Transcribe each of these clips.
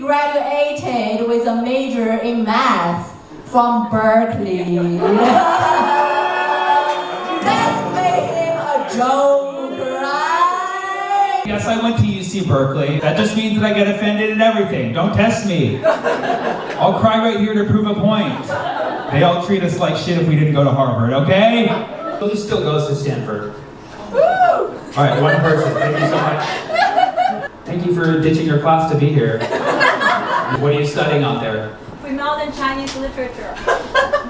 graduated with a major in math from Berkeley. Let's make him a joke, right? Yes, I went to UC Berkeley. That just means that I get offended at everything. Don't test me. I'll cry right here to prove a point. They all treat us like shit if we didn't go to Harvard, okay? Who still goes to Stanford? Woo! All right, one person. Thank you so much. Thank you for ditching your class to be here. What are you studying out there? Pre-modern Chinese literature.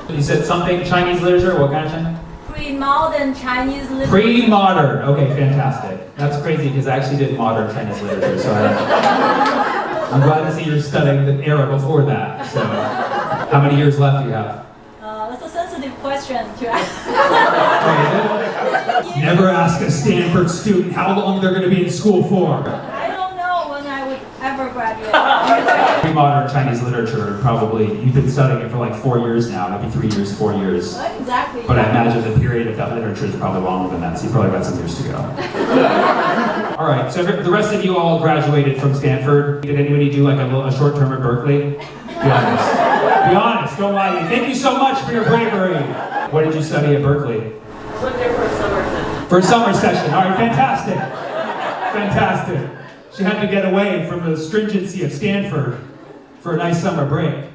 You said something Chinese literature? What kind of Chinese? Pre-modern Chinese literature. Pre-modern. Okay, fantastic. That's crazy because I actually did modern Chinese literature, so I'm glad to see you're studying the era before that. So, how many years left do you have? That's a sensitive question to ask. Never ask a Stanford student how long they're going to be in school for. I don't know when I would ever graduate. Pre-modern Chinese literature, probably, you've been studying it for like 4 years now, maybe 3 years, 4 years. Exactly. But I imagine the period of that literature is probably longer than that, so you probably got some years to go. All right, so the rest of you all graduated from Stanford. Did anybody do like a short term at Berkeley? Be honest. Be honest, don't lie to me. Thank you so much for your bravery. What did you study at Berkeley? I went there for a summer session. For a summer session, all right, fantastic. Fantastic. She had to get away from the stringency of Stanford for a nice summer break.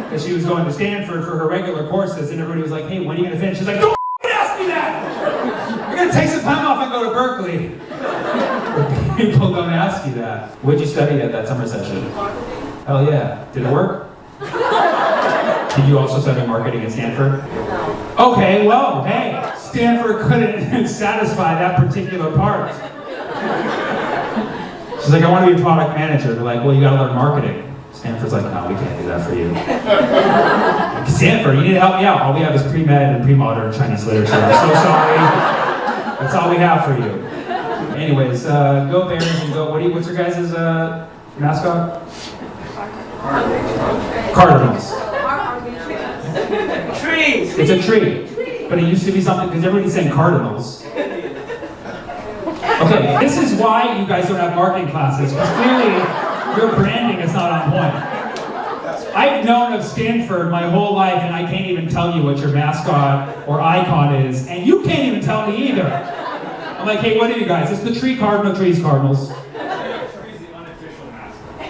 Because she was going to Stanford for her regular courses, and everybody was like, hey, when are you going to finish? She's like, don't ask me that! You're going to take some time off and go to Berkeley. People don't ask you that. What did you study at that summer session? Hell yeah. Did it work? Did you also study marketing at Stanford? No. Okay, well, hey, Stanford couldn't satisfy that particular part. She's like, I want to be a product manager. They're like, well, you got to learn marketing. Stanford's like, no, we can't do that for you. Stanford, you need to help me out. All we have is pre-med and pre-modern Chinese literature. I'm so sorry. That's all we have for you. Anyways, go Bears and go. What's your guys' mascot? Cardinals. Trees! It's a tree. But it used to be something, because everybody's saying cardinals. Okay, this is why you guys don't have marketing classes, because clearly your branding is not on point. I've known of Stanford my whole life, and I can't even tell you what your mascot or icon is, and you can't even tell me either. I'm like, hey, what are you guys? It's the tree cardinal, trees cardinals.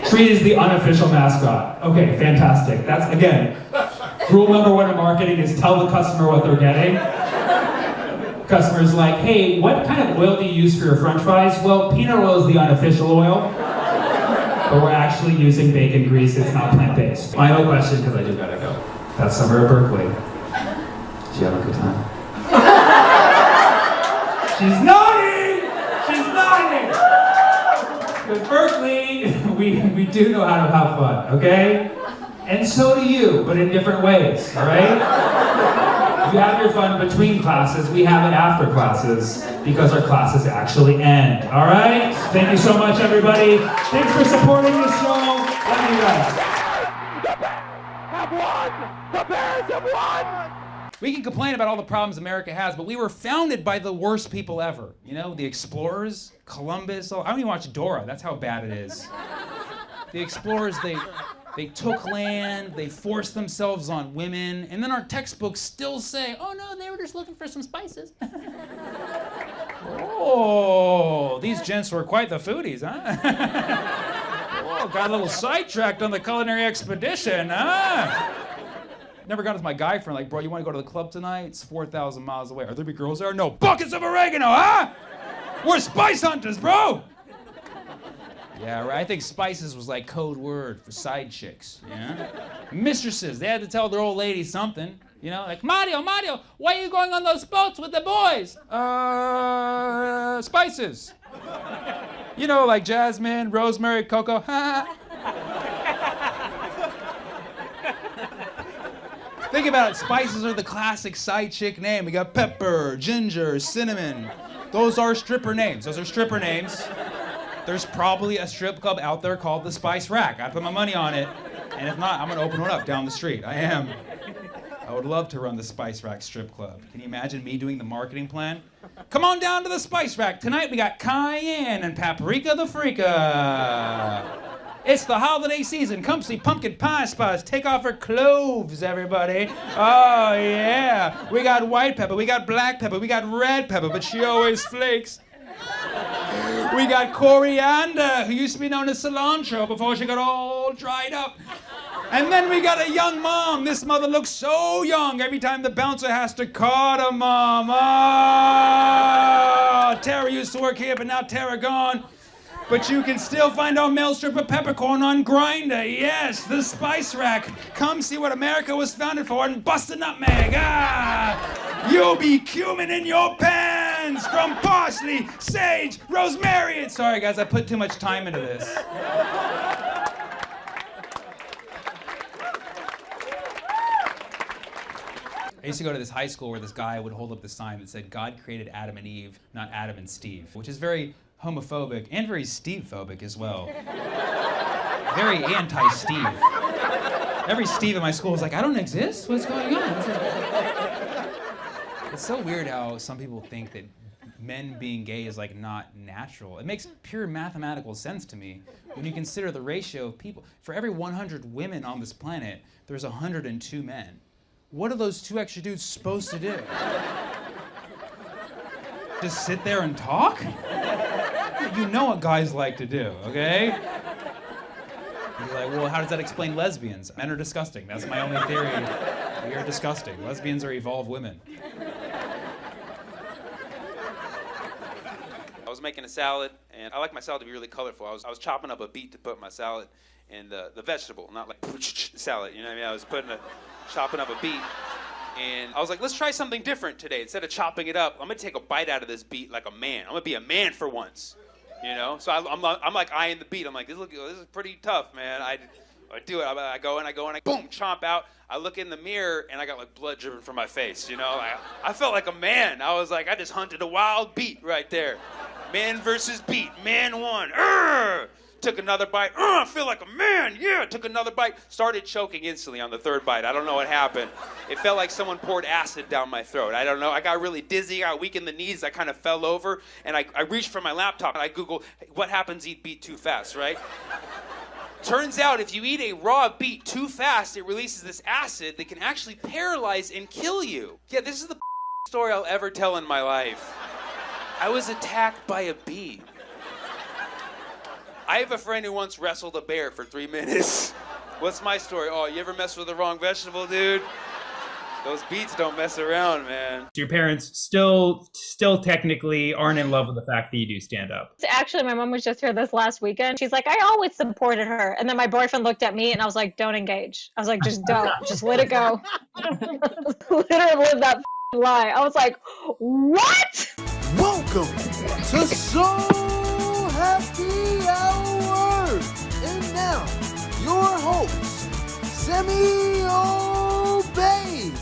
Tree is the unofficial mascot. Okay, fantastic. That's, again, rule number 1 in marketing is tell the customer what they're getting. Customer's like, hey, what kind of oil do you use for your french fries? Well, peanut oil is the unofficial oil. But we're actually using bacon grease, it's not plant-based. Final question, because I do gotta go. That summer at Berkeley, did you have a good time? She's nodding! She's nodding! Because Berkeley, we do know how to have fun, okay? And so do you, but in different ways, all right? You have your fun between classes, we have it after classes, because our classes actually end, all right? Thank you so much, everybody. Thanks for supporting this show. Love you guys. The Bears have won! The Bears have won! We can complain about all the problems America has, but we were founded by the worst people ever. You know, the explorers, Columbus. Oh, I don't even watch Dora. That's how bad it is. The explorers, they took land, they forced themselves on women, and then our textbooks still say, oh no, they were just looking for some spices. Oh, these gents were quite the foodies, huh? Oh, got a little sidetracked on the culinary expedition, huh? Never got with my guy friend, like, bro, you want to go to the club tonight? It's 4,000 miles away. Are there be girls there? No, buckets of oregano, huh? We're spice hunters, bro! Yeah, right. I think spices was like code word for side chicks, yeah? Mistresses, they had to tell their old lady something, you know? Like, Mario, why are you going on those boats with the boys? Spices. You know, like jasmine, rosemary, cocoa, ha. Think about it, spices are the classic side chick name. We got pepper, ginger, cinnamon. Those are stripper names. There's probably a strip club out there called the Spice Rack. I put my money on it. And if not, I'm gonna open one up down the street. I am. I would love to run the Spice Rack strip club. Can you imagine me doing the marketing plan? Come on down to the Spice Rack. Tonight we got cayenne and paprika the freaka. It's the holiday season. Come see Pumpkin Pie Spice. Take off her cloves, everybody. Oh, yeah. We got white pepper, we got black pepper, we got red pepper, but she always flakes. We got coriander, who used to be known as cilantro before she got all dried up. And then we got a young mom. This mother looks so young every time the bouncer has to call her mom. Oh, Tara used to work here, but now Tara gone. But you can still find our male strip of peppercorn on Grindr. Yes, the spice rack. Come see what America was founded for and bust a nutmeg. You'll be cumin in your pans from parsley, sage, rosemary. Sorry, guys, I put too much time into this. I used to go to this high school where this guy would hold up the sign that said, God created Adam and Eve, not Adam and Steve, which is very homophobic and very Steve-phobic as well. Very anti-Steve. Every Steve in my school was like, I don't exist? What's going on? It's so weird how some people think that men being gay is like not natural. It makes pure mathematical sense to me when you consider the ratio of people. For every 100 women on this planet, there's 102 men. What are those 2 extra dudes supposed to do? Just sit there and talk? You know what guys like to do, okay? You're like, well, how does that explain lesbians? Men are disgusting. That's my only theory. We are disgusting. Lesbians are evolved women. I was making a salad, and I like my salad to be really colorful. I was chopping up a beet to put in my salad, and the vegetable, not like salad, you know what I mean? I was chopping up a beet, and I was like, let's try something different today. Instead of chopping it up, I'm gonna take a bite out of this beet like a man. I'm gonna be a man for once, you know? So I'm like eyeing the beet. I'm like, this is pretty tough, man. I do it. I go and boom, chomp out. I look in the mirror, and I got like blood dripping from my face, you know? I felt like a man. I was like, I just hunted a wild beet right there. Man versus beet. Man won. Took another bite. I feel like a man. Yeah, took another bite. Started choking instantly on the 3rd bite. I don't know what happened. It felt like someone poured acid down my throat. I don't know. I got really dizzy. I got weak in the knees. I kind of fell over, and I reached for my laptop, and I Googled, what happens eat beet too fast, right? Turns out if you eat a raw beet too fast, it releases this acid that can actually paralyze and kill you. Yeah, this is the story I'll ever tell in my life. I was attacked by a bee. I have a friend who once wrestled a bear for 3 minutes. What's my story? Oh, you ever mess with the wrong vegetable, dude? Those beets don't mess around, man. Your parents still technically aren't in love with the fact that you do stand up. Actually, my mom was just here this last weekend. She's like, I always supported her. And then my boyfriend looked at me and I was like, don't engage. I was like, just don't. Just let it go. Literally live that lie. I was like, what? Welcome to So Happy Hour. And now, your host, Sammy Obeid.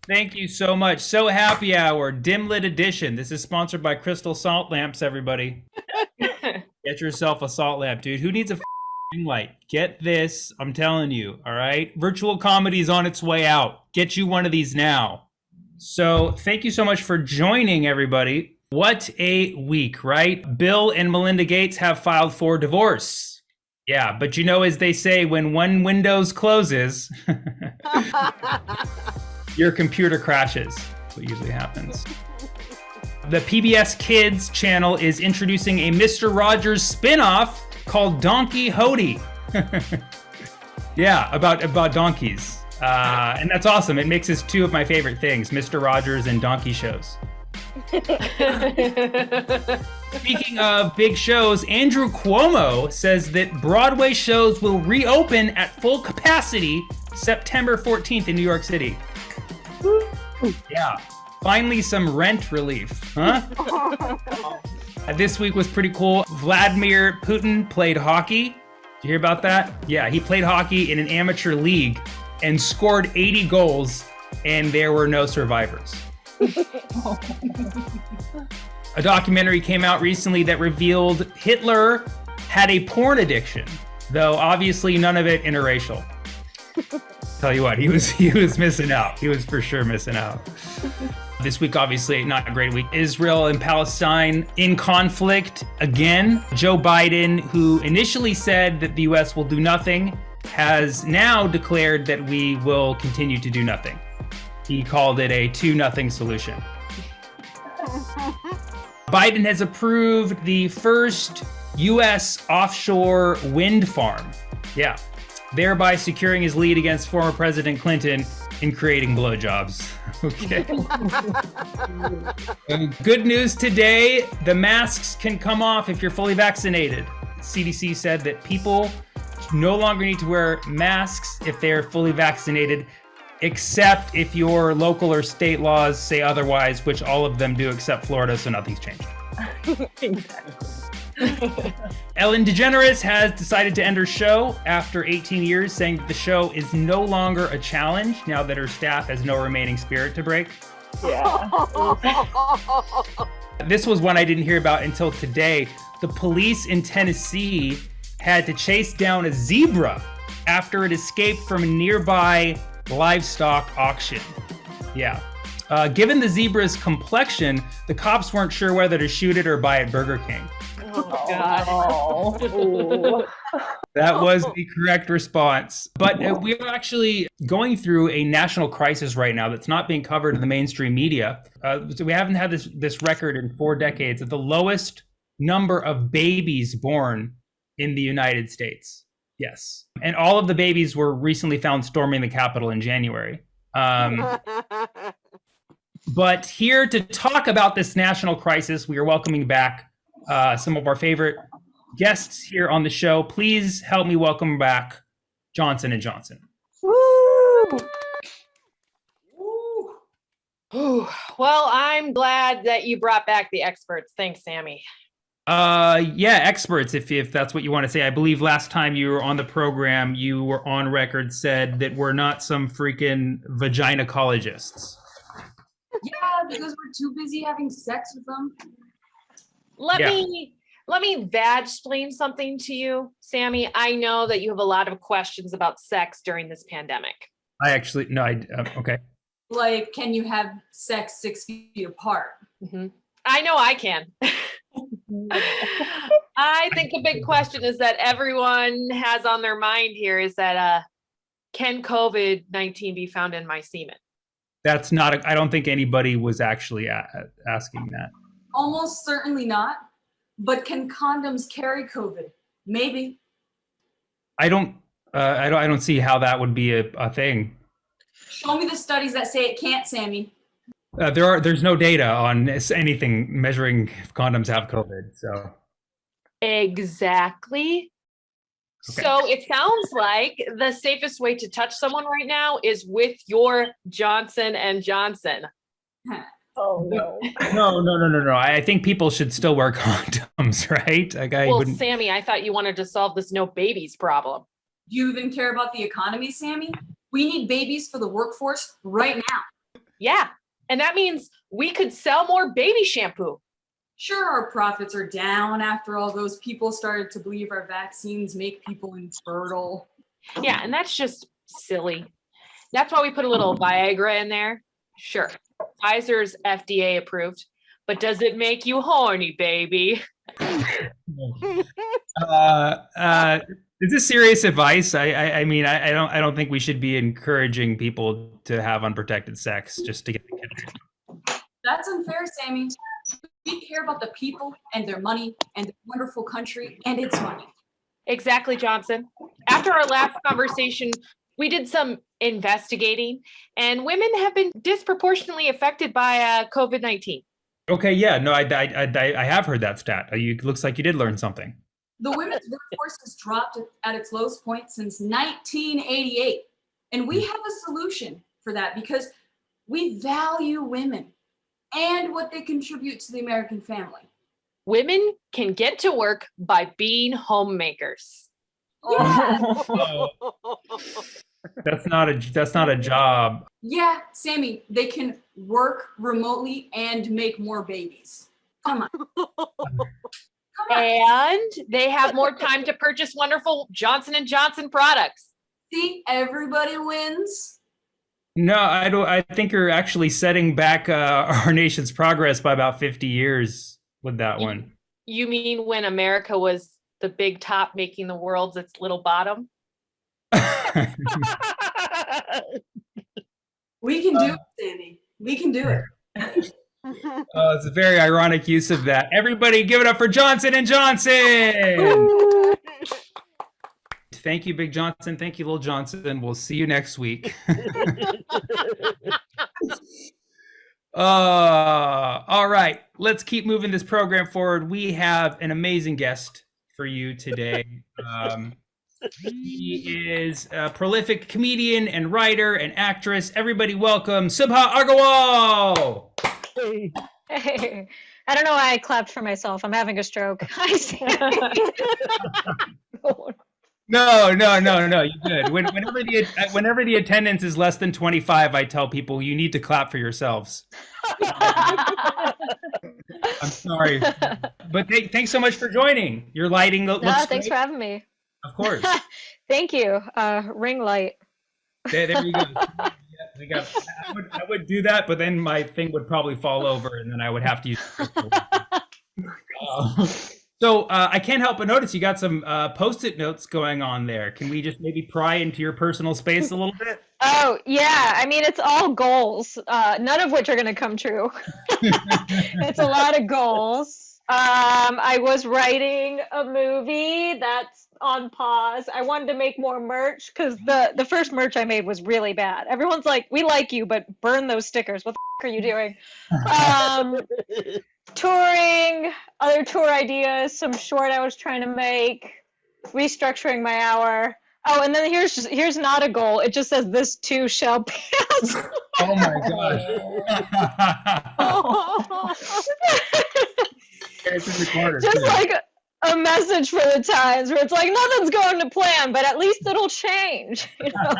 Thank you so much. So Happy Hour, dim lit edition. This is sponsored by Crystal Salt Lamps, everybody. Get yourself a salt lamp, dude. Who needs a light? Get this, I'm telling you, all right? Virtual comedy is on its way out. Get you one of these now. So thank you so much for joining, everybody. What a week, right? Bill and Melinda Gates have filed for divorce. Yeah, but you know, as they say, when one Windows closes, your computer crashes. That's what usually happens. The PBS Kids channel is introducing a Mr. Rogers spinoff called Donkey Hody. Yeah, about donkeys. And that's awesome. It mixes 2 of my favorite things, Mr. Rogers and donkey shows. Speaking of big shows, Andrew Cuomo says that Broadway shows will reopen at full capacity September 14th in New York City. Yeah, finally some rent relief, huh? This week was pretty cool. Vladimir Putin played hockey. Did you hear about that? Yeah, he played hockey in an amateur league and scored 80 goals, and there were no survivors. A documentary came out recently that revealed Hitler had a porn addiction, though obviously none of it interracial. Tell you what, he was missing out. He was for sure missing out. This week, obviously, not a great week. Israel and Palestine in conflict again. Joe Biden, who initially said that the U.S. will do nothing, has now declared that we will continue to do nothing. He called it a 2-0 solution. Biden has approved the first U.S. offshore wind farm. Yeah. Thereby securing his lead against former President Clinton in creating blowjobs. Okay. Good news today, the masks can come off if you're fully vaccinated. CDC said that people no longer need to wear masks if they're fully vaccinated, except if your local or state laws say otherwise, which all of them do except Florida, so nothing's changed. Exactly. Ellen DeGeneres has decided to end her show after 18 years, saying that the show is no longer a challenge now that her staff has no remaining spirit to break. Yeah. This was one I didn't hear about until today. The police in Tennessee had to chase down a zebra after it escaped from a nearby livestock auction. Yeah. Given the zebra's complexion, the cops weren't sure whether to shoot it or buy it at Burger King. Oh, God. That was the correct response. But we are actually going through a national crisis right now that's not being covered in the mainstream media. So we haven't had this record in 4 decades of the lowest number of babies born in the United States. Yes. And all of the babies were recently found storming the Capitol in January. But here to talk about this national crisis, we are welcoming back some of our favorite guests here on the show. Please help me welcome back Johnson & Johnson. Woo! Ooh. Well, I'm glad that you brought back the experts. Thanks, Sammy. Yeah, experts, if that's what you want to say. I believe last time you were on the program, you were on record said that we're not some freaking vaginacologists. Yeah, because we're too busy having sex with them. Let me vag-splain something to you, Sammy. I know that you have a lot of questions about sex during this pandemic. Okay. Like, can you have sex 6 feet apart? Mm-hmm. I know I can. I think the big question is that everyone has on their mind here is that can COVID-19 be found in my semen? That's not, I don't think anybody was actually asking that. Almost certainly not. But can condoms carry COVID? Maybe. I don't see how that would be a thing. Show me the studies that say it can't, Sammy. There's no data on anything measuring if condoms have COVID. So exactly. Okay. So it sounds like the safest way to touch someone right now is with your Johnson & Johnson. Oh no. No. I think people should still wear condoms, right? Sammy, I thought you wanted to solve this no babies problem. Do you even care about the economy, Sammy? We need babies for the workforce right now. Yeah, and that means we could sell more baby shampoo. Sure, our profits are down after all those people started to believe our vaccines make people infertile. Yeah, and that's just silly. That's why we put a little Viagra in there. Sure, Pfizer's FDA approved, but does it make you horny, baby? Is this serious advice? I mean, I don't think we should be encouraging people to have unprotected sex just to get the kid. That's unfair, Sammy. We care about the people and their money and the wonderful country and its money. Exactly, Johnson. After our last conversation, we did some investigating, and women have been disproportionately affected by COVID-19. Okay, yeah, no, I have heard that stat. Looks like you did learn something. The women's workforce has dropped at its lowest point since 1988. And we have a solution for that because we value women and what they contribute to the American family. Women can get to work by being homemakers. Yeah. That's not a job. Yeah, Sammy, they can work remotely and make more babies. Come on. And they have more time to purchase wonderful Johnson & Johnson products. See, everybody wins. No, I don't. I think you're actually setting back our nation's progress by about 50 years with that one. You mean when America was the big top making the world's its little bottom? We can do it, Sammy. We can do it. It's a very ironic use of that. Everybody give it up for Johnson and Johnson. Thank you, Big Johnson. Thank you, Little Johnson. We'll see you next week. All right, let's keep moving this program forward. We have an amazing guest for you today. He is a prolific comedian and writer and actress. Everybody welcome Subha Agarwal. Hey, I don't know why I clapped for myself. I'm having a stroke. Hi, Sammy. No, you're good. Whenever the attendance is less than 25, I tell people you need to clap for yourselves. I'm sorry, but thanks so much for joining. Your lighting looks Thanks great. for having me. Of course. Thank you. Ring light. There you go. Yeah, I would do that, but then my thing would probably fall over, and then I would have to use. So I can't help but notice you got some Post-it notes going on there. Can we just maybe pry into your personal space a little bit? Oh, yeah. I mean, it's all goals, none of which are going to come true. It's a lot of goals. I was writing a movie that's on pause. I wanted to make more merch because the first merch I made was really bad. Everyone's like, we like you, but burn those stickers. What the are you doing? Touring, other tour ideas, some short I was trying to make, restructuring my hour. Oh, and then here's not a goal. It just says this too shall pass. Oh my gosh. It's in the corner, just too. like a message for the times where it's like nothing's going to plan, but at least it'll change. You know?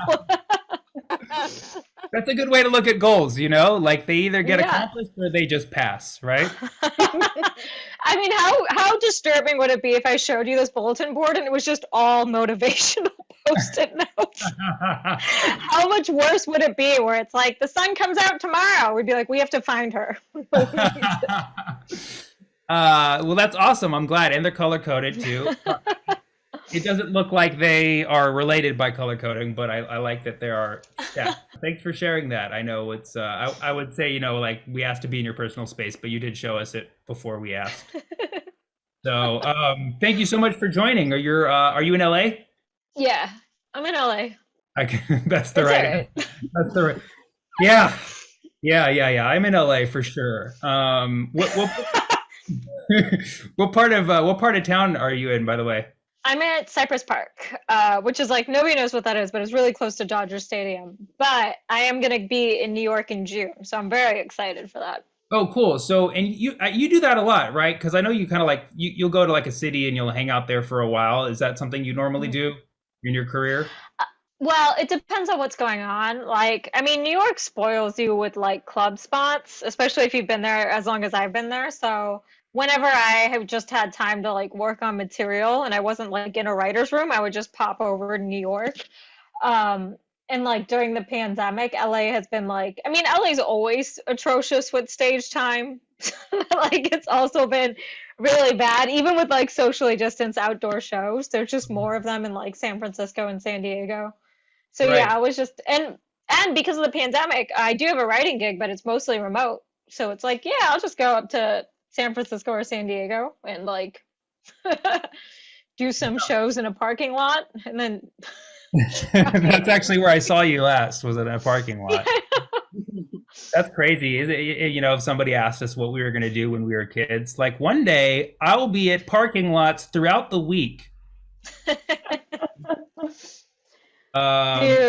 That's a good way to look at goals, you know? Like they either get accomplished or they just pass, right? I mean, how disturbing would it be if I showed you this bulletin board and it was just all motivational Post-it notes? How much worse would it be where it's like, the sun comes out tomorrow? We'd be like, we have to find her. Well, that's awesome. I'm glad. And they're color-coded, too. It doesn't look like they are related by color coding, but I like that there are. Yeah. Thanks for sharing that. I know it's, I would say, you know, like we asked to be in your personal space, but you did show us it before we asked. So thank you so much for joining. Are you in LA? Yeah, I'm in LA. That's the right. That's the right. Yeah. I'm in LA for sure. What part of town are you in, by the way? I'm at Cypress Park, which is like, nobody knows what that is, but it's really close to Dodger Stadium. But I am going to be in New York in June, so I'm very excited for that. Oh, cool. So, and you do that a lot, right? Because I know you kind of like, you'll go to like a city and you'll hang out there for a while. Is that something you normally do in your career? Well, it depends on what's going on. Like, I mean, New York spoils you with like club spots, especially if you've been there as long as I've been there. So whenever I have just had time to like work on material and I wasn't like in a writer's room, I would just pop over to New York. And like during the pandemic, LA has been like, I mean, LA's always atrocious with stage time. Like it's also been really bad, even with like socially distanced outdoor shows. There's just more of them in like San Francisco and San Diego. So Right. yeah, I was just, and because of the pandemic, I do have a writing gig, but it's mostly remote. So it's like, yeah, I'll just go up to San Francisco or San Diego and like do some shows in a parking lot and then That's actually where I saw you last, was in a parking lot. That's crazy. Is it, you know, if somebody asked us what we were going to do when we were kids, like one day I will be at parking lots throughout the week. Dude,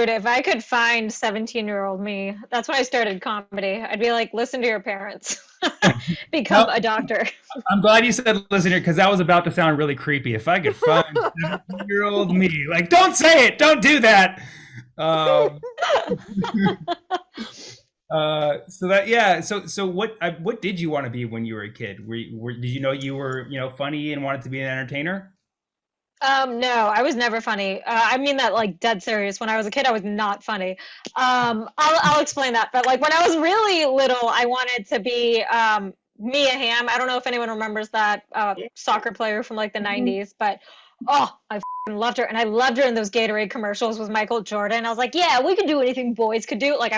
if I could find 17-year-old me, that's when I started comedy. I'd be like, listen to your parents. Become a doctor. I'm glad you said listener, because that was about to sound really creepy. If I could find 17-year-old me, like, don't say it, don't do that. So that, yeah. So what did you want to be when you were a kid? Did you know you were, you know, funny and wanted to be an entertainer? No, I was never funny. I mean that like dead serious. When I was a kid, I was not funny. I'll explain that. But like when I was really little, I wanted to be Mia Hamm. I don't know if anyone remembers that soccer player from like the 90s, but oh, I loved her. And I loved her in those Gatorade commercials with Michael Jordan. I was like, yeah, we could do anything boys could do. Like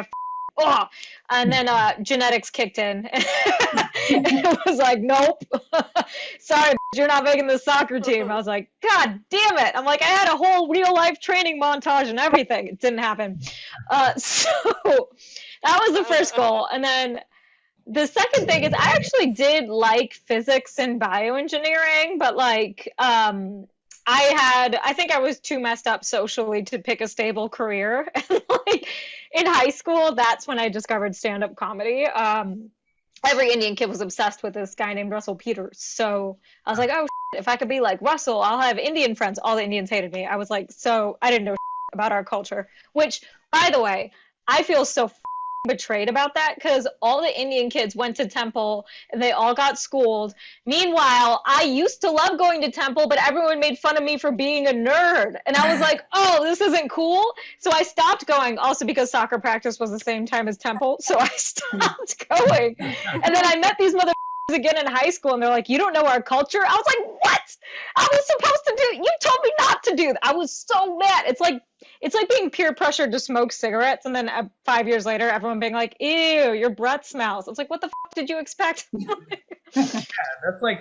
oh, and then genetics kicked in. It was like, nope, sorry, you're not making the soccer team. I was like, God damn it. I'm like, I had a whole real life training montage and everything. It didn't happen. So that was the first goal. And then the second thing is I actually did like physics and bioengineering, but like, I think I was too messed up socially to pick a stable career. And like in high school, that's when I discovered stand-up comedy. Every Indian kid was obsessed with this guy named Russell Peters. So I was like, oh, if I could be like Russell, I'll have Indian friends. All the Indians hated me. I was like, so I didn't know about our culture, which, by the way, I feel so betrayed about that because all the Indian kids went to temple and they all got schooled. Meanwhile, I used to love going to temple, but everyone made fun of me for being a nerd. And I was like, oh, this isn't cool. So I stopped going, also because soccer practice was the same time as temple. So I stopped going. And then I met these motherfuckers again in high school and they're like, you don't know our culture? I was like, what? I was supposed to do, you told me not to do that. I was so mad. It's like being peer pressured to smoke cigarettes and then 5 years later everyone being like, ew, your breath smells. It's like, what the did you expect? Yeah,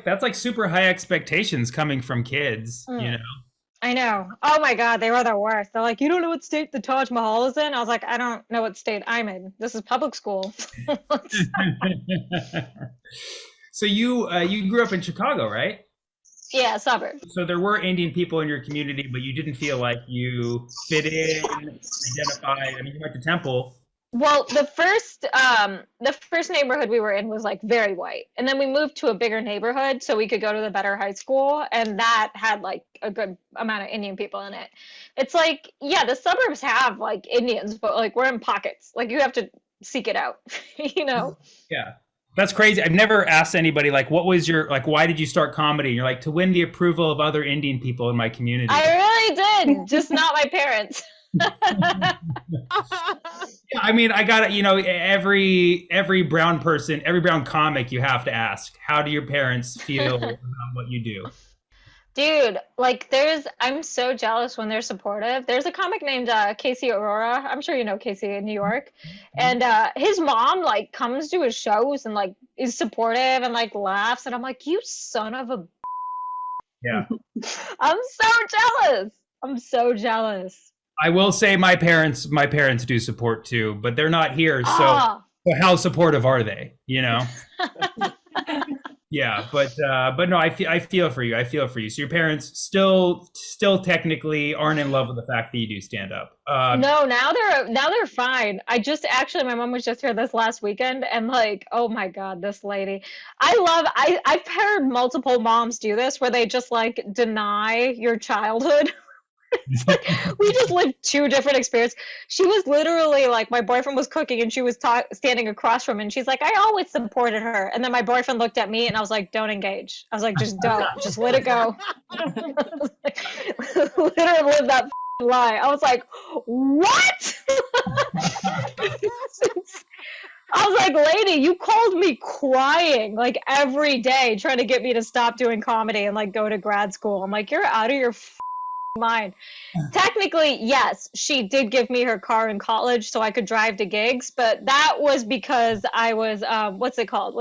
that's like super high expectations coming from kids, you know. I know. Oh my God, they were the worst. They're like, you don't know what state the Taj Mahal is in? I was like, I don't know what state I'm in. This is public school. So you grew up in Chicago, right? Yeah, suburbs. So there were Indian people in your community, but you didn't feel like you fit in, identified. I mean, you went to temple. Well, the first neighborhood we were in was like very white, and then we moved to a bigger neighborhood so we could go to the better high school, and that had like a good amount of Indian people in it. It's like, yeah, the suburbs have like Indians, but like we're in pockets. Like you have to seek it out, you know? Yeah. That's crazy. I've never asked anybody, like, what was your, like, why did you start comedy? And you're like, to win the approval of other Indian people in my community. I really did, just not my parents. Yeah, I mean, I got it. You know, every brown person, every brown comic, you have to ask, how do your parents feel about what you do? Dude, like I'm so jealous when they're supportive. There's a comic named Casey Aurora. I'm sure you know Casey in New York. And his mom like comes to his shows and like is supportive and like laughs. And I'm like, you son of a. Yeah. I'm so jealous. I'm so jealous. I will say my parents do support too, but they're not here. So how supportive are they? You know? Yeah, but no, I feel for you. I feel for you. So your parents still technically aren't in love with the fact that you do stand up. No, now they're fine. My mom was just here this last weekend, and like, oh my God, this lady. I've heard multiple moms do this where they just like deny your childhood. It's like we just lived two different experiences. She was literally like, my boyfriend was cooking and she was standing across from him and she's like, I always supported her. And then my boyfriend looked at me and I was like, don't engage. I was like, just don't, just let it go. Literally live that lie. I was like, what? I was like, lady, you called me crying like every day trying to get me to stop doing comedy and like go to grad school. I'm like, you're out of your mind. Technically, yes, she did give me her car in college so I could drive to gigs, but that was because I was what's it called?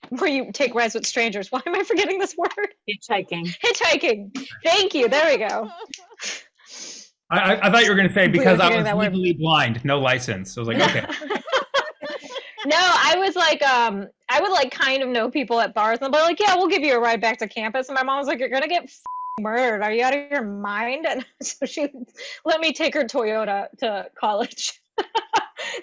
Where you take rides with strangers. Why am I forgetting this word? Hitchhiking. Thank you. There we go. I thought you were going to say because I was legally blind, no license. I was like, okay. No, I was like, I would like kind of know people at bars and they're like, yeah, we'll give you a ride back to campus. And my mom was like, you're going to get murdered. Are you out of your mind? And so she let me take her Toyota to college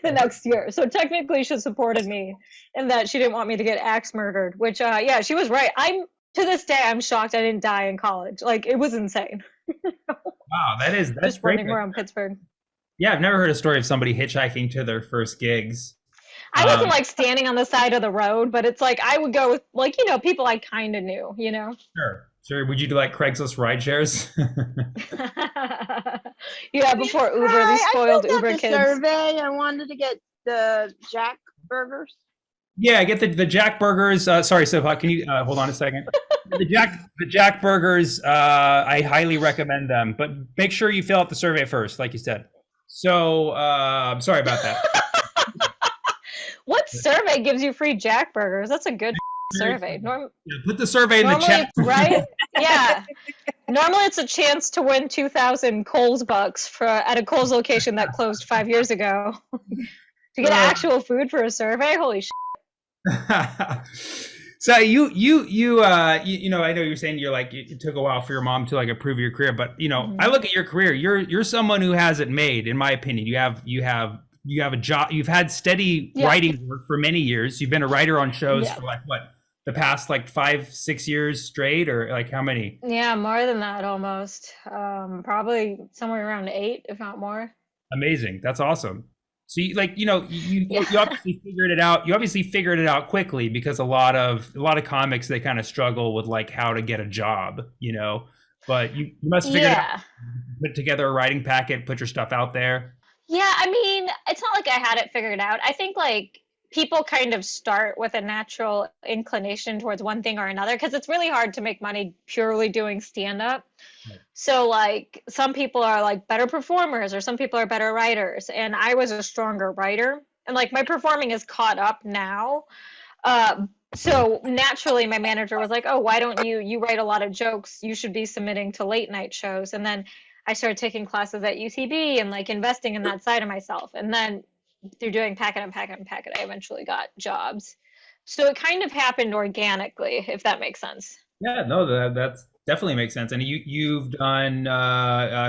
the next year. So technically she supported me in that she didn't want me to get axe murdered, which, yeah, she was right. To this day, I'm shocked I didn't die in college. Like, it was insane. Wow, that's just great. running around Pittsburgh. Yeah, I've never heard a story of somebody hitchhiking to their first gigs. I wasn't like standing on the side of the road, but it's like I would go with like, you know, people I kind of knew, you know? Sure. Would you do like Craigslist ride shares? Yeah, before Uber, these spoiled filled out Uber the kids. survey. I wanted to get the Jack burgers. Yeah, get the Jack Burgers. Sorry, Subha, can you hold on a second? The Jack Burgers. I highly recommend them, but make sure you fill out the survey first, like you said. So I'm sorry about that. What survey gives you free Jack burgers? That's a good survey. Yeah, put the survey in the Normally chat. it's right? Yeah. Normally it's a chance to win 2,000 Kohl's bucks at a Kohl's location that closed 5 years ago. To get actual food for a survey? Holy shit. So you know, I know you're saying you're like, it took a while for your mom to like approve your career, but you know, I look at your career, you're someone who has it made, in my opinion. You have a job, you've had steady writing work for many years. You've been a writer on shows for like what, the past like 5-6 years straight, or like how many? Yeah, more than that almost. Probably somewhere around 8, if not more. Amazing. That's awesome. So you obviously figured it out. You obviously figured it out quickly, because a lot of comics, they kind of struggle with like how to get a job, you know. But you must figure it out. Put together a writing packet, put your stuff out there. Yeah, I mean, it's not like I had it figured out. I think like people kind of start with a natural inclination towards one thing or another, because it's really hard to make money purely doing stand-up. Right. So like some people are like better performers, or some people are better writers, and I was a stronger writer, and like my performing is caught up now. So naturally my manager was like, oh, why don't you write a lot of jokes, you should be submitting to late night shows. And then I started taking classes at UCB and like investing in that side of myself. And then through doing packet, I eventually got jobs. So it kind of happened organically, if that makes sense. Yeah, no, that's definitely makes sense. And you've done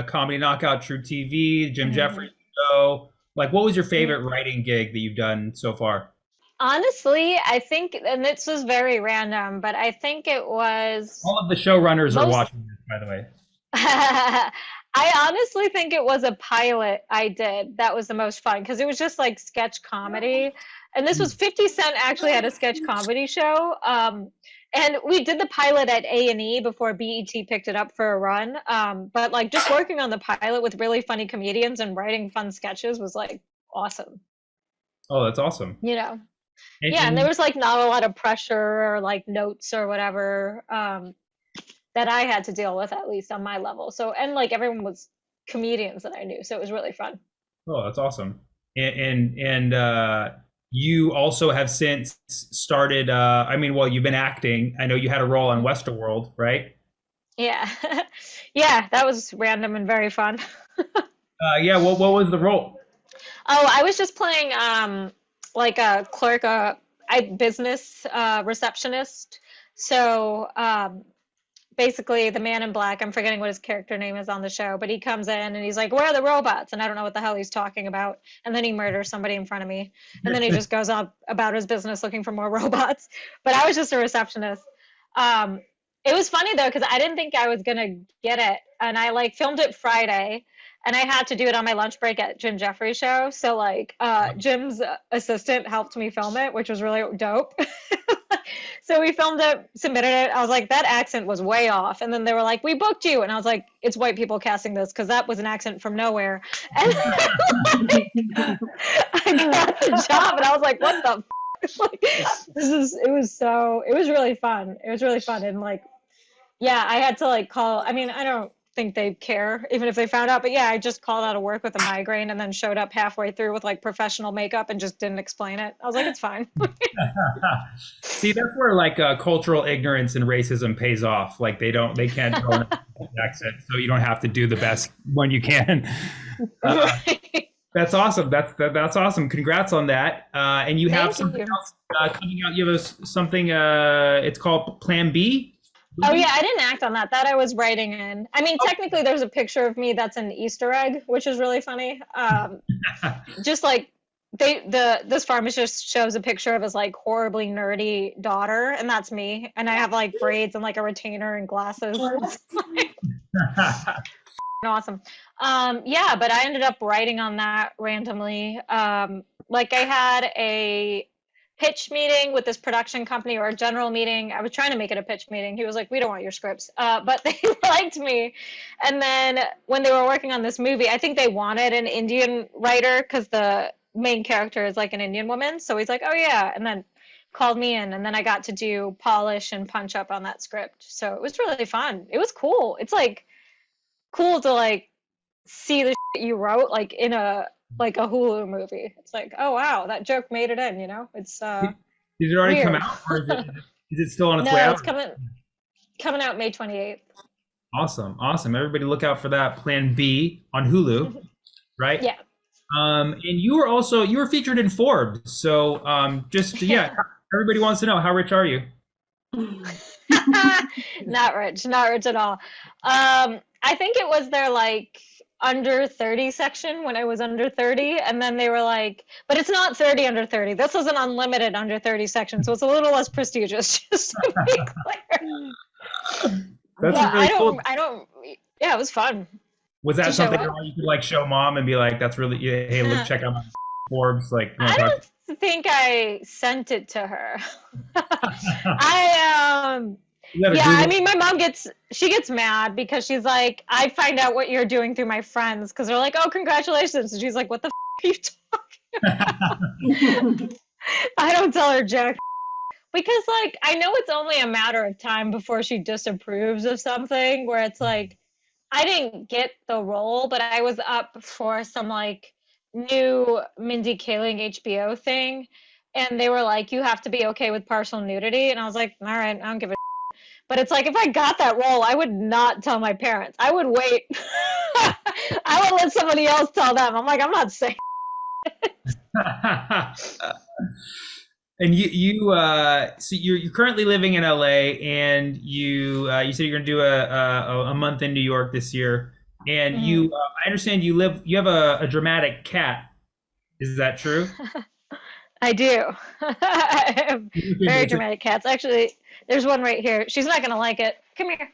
Comedy Knockout, True TV, Jim Jeffries show. Like, what was your favorite writing gig that you've done so far? Honestly, I think, and this was very random, but I think it was... All of the showrunners are watching this, by the way. I honestly think it was a pilot I did that was the most fun, because it was just like sketch comedy. And this was 50 Cent actually had a sketch comedy show. And we did the pilot at A&E before BET picked it up for a run. But like just working on the pilot with really funny comedians and writing fun sketches was like awesome. Oh, that's awesome. You know? And there was like not a lot of pressure or like notes or whatever that I had to deal with, at least on my level. So, and like everyone was comedians that I knew, so it was really fun. Oh, that's awesome. And you also have since started, you've been acting. I know you had a role on Westworld, right? Yeah. Yeah, that was random and very fun. What was the role? Oh, I was just playing like a clerk, business receptionist. So basically the man in black, I'm forgetting what his character name is on the show, but he comes in and he's like, where are the robots? And I don't know what the hell he's talking about. And then he murders somebody in front of me. And then he just goes on about his business looking for more robots. But I was just a receptionist. It was funny though, because I didn't think I was going to get it. And I like filmed it Friday, and I had to do it on my lunch break at Jim Jeffries' show. So like Jim's assistant helped me film it, which was really dope. So we filmed it, submitted it. I was like, that accent was way off. And then they were like, we booked you. And I was like, it's white people casting this, because that was an accent from nowhere. And like, I got the job, and I was like, what the f-? Like, it was really fun. It was really fun. And like, yeah, I had to like call, I mean, I don't think they care even if they found out, but yeah, I just called out of work with a migraine and then showed up halfway through with like professional makeup and just didn't explain it. I was like, it's fine. See, that's where like cultural ignorance and racism pays off. Like they can't tell an accent, so you don't have to do the best when you can. That's awesome. That's awesome. Congrats on that. And you have something else coming out. You have something. It's called Plan B. Oh yeah, I didn't act on that. That I was writing in. I mean, technically, there's a picture of me that's an Easter egg, which is really funny. Just like this pharmacist shows a picture of his like horribly nerdy daughter, and that's me. And I have like braids and like a retainer and glasses. Awesome. Yeah, but I ended up writing on that randomly. Like I had pitch meeting with this production company, or a general meeting. I was trying to make it a pitch meeting. He was like, we don't want your scripts. But they liked me. And then when they were working on this movie, I think they wanted an Indian writer because the main character is like an Indian woman. So he's like, oh yeah. And then called me in, and then I got to do polish and punch up on that script. So it was really fun. It was cool. It's like cool to like see the shit you wrote like in a Hulu movie. It's like, oh wow, that joke made it in, you know? It's Did it already weird. come out, or is it still on its No, way out? it's coming out May 28th. Awesome. Everybody look out for that, Plan B on Hulu, right? Yeah. And you were featured in Forbes. So everybody wants to know, how rich are you? Not rich at all. I think it was their like under 30 section when I was under 30, and then they were like, but it's not 30 under 30. This is an unlimited under 30 section, so it's a little less prestigious, just to be clear. That's really cool. Yeah, it was fun. Was that something you could like show mom and be like, that's really, hey, look, check out my Forbes, like, I don't think I sent it to her. I mean, my mom gets mad because she's like, I find out what you're doing through my friends because they're like, oh, congratulations. And she's like, what the are you talking about? I don't tell her jack because like, I know it's only a matter of time before she disapproves of something where it's like, I didn't get the role, but I was up for some like new Mindy Kaling HBO thing. And they were like, you have to be okay with partial nudity. And I was like, all right, I don't give a But it's like, if I got that role, I would not tell my parents. I would wait. I would let somebody else tell them. I'm like, I'm not saying. And so you're currently living in LA, and you said you're going to do a month in New York this year. And I understand you have a dramatic cat. Is that true? I do. I have very dramatic cats. Actually, there's one right here. She's not going to like it. Come here.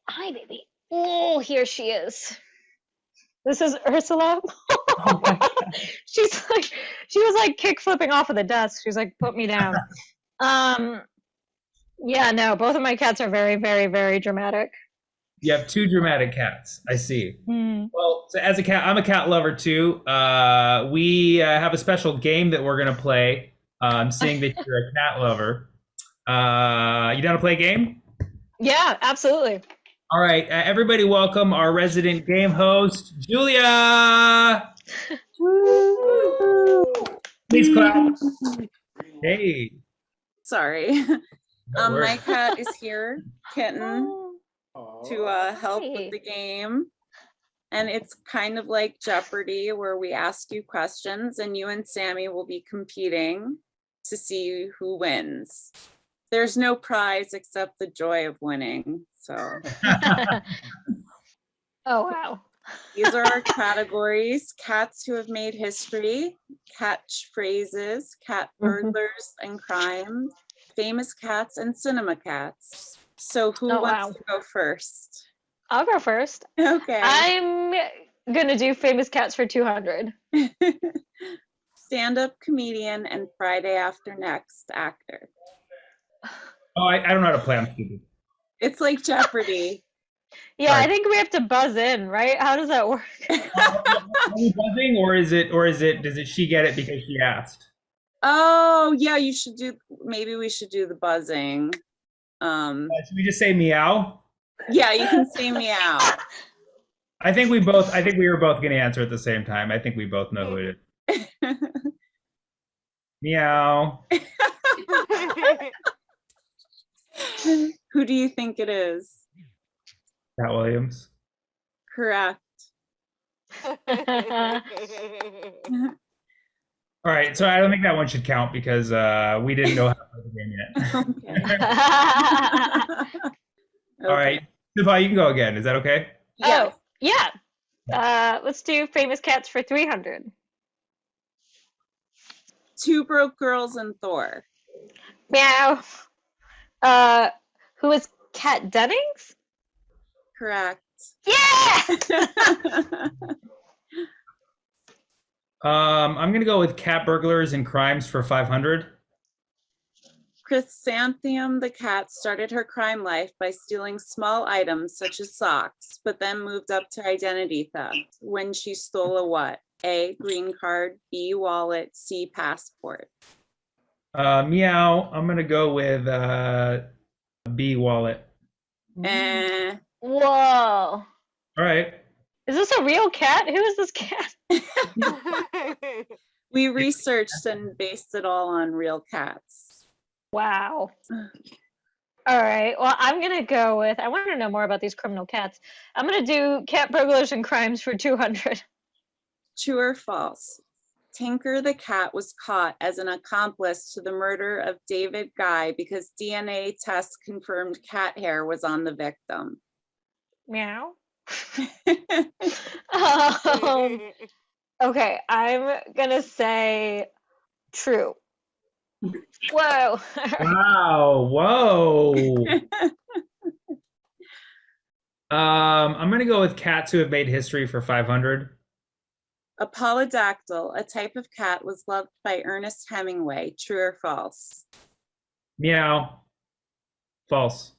Hi, baby. Oh, here she is. This is Ursula. She was like kick flipping off of the desk. She's like, put me down. Yeah, no, both of my cats are very, very, very dramatic. You have two dramatic cats. I see. Well, so as a cat, I'm a cat lover too. We have a special game that we're gonna play. Seeing that you're a cat lover. You down to play a game? Yeah, absolutely. All right, everybody, welcome our resident game host, Julia. Please clap. Hey. Sorry. My cat is here, Kitten, to help with the game. And it's kind of like Jeopardy, where we ask you questions and you and Sammy will be competing to see who wins. There's no prize except the joy of winning. So. Oh, wow. These are our categories: cats who have made history, catchphrases, cat burglars and crimes, famous cats, and cinema cats. So who wants to go first? I'll go first. Okay. I'm going to do famous cats for 200. Stand-up comedian and Friday After Next actor. Oh, I don't know how to play. I'm stupid. It's like Jeopardy. Yeah, sorry. I think we have to buzz in, right? How does that work? Are we buzzing, or does she get it because she asked? Oh, yeah, maybe we should do the buzzing. Should we just say meow? Yeah, you can say meow. I think we were both going to answer at the same time. I think we both know who it is. Meow. Who do you think it is? Cat Williams. Correct. All right, so I don't think that one should count because we didn't know how to play the game yet. All right, Subha, you can go again. Is that okay? Yeah. Oh, yeah. Let's do famous cats for 300. Two Broke Girls and Thor. Meow. Who is Kat Dennings? Correct. Yeah. I'm gonna go with cat burglars and crimes for 500. Chrysanthemum the cat started her crime life by stealing small items such as socks, but then moved up to identity theft when she stole a what? A, green card, B, wallet, C, passport. Meow. I'm gonna go with B, wallet. Whoa. All right. Is this a real cat? Who is this cat? We researched and based it all on real cats. Wow. All right. Well, I'm going to go with, I want to know more about these criminal cats. I'm going to do cat burglars and crimes for 200. True or false? Tinker the cat was caught as an accomplice to the murder of David Guy because DNA tests confirmed cat hair was on the victim. Meow. Okay, I'm going to say true. Whoa. Wow. Whoa. I'm gonna go with cats who have made history for 500. A polydactyl, a type of cat, was loved by Ernest Hemingway. True or false? Meow. False.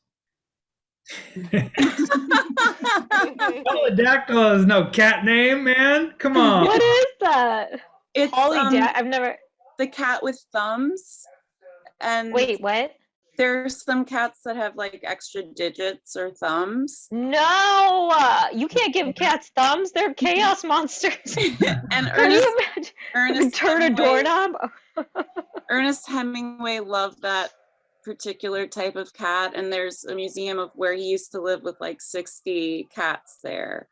Polydactyl is no cat name, man. Come on. What is that? It's I've never. The cat with thumbs. And wait, what? There's some cats that have like extra digits or thumbs. No, you can't give cats thumbs. They're chaos monsters. And Ernest turn a doorknob. Ernest Hemingway loved that particular type of cat, and there's a museum of where he used to live with like 60 cats there.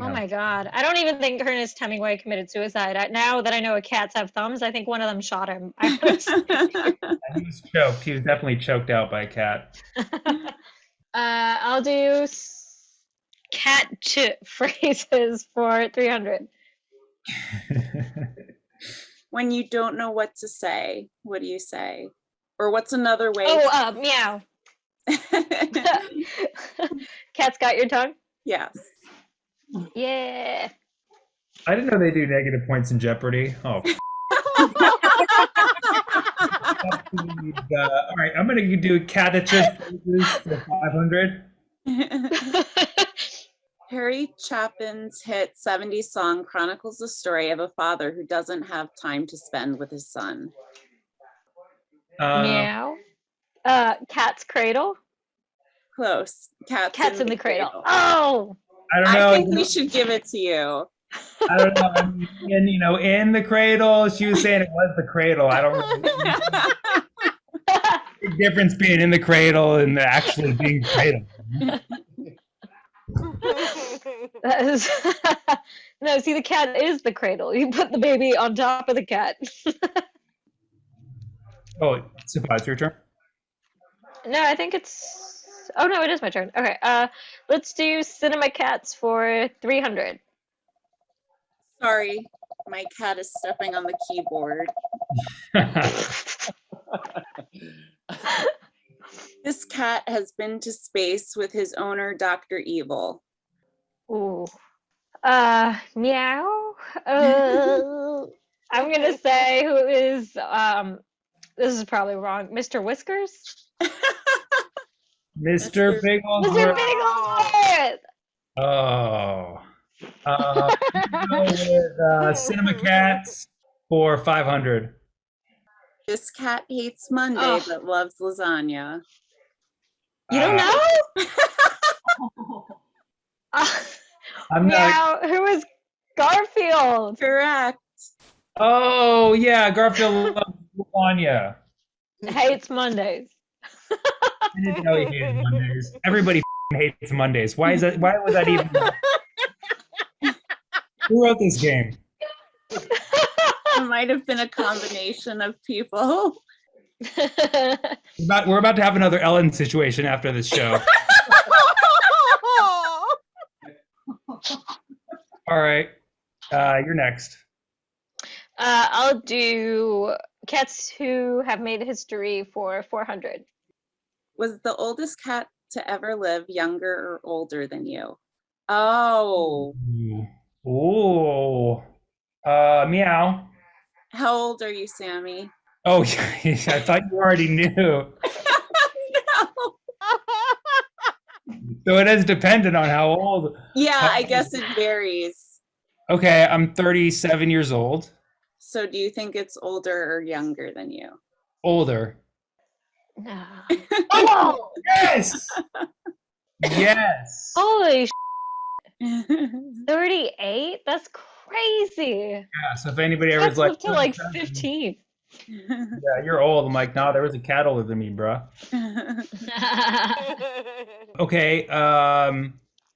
Oh my God. I don't even think Ernest Hemingway committed suicide. Now that I know cats have thumbs, I think one of them shot him. He was choked. He was definitely choked out by a cat. I'll do cat phrases for 300. When you don't know what to say, what do you say? Or what's another way? Meow. Cat's got your tongue? Yes. Yeah. I didn't know they do negative points in Jeopardy. Oh. All right, I'm gonna do caricature phrases for 500. Harry Chapin's hit 70s song chronicles the story of a father who doesn't have time to spend with his son. Meow. Cat's cradle? Close. Cat's in the cradle. Oh! I don't know. I think we should give it to you. I don't know. I mean, in the cradle, she was saying it was the cradle. I don't really big difference being in the cradle and actually being cradled. No, see, the cat is the cradle. You put the baby on top of the cat. Oh, Subha, it's your turn. No, I think it's. Oh no, it is my turn. Okay, let's do cinema cats for 300. Sorry, my cat is stepping on the keyboard. This cat has been to space with his owner, Dr. Evil. Ooh. Meow. I'm gonna say who is this is probably wrong. Mr. Whiskers? Mr. Bigglesworth. Mr. Bigglesworth! Oh. Go with Cinema Cats for 500. This cat hates Monday but loves lasagna. You don't know? I'm Meow. Who is Garfield? Correct. Oh, yeah, Garfield loves lasagna. Hates Mondays. I didn't know he hated Mondays. Everybody hates Mondays. Why is that? Why was that even? Who wrote this game? It might have been a combination of people. We're about to have another Ellen situation after this show. All right, you're next. I'll do cats who have made history for 400. Was the oldest cat to ever live younger or older than you? Oh. Ooh. Meow. How old are you, Sammy? Oh, I thought you already knew. No. So it is dependent on how old. Yeah, I guess it varies. Okay, I'm 37 years old. So do you think it's older or younger than you? Older. No. Oh, yes! Yes. Holy 38? That's crazy. Yeah, so if anybody ever That's is like, up to like 15. yeah, you're old. I'm like, nah, there was a cat older than me, bro. Okay,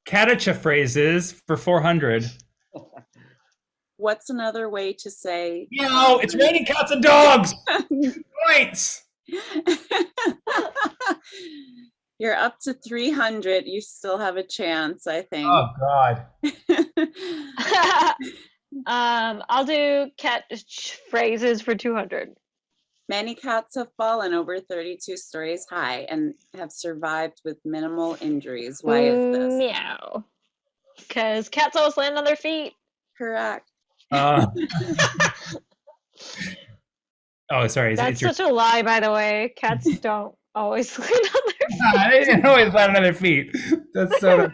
Katacha phrases for 400. What's another way to say? No, it's raining cats and dogs. Points. You're up to 300. You still have a chance, I think. Oh God. I'll do cat phrases for 200. Many cats have fallen over 32 stories high and have survived with minimal injuries. Why is this? Meow. Because cats always land on their feet. Correct. Oh, sorry. That's such a lie, by the way. Cats don't always land on their feet. They didn't always land on their feet. That's so.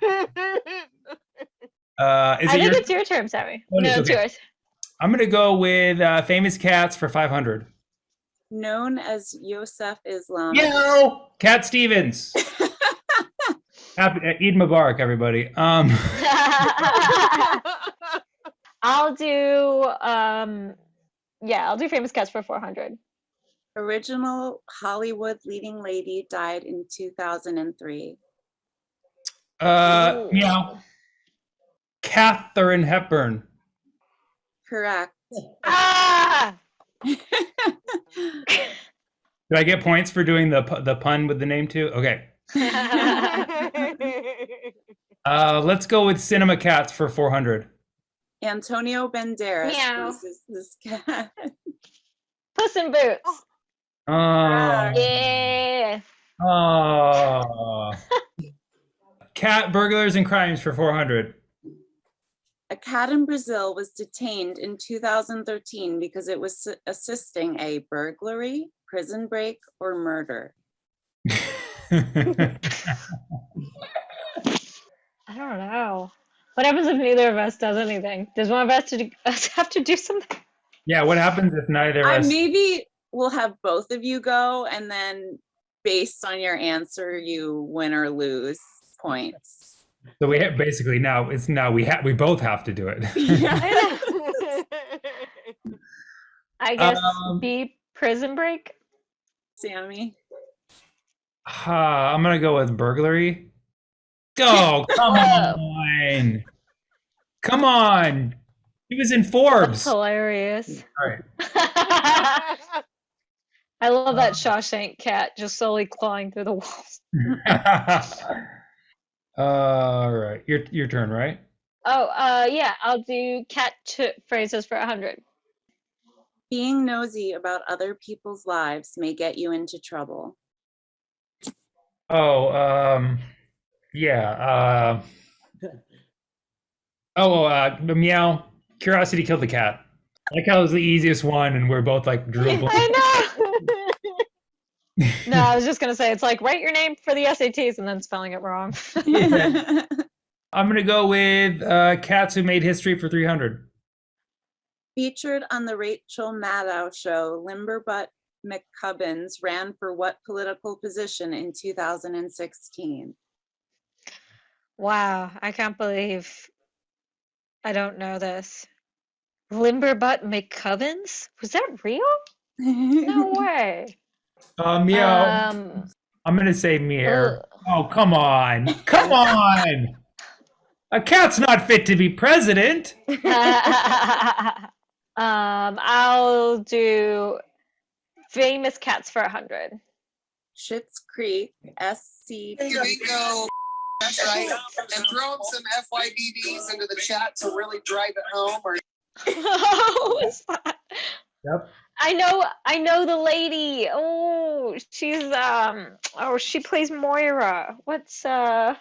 I think it's your term, Sammy. Oh, No, it's it's okay. yours. I'm gonna go with famous cats for 500. Known as Yosef Islam. Yo, Cat Stevens. Happy Eid Mubarak, everybody. I'll do I'll do famous cats for 400. Original Hollywood leading lady died in 2003. Meow. Katharine Hepburn. Correct. Ah! Did I get points for doing the pun with the name too? Okay. Let's go with Cinema Cats for 400. Antonio Banderas Meow. versus this cat. Puss in Boots. Oh. Yeah. Oh. Cat Burglars and Crimes for 400. A cat in Brazil was detained in 2013 because it was assisting a burglary, prison break, or murder. I don't know. What happens if neither of us does anything? Does one of us have to do something? Yeah, what happens if neither of us? Maybe we'll have both of you go, and then based on your answer, you win or lose points. So we have basically we both have to do it. Yeah. I guess be prison break. Sammy. I'm gonna go with burglary. Go, come on. Come on. He was in Forbes. That's hilarious. All right. I love that Shawshank cat just slowly clawing through the walls. All right. Your turn, right? Oh, yeah, I'll do cat phrases for 100. Being nosy about other people's lives may get you into trouble. Oh, yeah. Meow. Curiosity killed the cat. I like how it was the easiest one, and we're both like drooling. I know. No, I was just gonna say it's like write your name for the SATs and then spelling it wrong. I'm gonna go with cats who made history for 300. Featured on the Rachel Maddow show, Limberbutt McCubbins ran for what political position in 2016? Wow, I can't believe I don't know this. Limberbutt McCubbins? Was that real? No way. Meow. I'm gonna say meow. Oh, come on. Come on. A cat's not fit to be president. I'll do famous cats for 100. Schitt's Creek, SC. Bingo. That's right. And throw some FYBBs into the chat to really drive it home. Or What was that? Yep. I know the lady. Oh, she's she plays Moira. What's the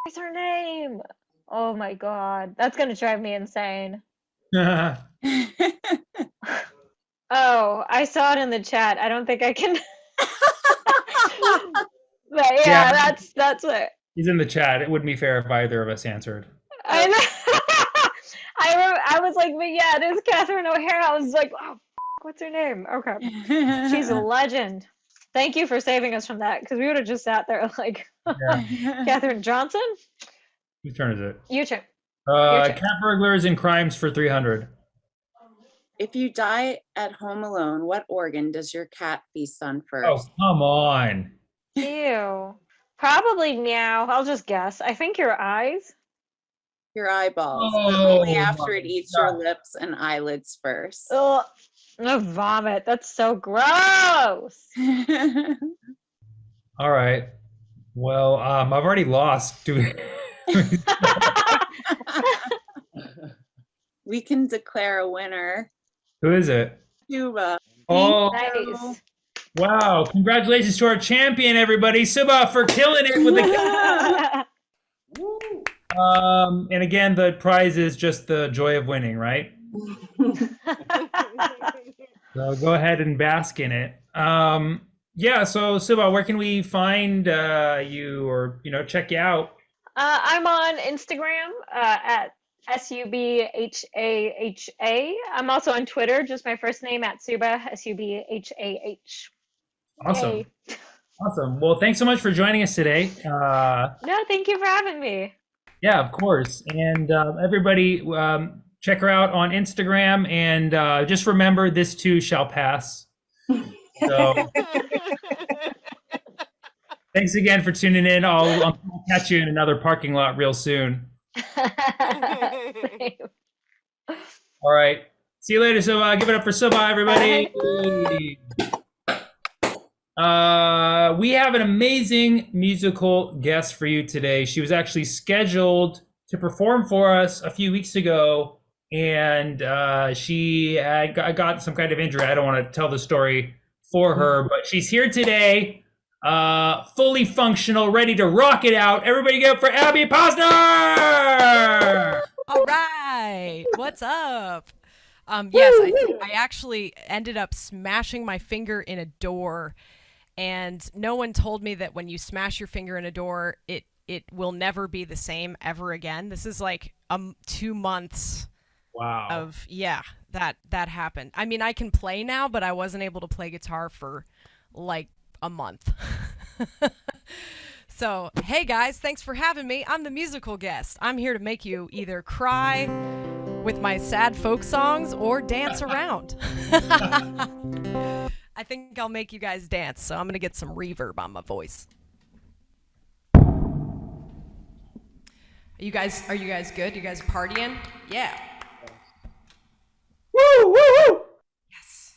is her name? Oh my god. That's gonna drive me insane. Oh, I saw it in the chat. I don't think I can. But yeah, that's it. He's in the chat. It wouldn't be fair if either of us answered. I know. I was like, but yeah, it is Catherine O'Hara. I was like, oh, what's her name? Okay, she's a legend. Thank you for saving us from that, because we would have just sat there like, Catherine Johnson. Whose turn is it? Your turn. Cat burglars and crimes for 300. If you die at home alone, what organ does your cat feast on first? Oh, come on. Ew. Probably meow. I'll just guess. I think your eyes. Your eyeballs. But Oh, only after my it eats God. your lips and eyelids first. Oh, vomit. That's so gross. All right. Well, I've already lost. We can declare a winner. Who is it? Cuba. Oh, Nice. wow. Congratulations to our champion, everybody. Subha for killing it with the and again, the prize is just the joy of winning, right? So go ahead and bask in it. Yeah, so Subha, where can we find you or, check you out? I'm on Instagram at SUBHAHA. I'm also on Twitter, just my first name at Subha, SUBHAH. Awesome. Yay. Awesome. Well, thanks so much for joining us today. No, thank you for having me. Yeah, of course. And everybody, check her out on Instagram. And just remember, this too shall pass. So thanks again for tuning in. I'll catch you in another parking lot real soon. All right. See you later, Subha. Give it up for Subha, everybody. We have an amazing musical guest for you today. She was actually scheduled to perform for us a few weeks ago, and she got some kind of injury. I don't want to tell the story for her, but she's here today, fully functional, ready to rock it out. Everybody give it up for Abby Posner! All right, what's up? Yes, I actually ended up smashing my finger in a door, and no one told me that when you smash your finger in a door, it will never be the same ever again. This is like 2 months. Wow. Of that happened. I mean, I can play now, but I wasn't able to play guitar for like a month. So, hey guys, thanks for having me. I'm the musical guest. I'm here to make you either cry with my sad folk songs or dance around. I think I'll make you guys dance, so I'm going to get some reverb on my voice. Are you guys good? You guys partying? Yeah. Woo, woo, woo! Yes.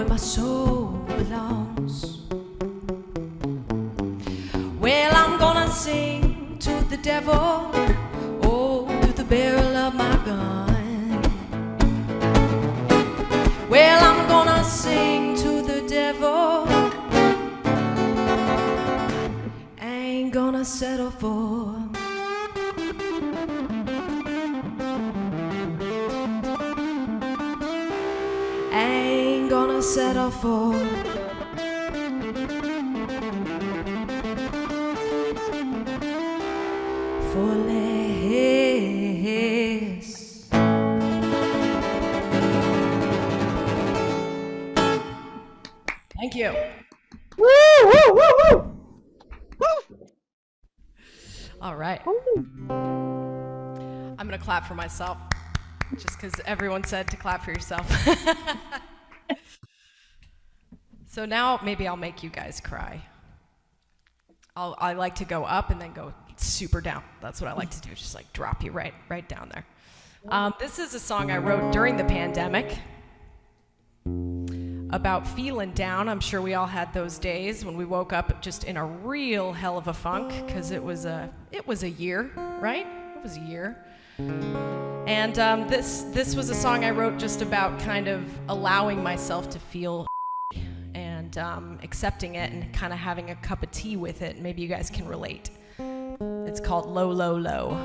where my soul belongs. Well, I'm gonna sing to the devil, oh, through the barrel of my gun. Well, I'm gonna sing to the devil, ain't gonna settle for ain't gonna settle for less. Thank you. Woo, woo, woo, woo. All right. I'm gonna clap for myself, just because everyone said to clap for yourself. So now maybe I'll make you guys cry. I like to go up and then go super down. That's what I like to do, just like drop you right down there. This is a song I wrote during the pandemic about feeling down. I'm sure we all had those days when we woke up just in a real hell of a funk, because it was a year, right? It was a year. And this was a song I wrote just about kind of allowing myself to feel and accepting it and kind of having a cup of tea with it. Maybe you guys can relate. It's called Low, Low, Low.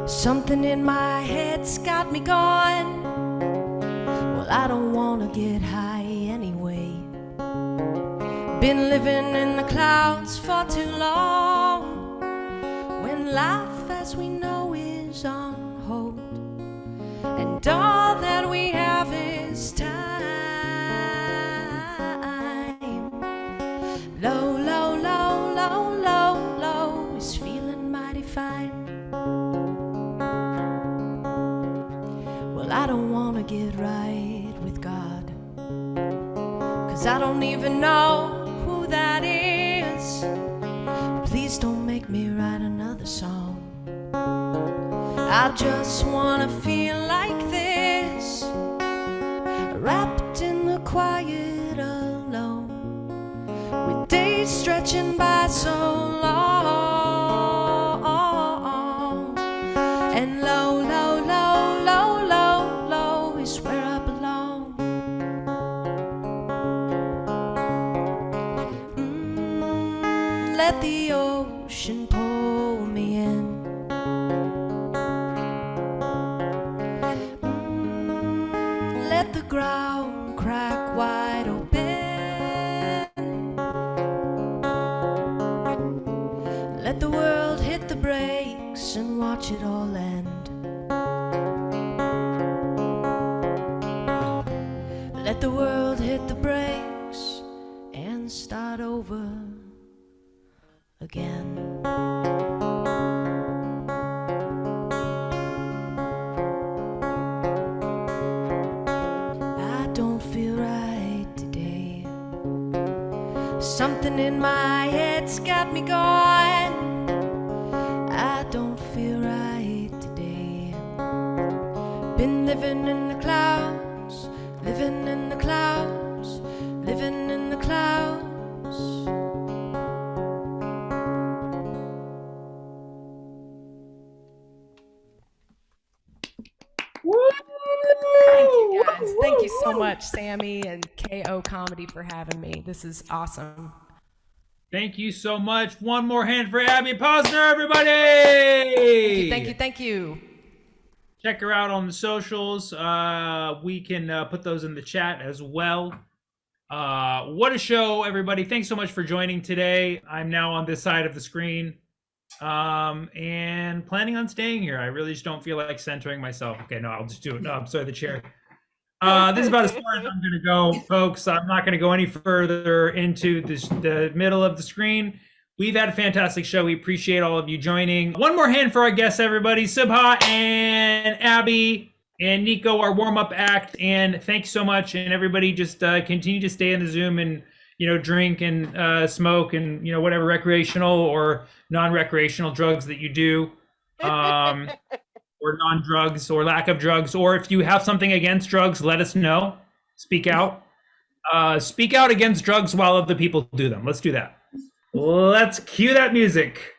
Something in my head's got me going. Well, I don't wanna get high anyway. Been living in the clouds for too long, when life as we know is on hold, and all that we have is time. Low, low, low, low, low, low is feeling mighty fine. I don't wanna get right with God, 'cause I don't even know who that is. Please don't make me write another song. I just wanna feel like this, wrapped in the quiet alone, with days stretching by so long. And low, low, low, low, low is where I belong. Let the ocean pull me in. Let the ground crack wide open. Let the world hit the brakes and watch it all end. Let the world hit the brakes and start over again. I don't feel right today. Something in my head's got me going. I don't feel right today. Been living in the clouds, living in the clouds, living in the clouds. Thank you guys. Thank you so much, Sammy and KO Comedy, for having me. This is awesome. Thank you so much. One more hand for Abby Posner, everybody. Thank you. Thank you. Check her out on the socials. We can put those in the chat as well. What a show, everybody. Thanks so much for joining today. I'm now on this side of the screen and planning on staying here. I really just don't feel like centering myself. Okay, no, I'll just do it. No, I'm sorry, the chair. This is about as far as I'm going to go, folks. I'm not going to go any further into the middle of the screen. We've had a fantastic show. We appreciate all of you joining. One more hand for our guests, everybody. Subha and Abby and Nico, our warm-up act. And thanks so much. And everybody just continue to stay in the Zoom and, drink and smoke and, whatever recreational or non-recreational drugs that you do. Or non-drugs or lack of drugs. Or if you have something against drugs, let us know. Speak out. Speak out against drugs while other people do them. Let's do that. Let's cue that music.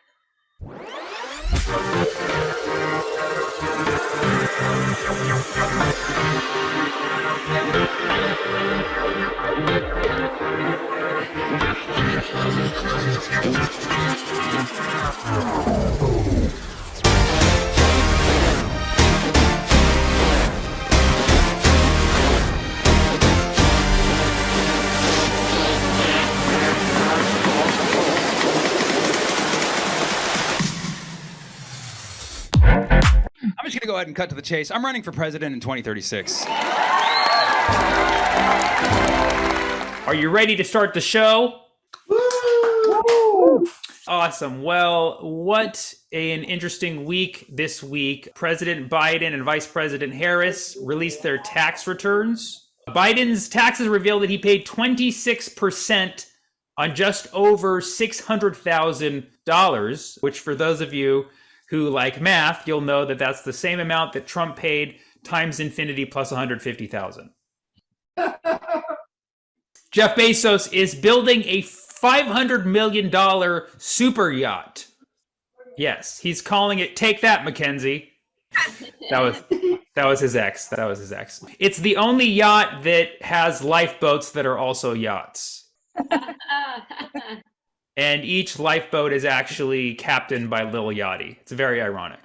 I'm just going to go ahead and cut to the chase. I'm running for president in 2036. Are you ready to start the show? Awesome. Well, what an interesting week this week. President Biden and Vice President Harris released their tax returns. Biden's taxes revealed that he paid 26% on just over $600,000, which for those of you who like math, you'll know that that's the same amount that Trump paid times infinity plus 150,000. Jeff Bezos is building a $500 million super yacht. Yes, he's calling it Take That, Mackenzie. That was his ex. It's the only yacht that has lifeboats that are also yachts. And each lifeboat is actually captained by Lil Yachty. It's very ironic.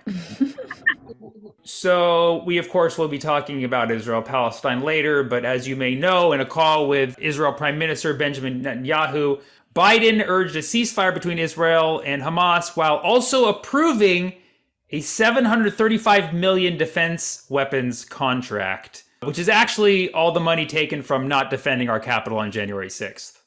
So we, of course, will be talking about Israel-Palestine later. But as you may know, in a call with Israel Prime Minister Benjamin Netanyahu, Biden urged a ceasefire between Israel and Hamas while also approving a $735 million defense weapons contract, which is actually all the money taken from not defending our capital on January 6th.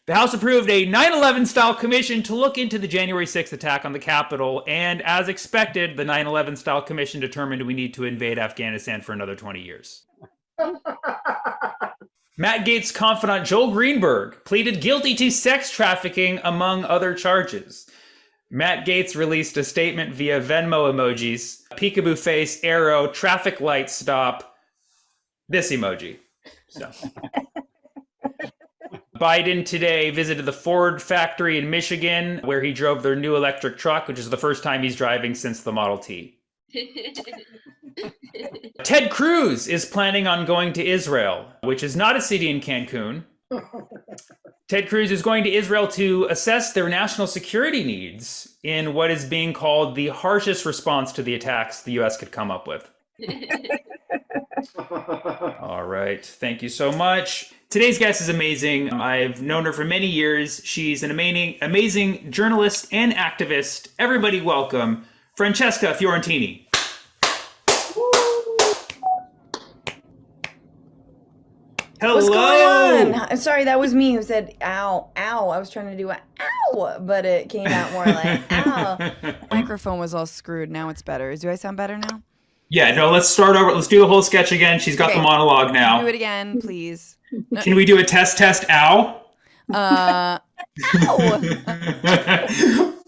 The House approved a 9/11 style commission to look into the January 6th attack on the Capitol, and as expected, the 9/11 style commission determined we need to invade Afghanistan for another 20 years. Matt Gaetz' confidant Joel Greenberg pleaded guilty to sex trafficking, among other charges. Matt Gaetz released a statement via Venmo emojis, peekaboo face, arrow, traffic light stop, this emoji. So. Biden today visited the Ford factory in Michigan, where he drove their new electric truck, which is the first time he's driving since the Model T. Ted Cruz is planning on going to Israel, which is not a city in Cancun. Ted Cruz is going to Israel to assess their national security needs in what is being called the harshest response to the attacks the U.S. could come up with. All right. Thank you so much. Today's guest is amazing. I've known her for many years. She's an amazing journalist and activist. Everybody welcome Francesca Florentini. Hello. What's going on? I'm sorry, that was me who said ow, ow. I was trying to do a ow, but it came out more like ow. Microphone was all screwed. Now it's better. Do I sound better now? Yeah, no, let's start over. Let's do the whole sketch again. She's got the monologue now. Do it again, please. Can we do a test, ow? Ow.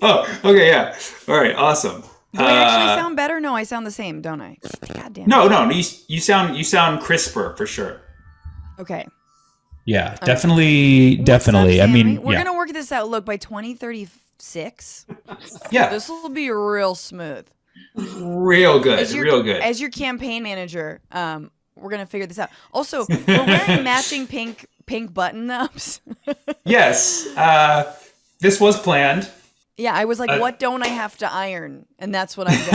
Oh, okay, yeah. All right, awesome. Do I actually sound better? No, I sound the same, don't I? God damn it. No, you sound crisper for sure. Okay. Yeah, definitely. I mean, we're gonna work this out. Look, by 2036, yeah, this will be real smooth. Real good, real good. As your campaign manager, we're gonna figure this out. Also, we're wearing matching pink button-ups. Yes, this was planned. Yeah, I was like, what don't I have to iron? And that's what I'm doing.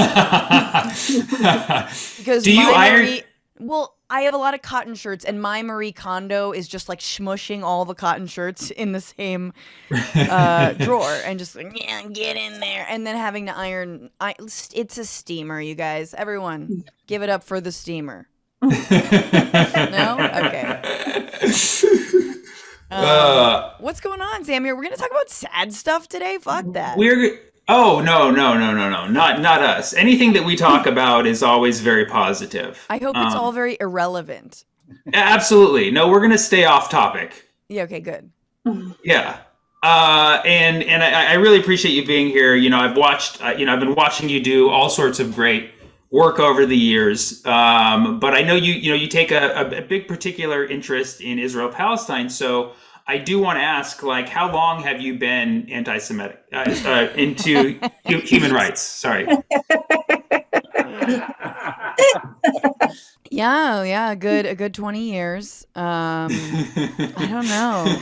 Because do you iron? Well, I have a lot of cotton shirts, and my Marie Kondo is just like smushing all the cotton shirts in the same drawer and just like, yeah, get in there. And then having to iron. It's a steamer, you guys. Everyone, give it up for the steamer. No? Okay. What's going on, Sammy? We're going to talk about sad stuff today? Fuck that. Oh, no, not us. Anything that we talk about is always very positive. I hope it's all very irrelevant. Absolutely. No, we're going to stay off topic. Yeah, okay, good. Yeah. And I really appreciate you being here. You know, I've been watching you do all sorts of great work over the years. But I know you take a big particular interest in Israel-Palestine. So I do want to ask, like, how long have you been anti-Semitic into human rights? Sorry. Yeah, a good 20 years. I don't know.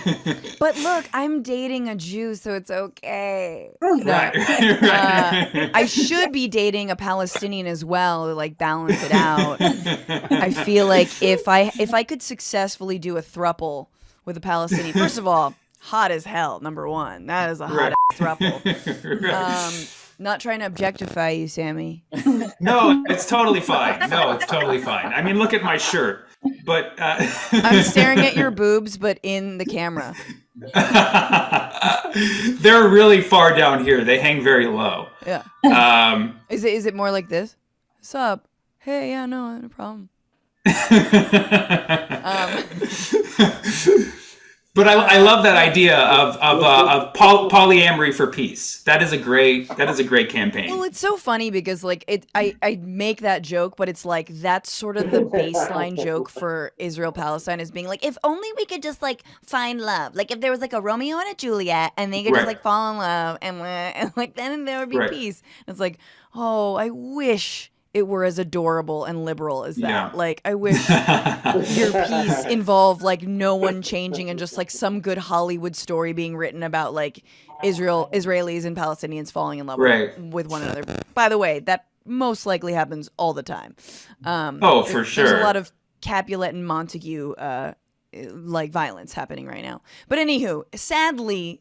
But look, I'm dating a Jew, so it's okay. Right. I should be dating a Palestinian as well to like balance it out. I feel like if I could successfully do a throuple with a Palestinian, first of all, hot as hell, number one. That is a hot ass throuple. Not trying to objectify you, Sammy. No, it's totally fine. I mean, look at my shirt. But I'm staring at your boobs, but in the camera. They're really far down here. They hang very low. Yeah. Is it more like this? What's up? Hey, yeah, no problem. But I love that idea of polyamory for peace. That is a great campaign. Well, it's so funny because like I make that joke, but it's like that's sort of the baseline joke for Israel Palestine is being like, if only we could just like find love, like if there was like a Romeo and a Juliet and they could just like fall in love and like then there would be peace. And it's like, oh, I wish it were as adorable and liberal as that. Yeah. Like, I wish your piece involved like no one changing and just like some good Hollywood story being written about like Israelis and Palestinians falling in love with one another. By the way, that most likely happens all the time. For sure. There's a lot of Capulet and Montague like violence happening right now. But anywho, sadly,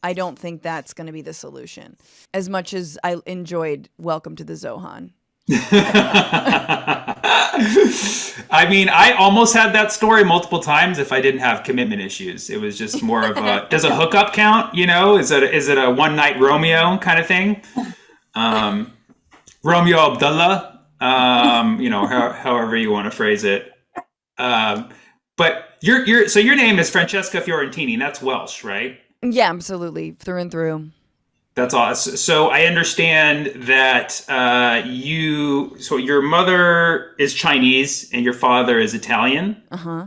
I don't think that's going to be the solution. As much as I enjoyed Welcome to the Zohan. I mean, I almost had that story multiple times if I didn't have commitment issues. It was just more of a, does a hookup count? You know, is it a one night Romeo kind of thing? Romeo Abdullah, you know, however you want to phrase it. But your name is Francesca Fiorentini, and that's Welsh, right? Yeah, absolutely. Through and through. That's awesome. So I understand that your mother is Chinese and your father is Italian. Uh-huh.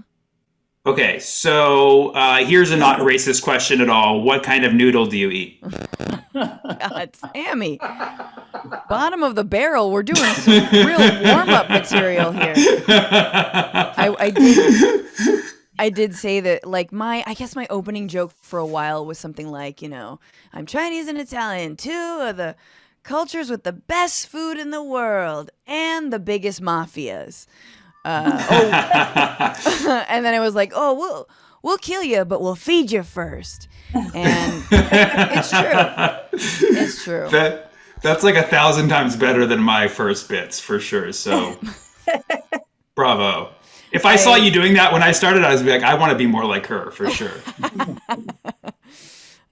Okay, so here's a not racist question at all. What kind of noodle do you eat? God, Sammy. Bottom of the barrel. We're doing some real warm-up material here. I did say that, like, I guess my opening joke for a while was something like, you know, I'm Chinese and Italian, two of the cultures with the best food in the world and the biggest mafias. And then it was like, oh, we'll kill you, but we'll feed you first. And it's true. It's true. That's like 1,000 times better than my first bits, for sure. So, bravo. If I saw you doing that when I started, I was like, I want to be more like her, for sure.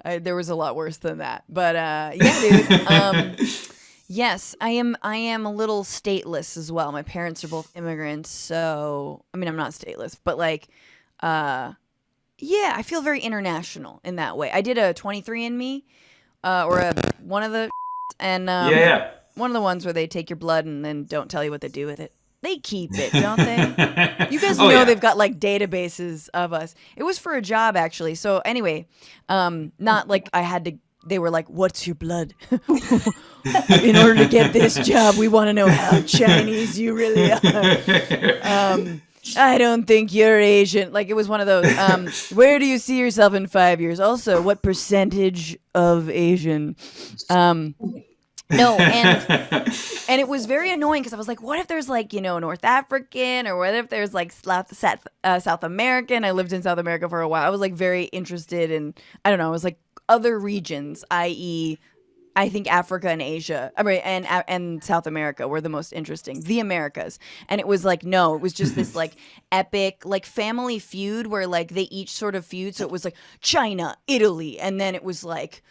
There was a lot worse than that. But yeah, dude. Yes, I am a little stateless as well. My parents are both immigrants, so I'm not stateless, but like yeah, I feel very international in that way. I did a 23andMe or one of the and one of the ones where they take your blood and then don't tell you what to do with it. They keep it, don't they? You guys know they've got like databases of us. It was for a job actually. So anyway, not like I had to. They were like, "What's your blood?" In order to get this job, we want to know how Chinese you really are. I don't think you're Asian. Like it was one of those. Where do you see yourself in 5 years? Also, what percentage of Asian? No, and it was very annoying because I was like, what if there's like, North African, or what if there's like South American? I lived in South America for a while. I was like very interested in, I don't know, it was like other regions, i.e., I think Africa and Asia, and South America were the most interesting, the Americas. And it was like, no, it was just this like epic, like family feud where like they each sort of feud. So it was like China, Italy, and then it was like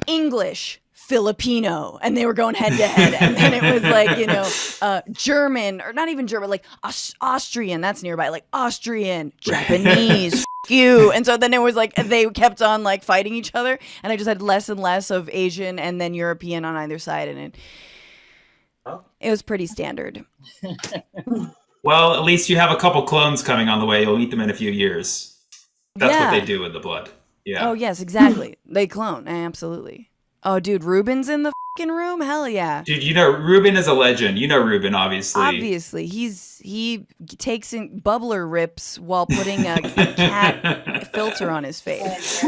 English, Filipino, and they were going head to head. And then it was like, German, or not even German, like Austrian, that's nearby, like Austrian, Japanese, you. And so then it was like they kept on like fighting each other, and I just had less and less of Asian and then European on either side, and it was pretty standard. Well, at least you have a couple clones coming on the way. You'll meet them in a few years. That's Yeah. what they do with the blood. Yeah. Oh yes, exactly. They clone, absolutely. Oh dude, Ruben's in the fucking room. Hell yeah. Dude, Ruben is a legend. You know Ruben, obviously. Obviously, he takes in bubbler rips while putting a cat filter on his face.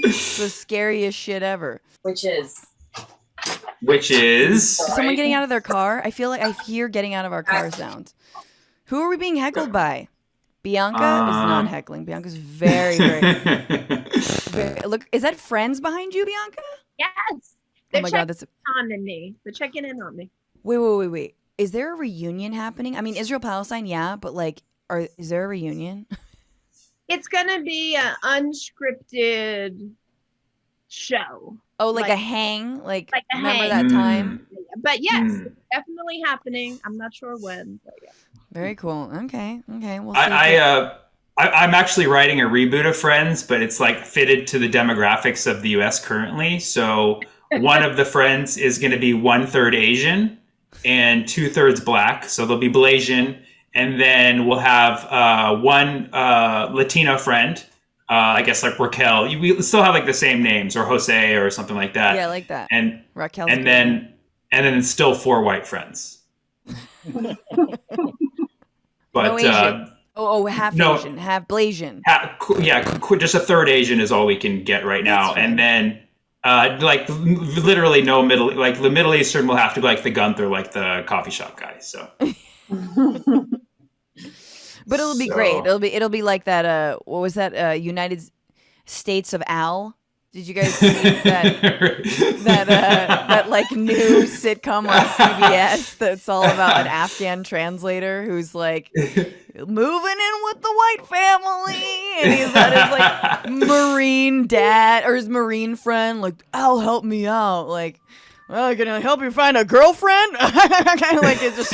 It's the scariest shit ever. Which is Someone getting out of their car? I feel like I hear getting out of our car sounds. Who are we being heckled by? Bianca is not heckling. Bianca's very, very. Look, is that friends behind you, Bianca? Yes. Oh my God, that's. On me. They're checking in on me. Wait. Is there a reunion happening? I mean, Israel Palestine, yeah, but like, is there a reunion? It's gonna be an unscripted show. Oh, like a hang? Like a remember hang. that time? But yes, it's definitely happening. I'm not sure when. But yeah. Very cool. Okay. We'll see. I'm actually writing a reboot of Friends, but it's like fitted to the demographics of the U.S. currently. So one of the friends is going to be 1/3 Asian and 2/3 Black. So they'll be Blasian. And then we'll have one Latino friend, I guess like Raquel. We still have like the same names, or Jose or something like that. Yeah, I like that. And Raquel's and then it's still 4 white friends. But no Asian. Half Asian, half Blasian. Just a 1/3 Asian is all we can get right now. And then like literally no middle, like the Middle Eastern will have to be like the Gunther, like the coffee shop guy. So But it'll be great. It'll be like that what was that United States of Al? Did you guys see that like new sitcom on CBS that's all about an Afghan translator who's like moving in with the white family, and he's got his like Marine dad or his Marine friend like, Al, help me out, like, well, can I help you find a girlfriend? Kind of like, it's just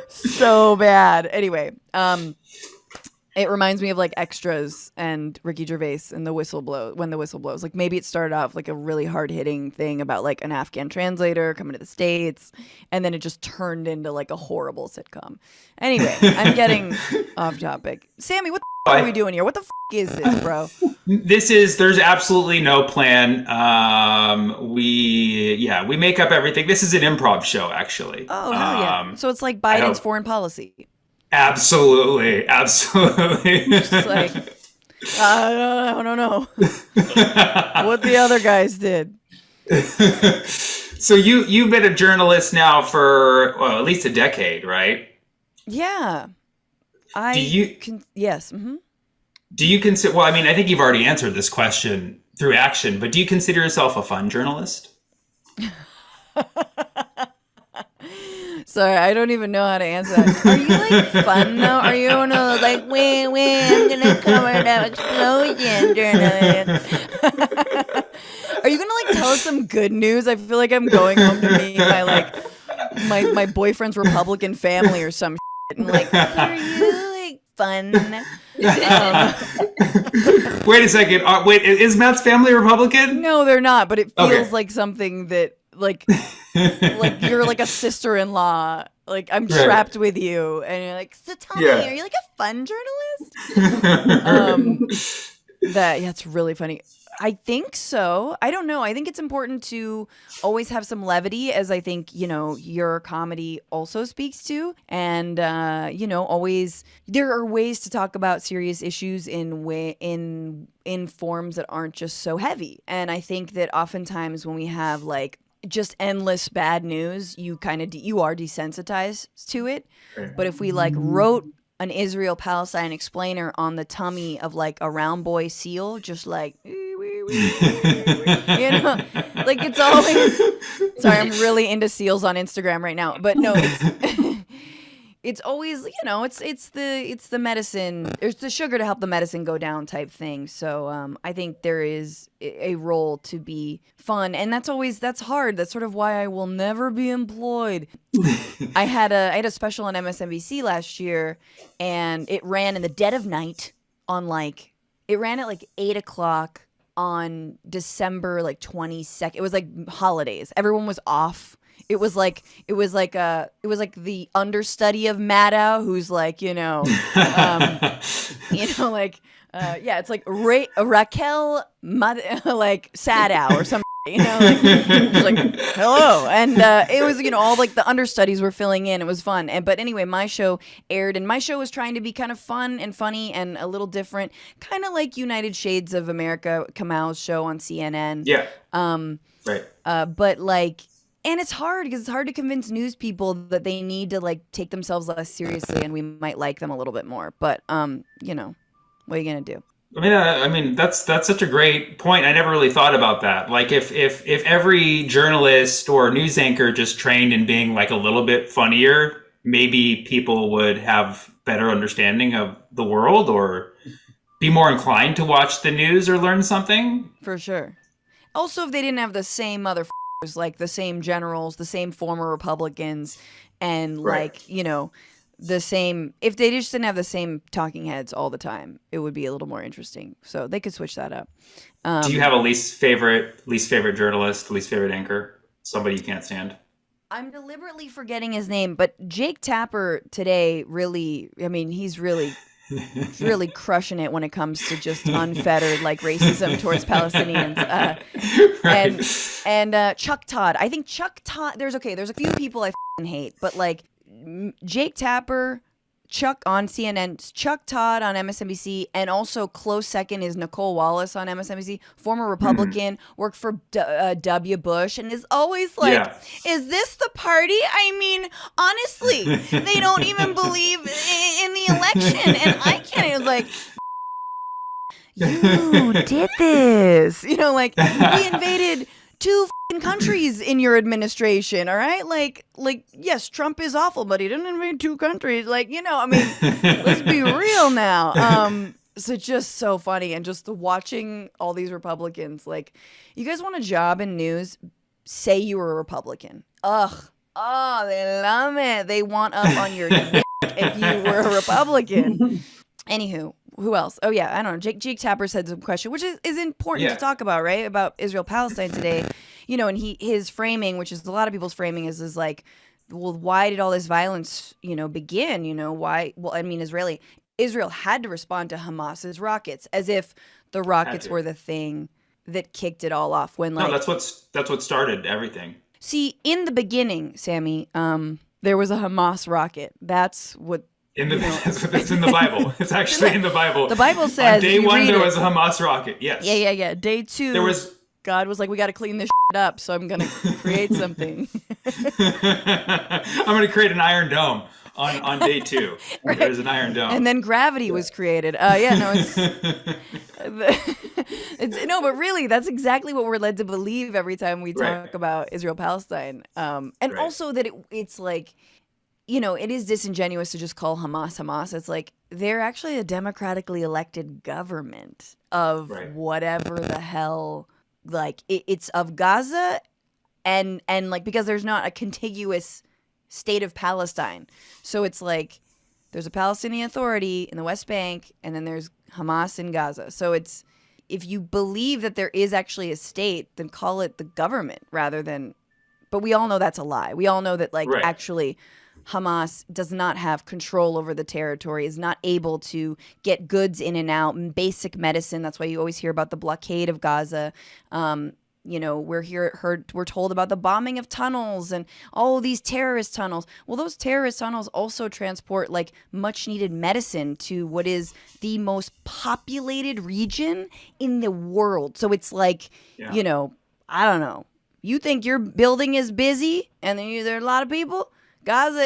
so bad. Anyway, it reminds me of like Extras and Ricky Gervais and when the whistle blows. Like maybe it started off like a really hard hitting thing about like an Afghan translator coming to the States, and then it just turned into like a horrible sitcom. Anyway, I'm getting off topic. Sammy, what the f- are we doing here? What the f- is this, bro? there's absolutely no plan. We make up everything. This is an improv show, actually. Oh, hell yeah. So it's like Biden's foreign policy. Absolutely. Just like, I don't know what the other guys did. So you've been a journalist now for at least a decade, right? Yeah. Yes. Mm-hmm. Do you consider? Well, I mean, I think you've already answered this question through action, but do you consider yourself a fun journalist? Sorry, I don't even know how to answer that. Are you like fun though? Are you like, wait, I'm gonna cover that explosion journalist? Are you gonna like tell us some good news? I feel like I'm going home to meet my boyfriend's Republican family or some shit, and like, are you like fun? Wait a second. Wait, is Matt's family Republican? No, they're not. But it feels like something that like you're like a sister-in-law. Like I'm trapped with you, and you're like, so tell me, are you like a fun journalist? It's really funny. I think so. I don't know. I think it's important to always have some levity, as I think, your comedy also speaks to. And, always there are ways to talk about serious issues in forms that aren't just so heavy. And I think that oftentimes when we have like just endless bad news, you are desensitized to it. Right. But if we like wrote an Israel-Palestine explainer on the tummy of like a round boy seal, just like, like it's always, sorry, I'm really into seals on Instagram right now, but no, it's always, it's the medicine, there's the sugar to help the medicine go down type thing. So I think there is a role to be fun, and that's hard. That's sort of why I will never be employed. I had a special on MSNBC last year, and it ran in the dead of night it ran at like 8:00 on December like 22nd. It was like holidays. Everyone was off. It was like the understudy of Maddow, who's like, it's like Raquel like Sadow or something, just like hello, and it was all like the understudies were filling in. It was fun, but anyway, my show aired, and my show was trying to be kind of fun and funny and a little different, kind of like United Shades of America, Kamal's show on CNN. Yeah. Right. But like. And it's hard because it's hard to convince news people that they need to like take themselves less seriously, and we might like them a little bit more. But what are you gonna do? I mean, that's such a great point. I never really thought about that. Like, if every journalist or news anchor just trained in being like a little bit funnier, maybe people would have better understanding of the world or be more inclined to watch the news or learn something. For sure. Also, if they didn't have the same like the same generals, the same former Republicans, and Right. like, the same, if they just didn't have the same talking heads all the time, it would be a little more interesting. So they could switch that up. Do you have a least favorite journalist, least favorite anchor? Somebody you can't stand? I'm deliberately forgetting his name, but Jake Tapper today really, he's really crushing it when it comes to just unfettered like racism towards Palestinians. And Chuck Todd. I think Chuck Todd. There's a few people I hate, but like Jake Tapper, Chuck on CNN, Chuck Todd on MSNBC, and also close second is Nicole Wallace on MSNBC, former Republican, worked for W. Bush, and is always like, is this the party? I mean, honestly, they don't even believe in the election, and I can't. It was like, you did this. Like, we invaded 2 countries in your administration, all right? Like, yes, Trump is awful, but he didn't invade 2 countries. Like, let's be real now. So just so funny, and just watching all these Republicans, like, you guys want a job in news? Say you were a Republican. Ugh. Oh, they love it. They want up on your dick if you were a Republican. Anywho, who else? Oh yeah, I don't know. Jake Tapper said some question, which is important to talk about, right? About Israel-Palestine today. And his framing, which is a lot of people's framing, is like, well, why did all this violence, begin? Why? Well, I mean, Israel had to respond to Hamas's rockets, as if the rockets were the thing that kicked it all off. When that's what started everything. See, in the beginning, Sammy, there was a Hamas rocket. That's what. It's in the Bible. It's actually in the Bible. The Bible says on day 1 there was a Hamas rocket. Yes. Yeah. Day 2, God was like, we got to clean this up, so I'm gonna create something. I'm gonna create an iron dome on day 2. Right. There's an iron dome, and then gravity was created. But really, that's exactly what we're led to believe every time we talk about Israel-Palestine, and also that it's like. It is disingenuous to just call Hamas. It's like they're actually a democratically elected government of whatever the hell, like it's of Gaza, and like, because there's not a contiguous state of Palestine, so it's like there's a Palestinian Authority in the West Bank, and then there's Hamas in Gaza. So it's, if you believe that there is actually a state, then call it the government rather than But we all know that's a lie. We all know that like Right. actually Hamas does not have control over the territory, is not able to get goods in and out, and basic medicine. That's why you always hear about the blockade of Gaza. You know, we're told about the bombing of tunnels and all of these terrorist tunnels. Well, those terrorist tunnels also transport like much needed medicine to what is the most populated region in the world. So it's like, you know, I don't know. You think your building is busy and then there are a lot of people? Gaza,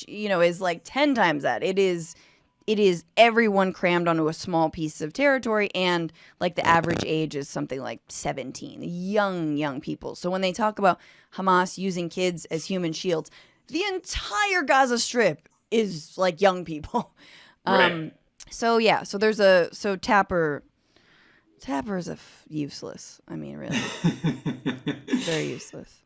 is like 10 times that. It is everyone crammed onto a small piece of territory, and like the average age is something like 17. Young people. So when they talk about Hamas using kids as human shields, the entire Gaza Strip is like young people. Right. So Tapper is useless. I mean, really, very useless.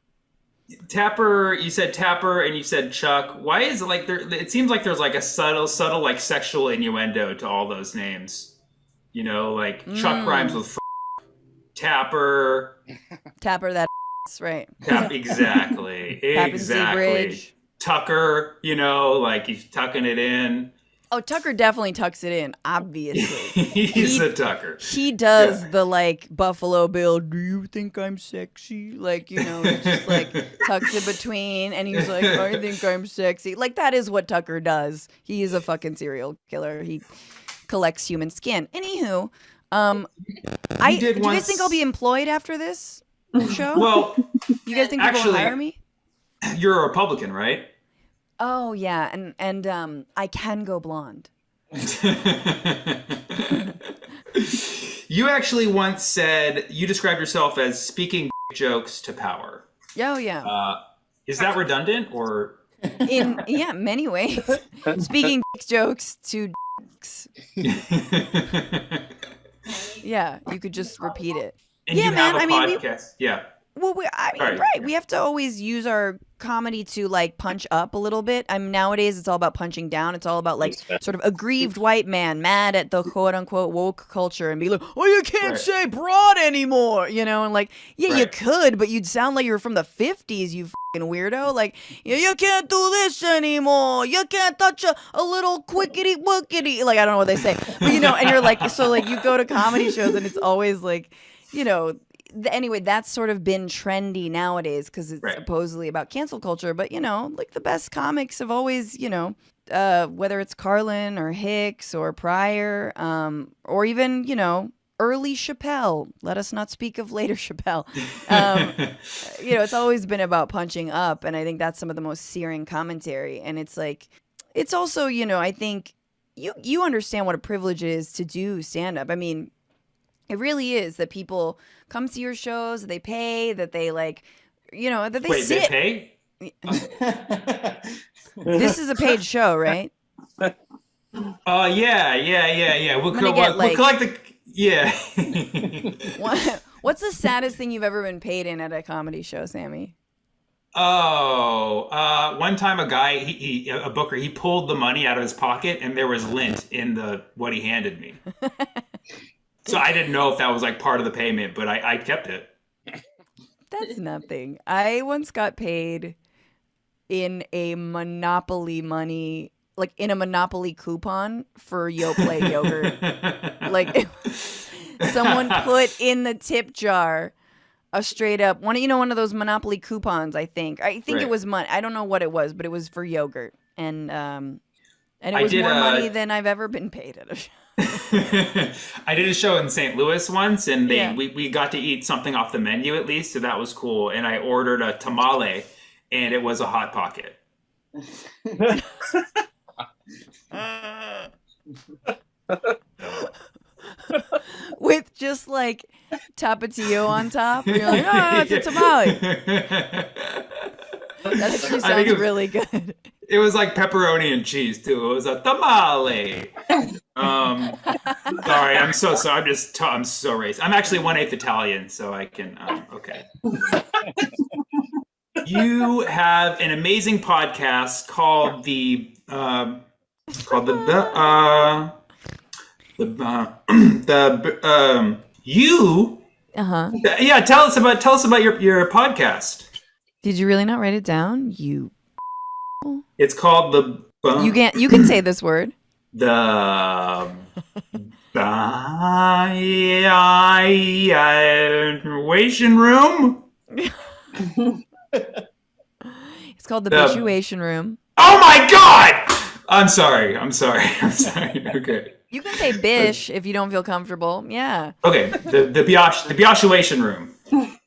Tapper, you said Tapper and you said Chuck. Why is it like there? It seems like there's like a subtle like sexual innuendo to all those names. You know, like Chuck rhymes with Tapper. Tapper, that's right. Exactly. Tappan Zee Bridge. Tucker, you know, like he's tucking it in. Oh, Tucker definitely tucks it in, obviously. He's a Tucker. He does the, like, Buffalo Bill, do you think I'm sexy? Like, you know, he just, like, tucks it between, and he's like, I think I'm sexy. Like, that is what Tucker does. He is a fucking serial killer. He collects human skin. Anywho, do you guys think I'll be employed after this show? Well, you guys think people will hire me? You're a Republican, right? Oh yeah, and I can go blonde. You actually once said you described yourself as speaking jokes to power. Oh yeah. Is that redundant or? In many ways. Speaking jokes to dicks. Yeah, you could just repeat it. And you have a podcast. Yeah. Well, we have to always use our comedy to like punch up a little bit. I mean, nowadays it's all about punching down. It's all about like sort of aggrieved white man mad at the quote unquote woke culture and be like, oh, you can't say broad anymore, you know, and like, yeah, you could, but you'd sound like you were from the 50s, you fucking weirdo. Like, you can't do this anymore. You can't touch a little quickity wookity. Like, I don't know what they say, but you know, and you're like, so like you go to comedy shows and it's always like, you know. Anyway, that's sort of been trendy nowadays because it's supposedly about cancel culture. But, you know, like the best comics have always, you know, whether it's Carlin or Hicks or Pryor or even, you know, early Chappelle. Let us not speak of later Chappelle. You know, it's always been about punching up. And I think that's some of the most searing commentary. And it's like, it's also, you know, I think you understand what a privilege it is to do stand-up. I mean, it really is that people come see your shows, they pay, that they like, you know, that they sit. They pay? This is a paid show, right? Yeah. We'll collect the, yeah. What's the saddest thing you've ever been paid in at a comedy show, Sammy? Oh, one time a guy, a booker, he pulled the money out of his pocket and there was lint in what he handed me. So I didn't know if that was like part of the payment, but I kept it. That's nothing. I once got paid in a Monopoly money, like in a Monopoly coupon for Yoplait yogurt. Like someone put in the tip jar a straight up one of those Monopoly coupons. I think it was money. I don't know what it was, but it was for yogurt, and it was more money than I've ever been paid at a show. I did a show in St. Louis once, and we got to eat something off the menu at least, so that was cool. And I ordered a tamale, and it was a Hot Pocket. With just like tapatio on top, and you're like, oh, it's a tamale. That actually sounds really good. It was like pepperoni and cheese too. It was a tamale. Sorry, I'm so sorry. I'm so racist. I'm actually 1/8 Italian, so I can. Okay. You have an amazing podcast called You. Yeah, tell us about your podcast. Did you really not write it down? You. It's called the. You can say this word. The evaluation room. It's called the Bituation Room. Oh my God! I'm sorry. Okay. You can say bish if you don't feel comfortable. Yeah. Okay. The Biatuation room.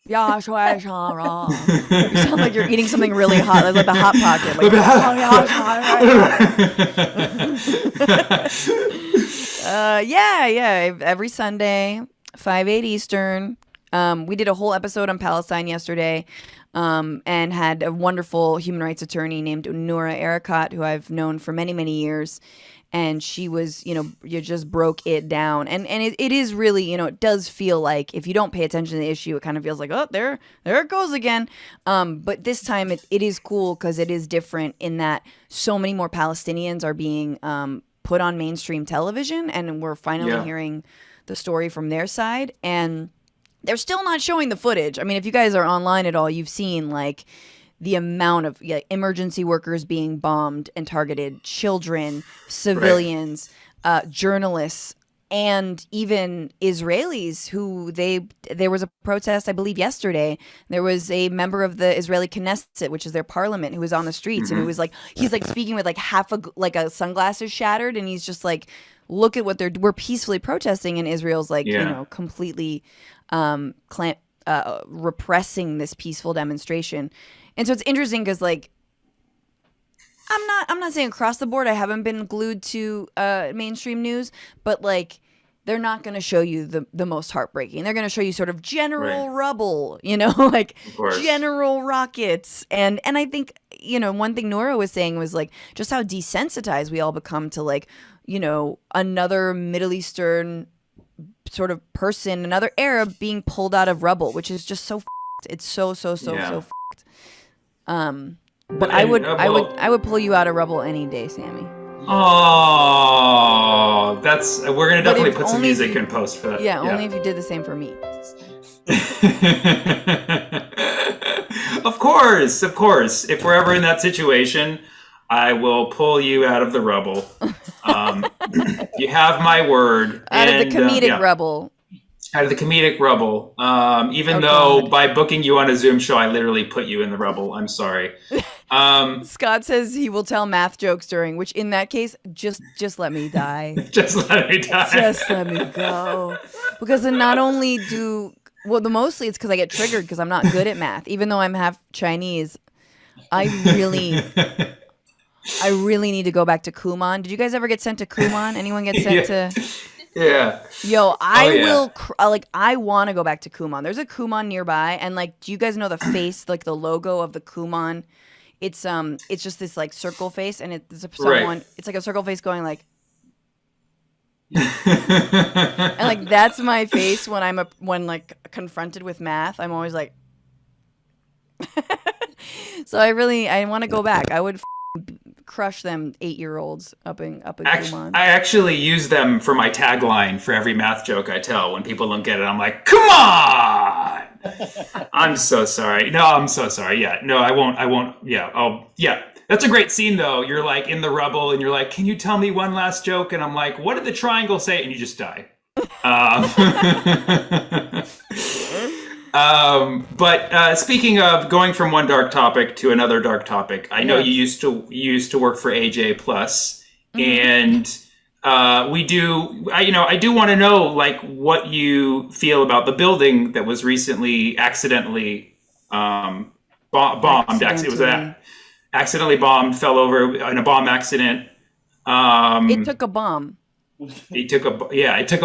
Biatuation room. You sound like you're eating something really hot. That's like the Hot Pocket. Like, yeah. Every Sunday, 5/8 Eastern. We did a whole episode on Palestine yesterday. And had a wonderful human rights attorney named Noura Erakat, who I've known for many, many years. And she was, you just broke it down. And it is really, it does feel like if you don't pay attention to the issue, it kind of feels like, oh, there it goes again. But this time it is cool because it is different in that so many more Palestinians are being put on mainstream television. And we're finally hearing the story from their side. And they're still not showing the footage. I mean, if you guys are online at all, you've seen like the amount of emergency workers being bombed and targeted, children, civilians, journalists, and even Israelis who there was a protest, I believe yesterday. There was a member of the Israeli Knesset, which is their parliament, who was on the streets and who was like, he's like speaking with like half a sunglasses shattered. And he's just like, look at what we're peacefully protesting. And Israel's like, completely repressing this peaceful demonstration. And so it's interesting because like I'm not saying across the board I haven't been glued to mainstream news, but like they're not going to show you the most heartbreaking. They're going to show you sort of general rubble, like general rockets. And I think, one thing Nora was saying was like just how desensitized we all become to like, another Middle Eastern sort of person, another Arab being pulled out of rubble, which is just so f***ed. It's so f***ed. But I would pull you out of rubble any day, Sammy. Oh, we're gonna definitely put some music in post for that. Yeah, only if you did the same for me. Of course. If we're ever in that situation, I will pull you out of the rubble. You have my word. Out of the comedic rubble. Out of the comedic rubble. Even though by booking you on a Zoom show, I literally put you in the rubble. I'm sorry. Scott says he will tell math jokes during, which in that case, just let me die. Just let me die. Just let me go. Because then not only mostly it's because I get triggered because I'm not good at math. Even though I'm half Chinese, I really need to go back to Kumon. Did you guys ever get sent to Kumon? Anyone get sent to? Yeah. Yo, I want to go back to Kumon. There's a Kumon nearby, and like, do you guys know the face, like the logo of the Kumon? It's just this like circle face, and it's someone. It's like a circle face going like, and like that's my face when when like confronted with math. I'm always like, so I want to go back. I would crush them 8-year-olds up in Kumon. I actually use them for my tagline for every math joke I tell. When people don't get it, I'm like, come on! I'm so sorry. No, I'm so sorry. Yeah, no, I won't. Yeah, that's a great scene though. You're like in the rubble and you're like, can you tell me one last joke? And I'm like, what did the triangle say? And you just die. But speaking of going from one dark topic to another dark topic, I know you used to work for AJ Plus, and I do want to know like what you feel about the building that was recently accidentally bombed. Actually, it was accidentally bombed, fell over in a bomb accident. It took a bomb. It took a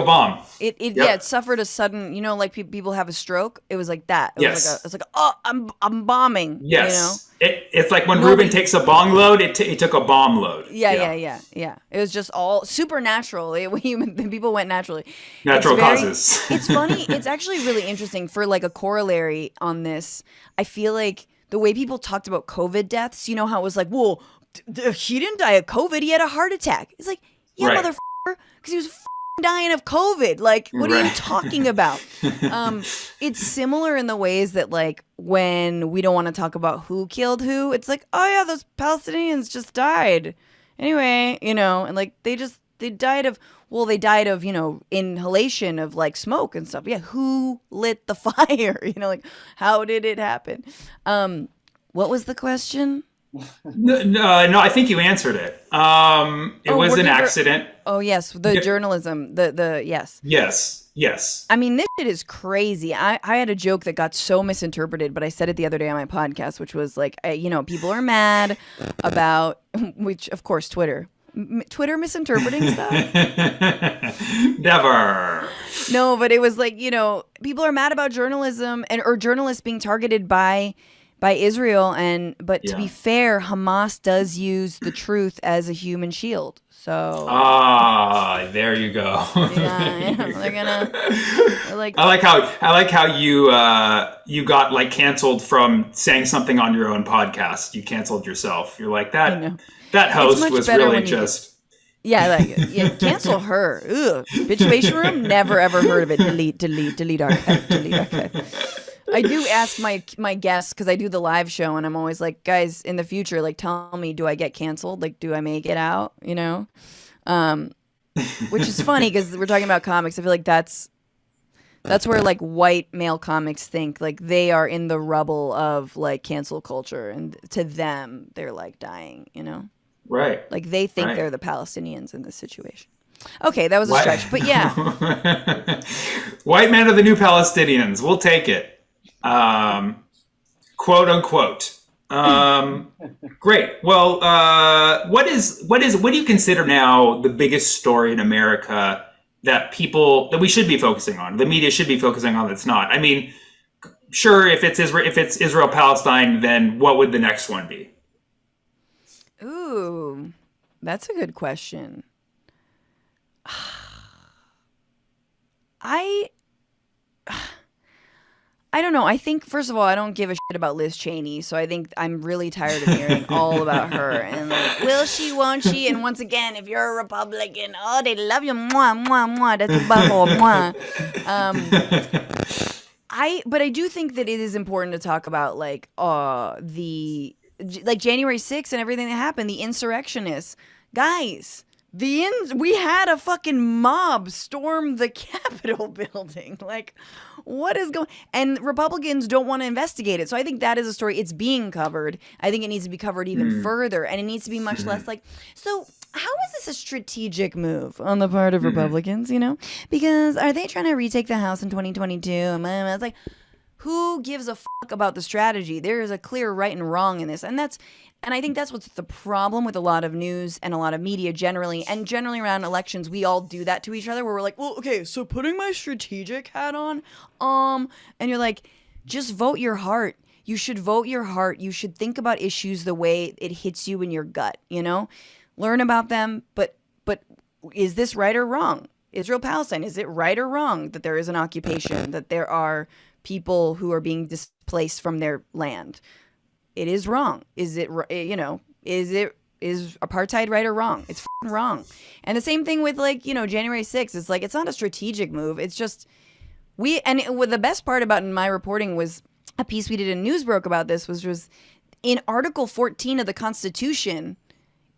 bomb. It suffered a sudden, like people have a stroke. It was like that. It's like oh, I'm bombing. Yes. It's like when Ruben takes a bong load, it took a bomb load. Yeah. It was just all supernatural. People went naturally. Natural causes. It's funny. It's actually really interesting for like a corollary on this. I feel like the way people talked about COVID deaths, you know how it was like, well, he didn't die of COVID. He had a heart attack. It's like, yeah, motherfucker. Because he was dying of COVID. Like, what are you Right. talking about? It's similar in the ways that, like, when we don't want to talk about who killed who, it's like, oh yeah, those Palestinians just died. Anyway, you know, and like they died of, you know, inhalation of like smoke and stuff. Yeah, who lit the fire? You know, like, how did it happen? What was the question? No, I think you answered it. It was an accident. Oh yes, the journalism. The yes. Yes. I mean, this shit is crazy. I had a joke that got so misinterpreted, but I said it the other day on my podcast, which was like, you know, people are mad about, which of course, Twitter misinterpreting stuff. Never. No, but it was like, you know, people are mad about journalism or journalists being targeted by Israel, but to be fair, Hamas does use the truth as a human shield. So there you go. yeah, they're like, I like how you got like canceled from saying something on your own podcast. You canceled yourself. You're like that host was really just. Yeah, like cancel her. Ugh. Bitchbation room. Never ever heard of it. Delete archive. I do ask my guests, because I do the live show, and I'm always like, guys, in the future, like, tell me, do I get canceled? Like, do I make it out? You know, which is funny because we're talking about comics. I feel like that's where like white male comics think like they are in the rubble of like cancel culture, and to them, they're like dying. You know, right? Like they think they're the Palestinians in this situation. Okay, that was a stretch, but yeah. White men are the new Palestinians. We'll take it. Quote unquote. Great. Well, what do you consider now the biggest story in America that we should be focusing on, the media should be focusing on, that's not? I mean, sure, if it's Israel Palestine, then what would the next one be? Ooh, that's a good question. I don't know. I think, first of all, I don't give a shit about Liz Cheney, so I think I'm really tired of hearing all about her. And like, will she, won't she? And once again, if you're a Republican, oh, they love you, mwah, mwah, mwah, that's your butthole, mwah. But I do think that it is important to talk about, like, January 6th and everything that happened, the insurrectionists. Guys, we had a fucking mob storm the Capitol building. Like, what is going? And Republicans don't want to investigate it. So I think that is a story. It's being covered. I think it needs to be covered even further, and it needs to be much less like. So how is this a strategic move on the part of Republicans? You know, because are they trying to retake the House in 2022? And it's like, who gives a fuck about the strategy? There is a clear right and wrong in this, and I think that's what's the problem with a lot of news and a lot of media generally, and generally around elections, we all do that to each other where we're like, well, okay, so putting my strategic hat on, and you're like, just vote your heart. You should vote your heart. You should think about issues the way it hits you in your gut, you know? Learn about them, but is this right or wrong? Israel-Palestine, is it right or wrong that there is an occupation, that there are people who are being displaced from their land? It is wrong. Is it, you know, is apartheid right or wrong? It's wrong. And the same thing with, like, you know, January 6th. It's like, it's not a strategic move. It's just, the best part about my reporting was a piece we did in Newsbroke about this was in Article 14 of the Constitution,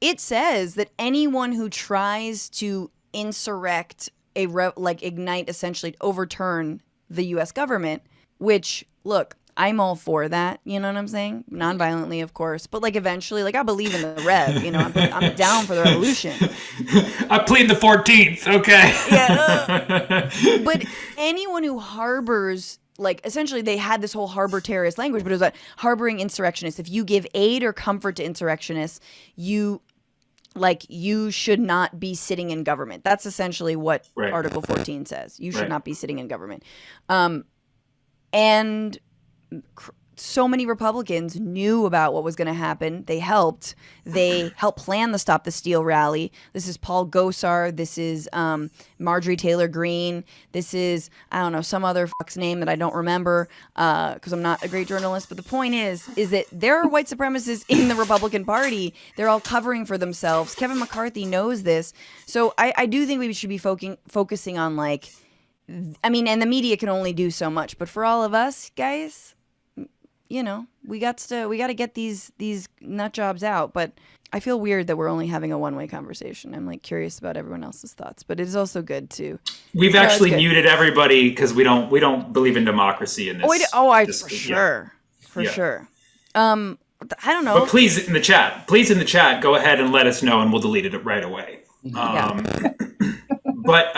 it says that anyone who tries to insurrect, ignite, essentially overturn the U.S. government, which, look, I'm all for that, you know what I'm saying? Non-violently, of course, but like eventually, like I believe in the rev, you know, I'm down for the revolution. I plead the 14th, okay. Yeah. But anyone who harbors, like essentially they had this whole harbor terrorist language, but it was about harboring insurrectionists. If you give aid or comfort to insurrectionists, you should not be sitting in government. That's essentially what Article 14 says. You should not be sitting in government. And so many Republicans knew about what was going to happen. They helped plan the Stop the Steal rally. This is Paul Gosar. This is Marjorie Taylor Greene. This is, I don't know, some other fuck's name that I don't remember because I'm not a great journalist. But the point is that there are white supremacists in the Republican Party. They're all covering for themselves. Kevin McCarthy knows this. So I do think we should be focusing on like, I mean, and the media can only do so much. But for all of us, guys, you know, we got to get these nut jobs out. But I feel weird that we're only having a one-way conversation. I'm like curious about everyone else's thoughts, but it is also good to. We've actually muted everybody because we don't believe in democracy in this. For sure. I don't know. But please in the chat, go ahead and let us know, and we'll delete it right away. But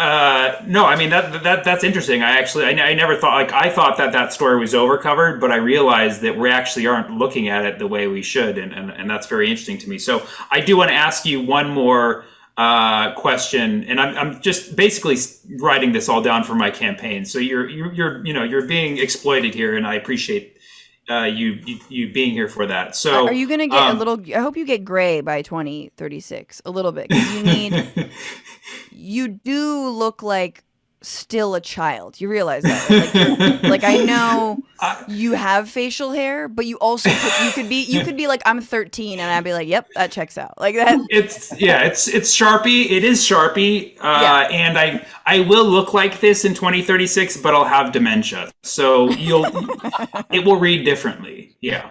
no, I mean that's interesting. I never thought, like, I thought that story was overcovered, but I realized that we actually aren't looking at it the way we should, and that's very interesting to me. So I do want to ask you one more question, and I'm just basically writing this all down for my campaign. So you're being exploited here, and I appreciate you being here for that. So are you going to get a little? I hope you get gray by 2036 a little bit, because you need. You do look like still a child. You realize that, right? Like I know you have facial hair, but you also you could be like, I'm 13, and I'd be like, yep, that checks out. Like that. It's Sharpie. It is Sharpie, and I will look like this in 2036, but I'll have dementia, so it will read differently. Yeah.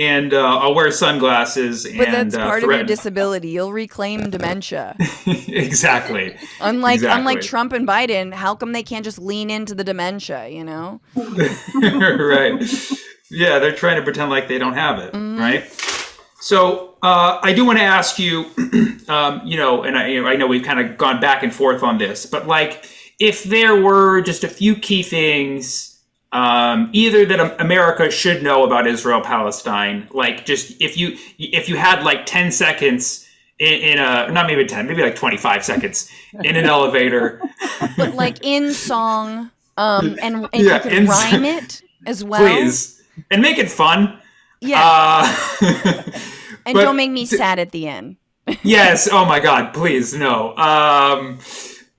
And I'll wear sunglasses. But that's part of your disability. You'll reclaim dementia. Exactly. Unlike Trump and Biden, how come they can't just lean into the dementia, you know? Right. Yeah, they're trying to pretend like they don't have it, right? So I do want to ask you, and I know we've kind of gone back and forth on this, but like, if there were just a few key things either that America should know about Israel-Palestine, like just if you had like 10 seconds in a, not maybe 10, maybe like 25 seconds in an elevator. But like in song, and you could rhyme it as well. Please. And make it fun. Yeah. And don't make me sad at the end. Yes. Oh my God, please, no.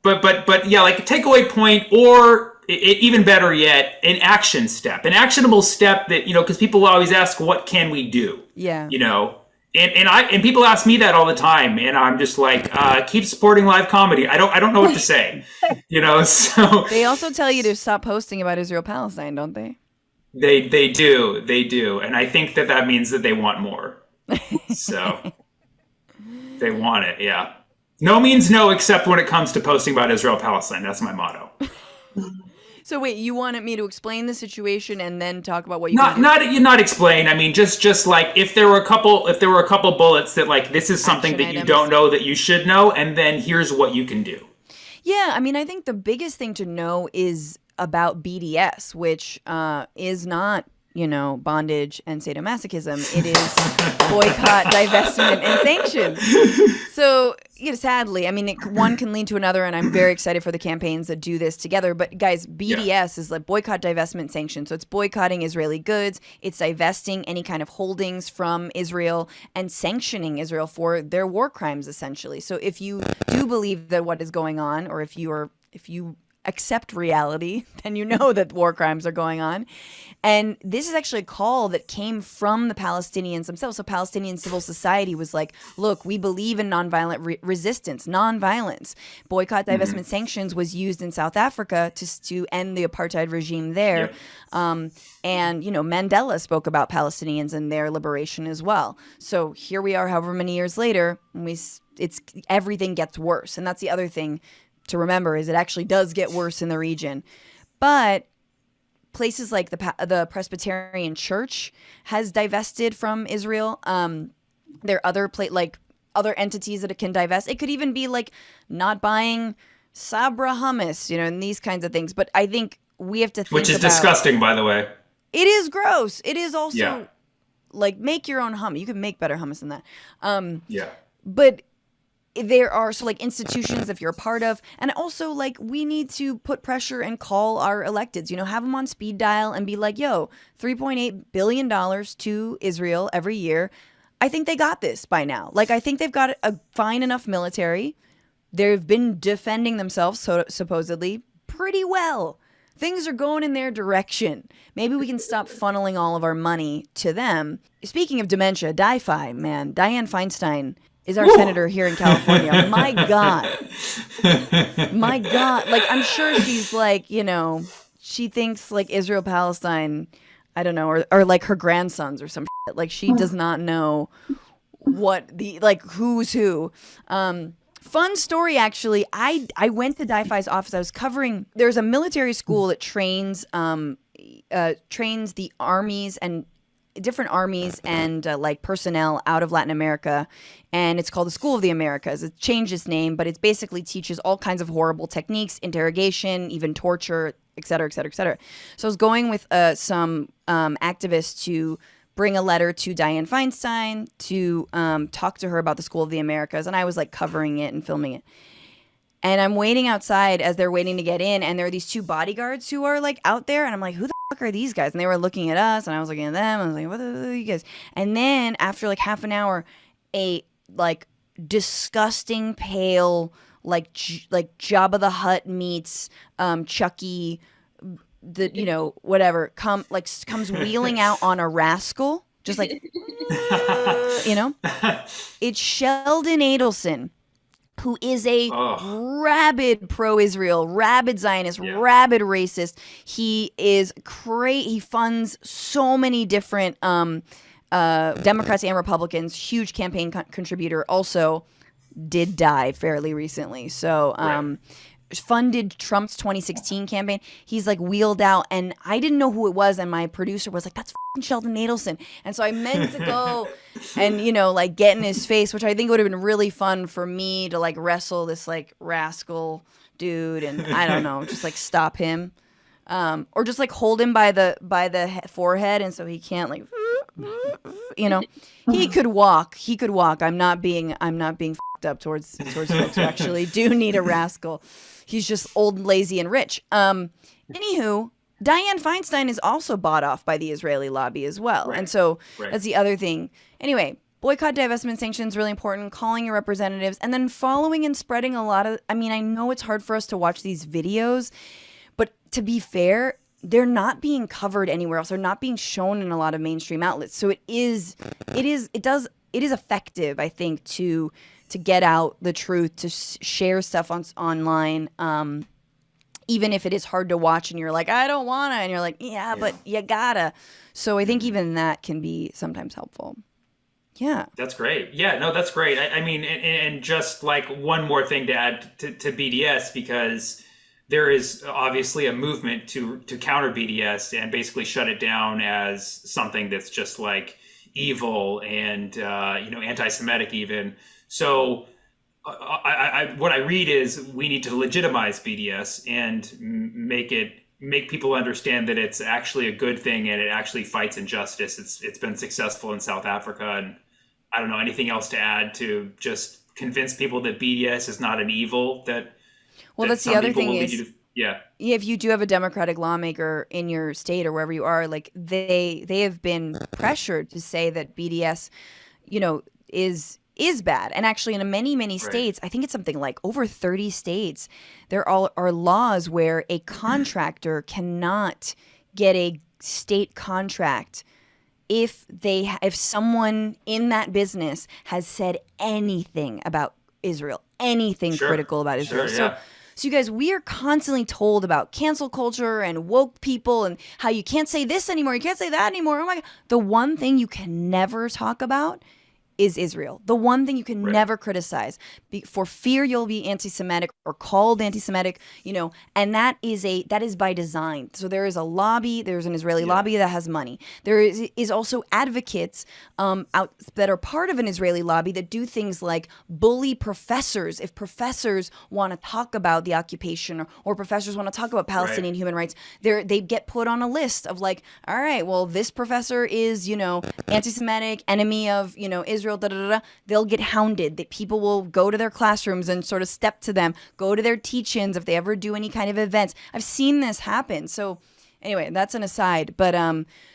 But yeah, like a takeaway point, or even better yet, an actionable step that, because people always ask, what can we do? Yeah. And people ask me that all the time, and I'm just like, keep supporting live comedy. I don't know what to say, so. They also tell you to stop posting about Israel-Palestine, don't they? They do. And I think that means that they want more. So they want it. Yeah. No means no, except when it comes to posting about Israel-Palestine. That's my motto. So wait, you wanted me to explain the situation and then talk about what you not explain. I mean, just like if there were a couple bullets that like, this is something that you don't know that you should know, and then here's what you can do. Yeah, I mean, I think the biggest thing to know is about BDS, which is not, bondage and sadomasochism. It is boycott, divestment, and sanctions. So, sadly, I mean, one can lead to another, and I'm very excited for the campaigns that do this together. But guys, BDS is like boycott, divestment, sanctions. So it's boycotting Israeli goods, it's divesting any kind of holdings from Israel, and sanctioning Israel for their war crimes, essentially. So if you do believe that what is going on, or if you accept reality, then you know that war crimes are going on. And this is actually a call that came from the Palestinians themselves. So Palestinian civil society was like, look, we believe in nonviolent resistance, nonviolence. Boycott, divestment, sanctions was used in South Africa to end the apartheid regime there. And, Mandela spoke about Palestinians and their liberation as well. So here we are, however many years later, and everything gets worse. And that's the other thing to remember, is it actually does get worse in the region. But places like the Presbyterian Church has divested from Israel. There are other entities that it can divest. It could even be like not buying Sabra hummus, and these kinds of things. But I think we have to think Which is disgusting, by the way. It is gross. It is also like, make your own hummus. You can make better hummus than that. But there are so like institutions if you're a part of, and also like we need to put pressure and call our electeds, have them on speed dial and be like, yo, $3.8 billion to Israel every year. I think they got this by now. Like, I think they've got a fine enough military. They've been defending themselves, supposedly, pretty well. Things are going in their direction. Maybe we can stop funneling all of our money to them. Speaking of dementia, Dianne Feinstein is our senator here in California. My God. My God. Like, I'm sure she's like, she thinks like Israel, Palestine, I don't know, or like her grandsons or some shit. Like, she does not know what who's who. Fun story, actually. I went to DiFi's office. I was covering. There's a military school that trains the armies and different armies and like personnel out of Latin America, and it's called the School of the Americas. It changed its name, but it basically teaches all kinds of horrible techniques, interrogation, even torture, et cetera, et cetera, et cetera. So I was going with some activists to bring a letter to Dianne Feinstein to talk to her about the School of the Americas. And I was like covering it and filming it. And I'm waiting outside as they're waiting to get in. And there are these two bodyguards who are like out there. And I'm like, who the fuck are these guys? And they were looking at us and I was looking at them. I was like, what are you guys? And then after like half an hour, a like disgusting pale, like Jabba the Hutt meets Chucky, whatever, comes wheeling out on a rascal, just like, it's Sheldon Adelson, who is a rabid pro-Israel, rabid Zionist, rabid racist. He is he funds so many different Democrats and Republicans, huge campaign contributor, also did die fairly recently. So, funded Trump's 2016 campaign. He's like wheeled out, and I didn't know who it was, and my producer was like, that's f***ing Sheldon Adelson. And so I meant to go and like get in his face, which I think would have been really fun for me to like wrestle this like rascal dude, and I don't know, just like stop him, or just like hold him by the forehead, and so he can't like he could walk. I'm not being f***ed up towards folks who actually do need a rascal. He's just old and lazy and rich. Anywho, Dianne Feinstein is also bought off by the Israeli lobby as well. Right. And so that's the other thing. Anyway, boycott, divestment, sanctions, really important. Calling your representatives and then following and spreading a lot of, I know it's hard for us to watch these videos, but to be fair, they're not being covered anywhere else. They're not being shown in a lot of mainstream outlets. So it is effective, I think, to get out the truth, to share stuff online, even if it is hard to watch and you're like, I don't want to, and you're like, yeah, but you gotta. So I think even that can be sometimes helpful. Yeah. That's great. Yeah, no, that's great. I mean, and just like one more thing to add to BDS, because there is obviously a movement to counter BDS and basically shut it down as something that's just like evil and, anti-Semitic even. So what I read is we need to legitimize BDS and make people understand that it's actually a good thing and it actually fights injustice. It's been successful in South Africa, and I don't know anything else to add to just convince people that BDS is not an evil. That's the other thing is, if you do have a Democratic lawmaker in your state or wherever you are, like they have been pressured to say that BDS, is bad. And actually in many states, I think it's something like over 30 states, there are laws where a contractor cannot get a state contract if someone in that business has said anything about Israel, anything critical about Israel. So you guys, we are constantly told about cancel culture and woke people and how you can't say this anymore, you can't say that anymore. Oh my God. The one thing you can never talk about is Israel. The one thing you can never criticize for fear you'll be anti-Semitic or called anti-Semitic, and that is by design. So there is a lobby, there's an Israeli lobby that has money. There is also advocates out that are part of an Israeli lobby that do things like bully professors. If professors want to talk about the occupation or professors want to talk about Palestinian human rights, they get put on a list of like, all right, well, this professor is, anti-Semitic, enemy of, Israel, Israel, da da da da, they'll get hounded. That people will go to their classrooms and sort of step to them, go to their teach-ins if they ever do any kind of events. I've seen this happen. So anyway, that's an aside. But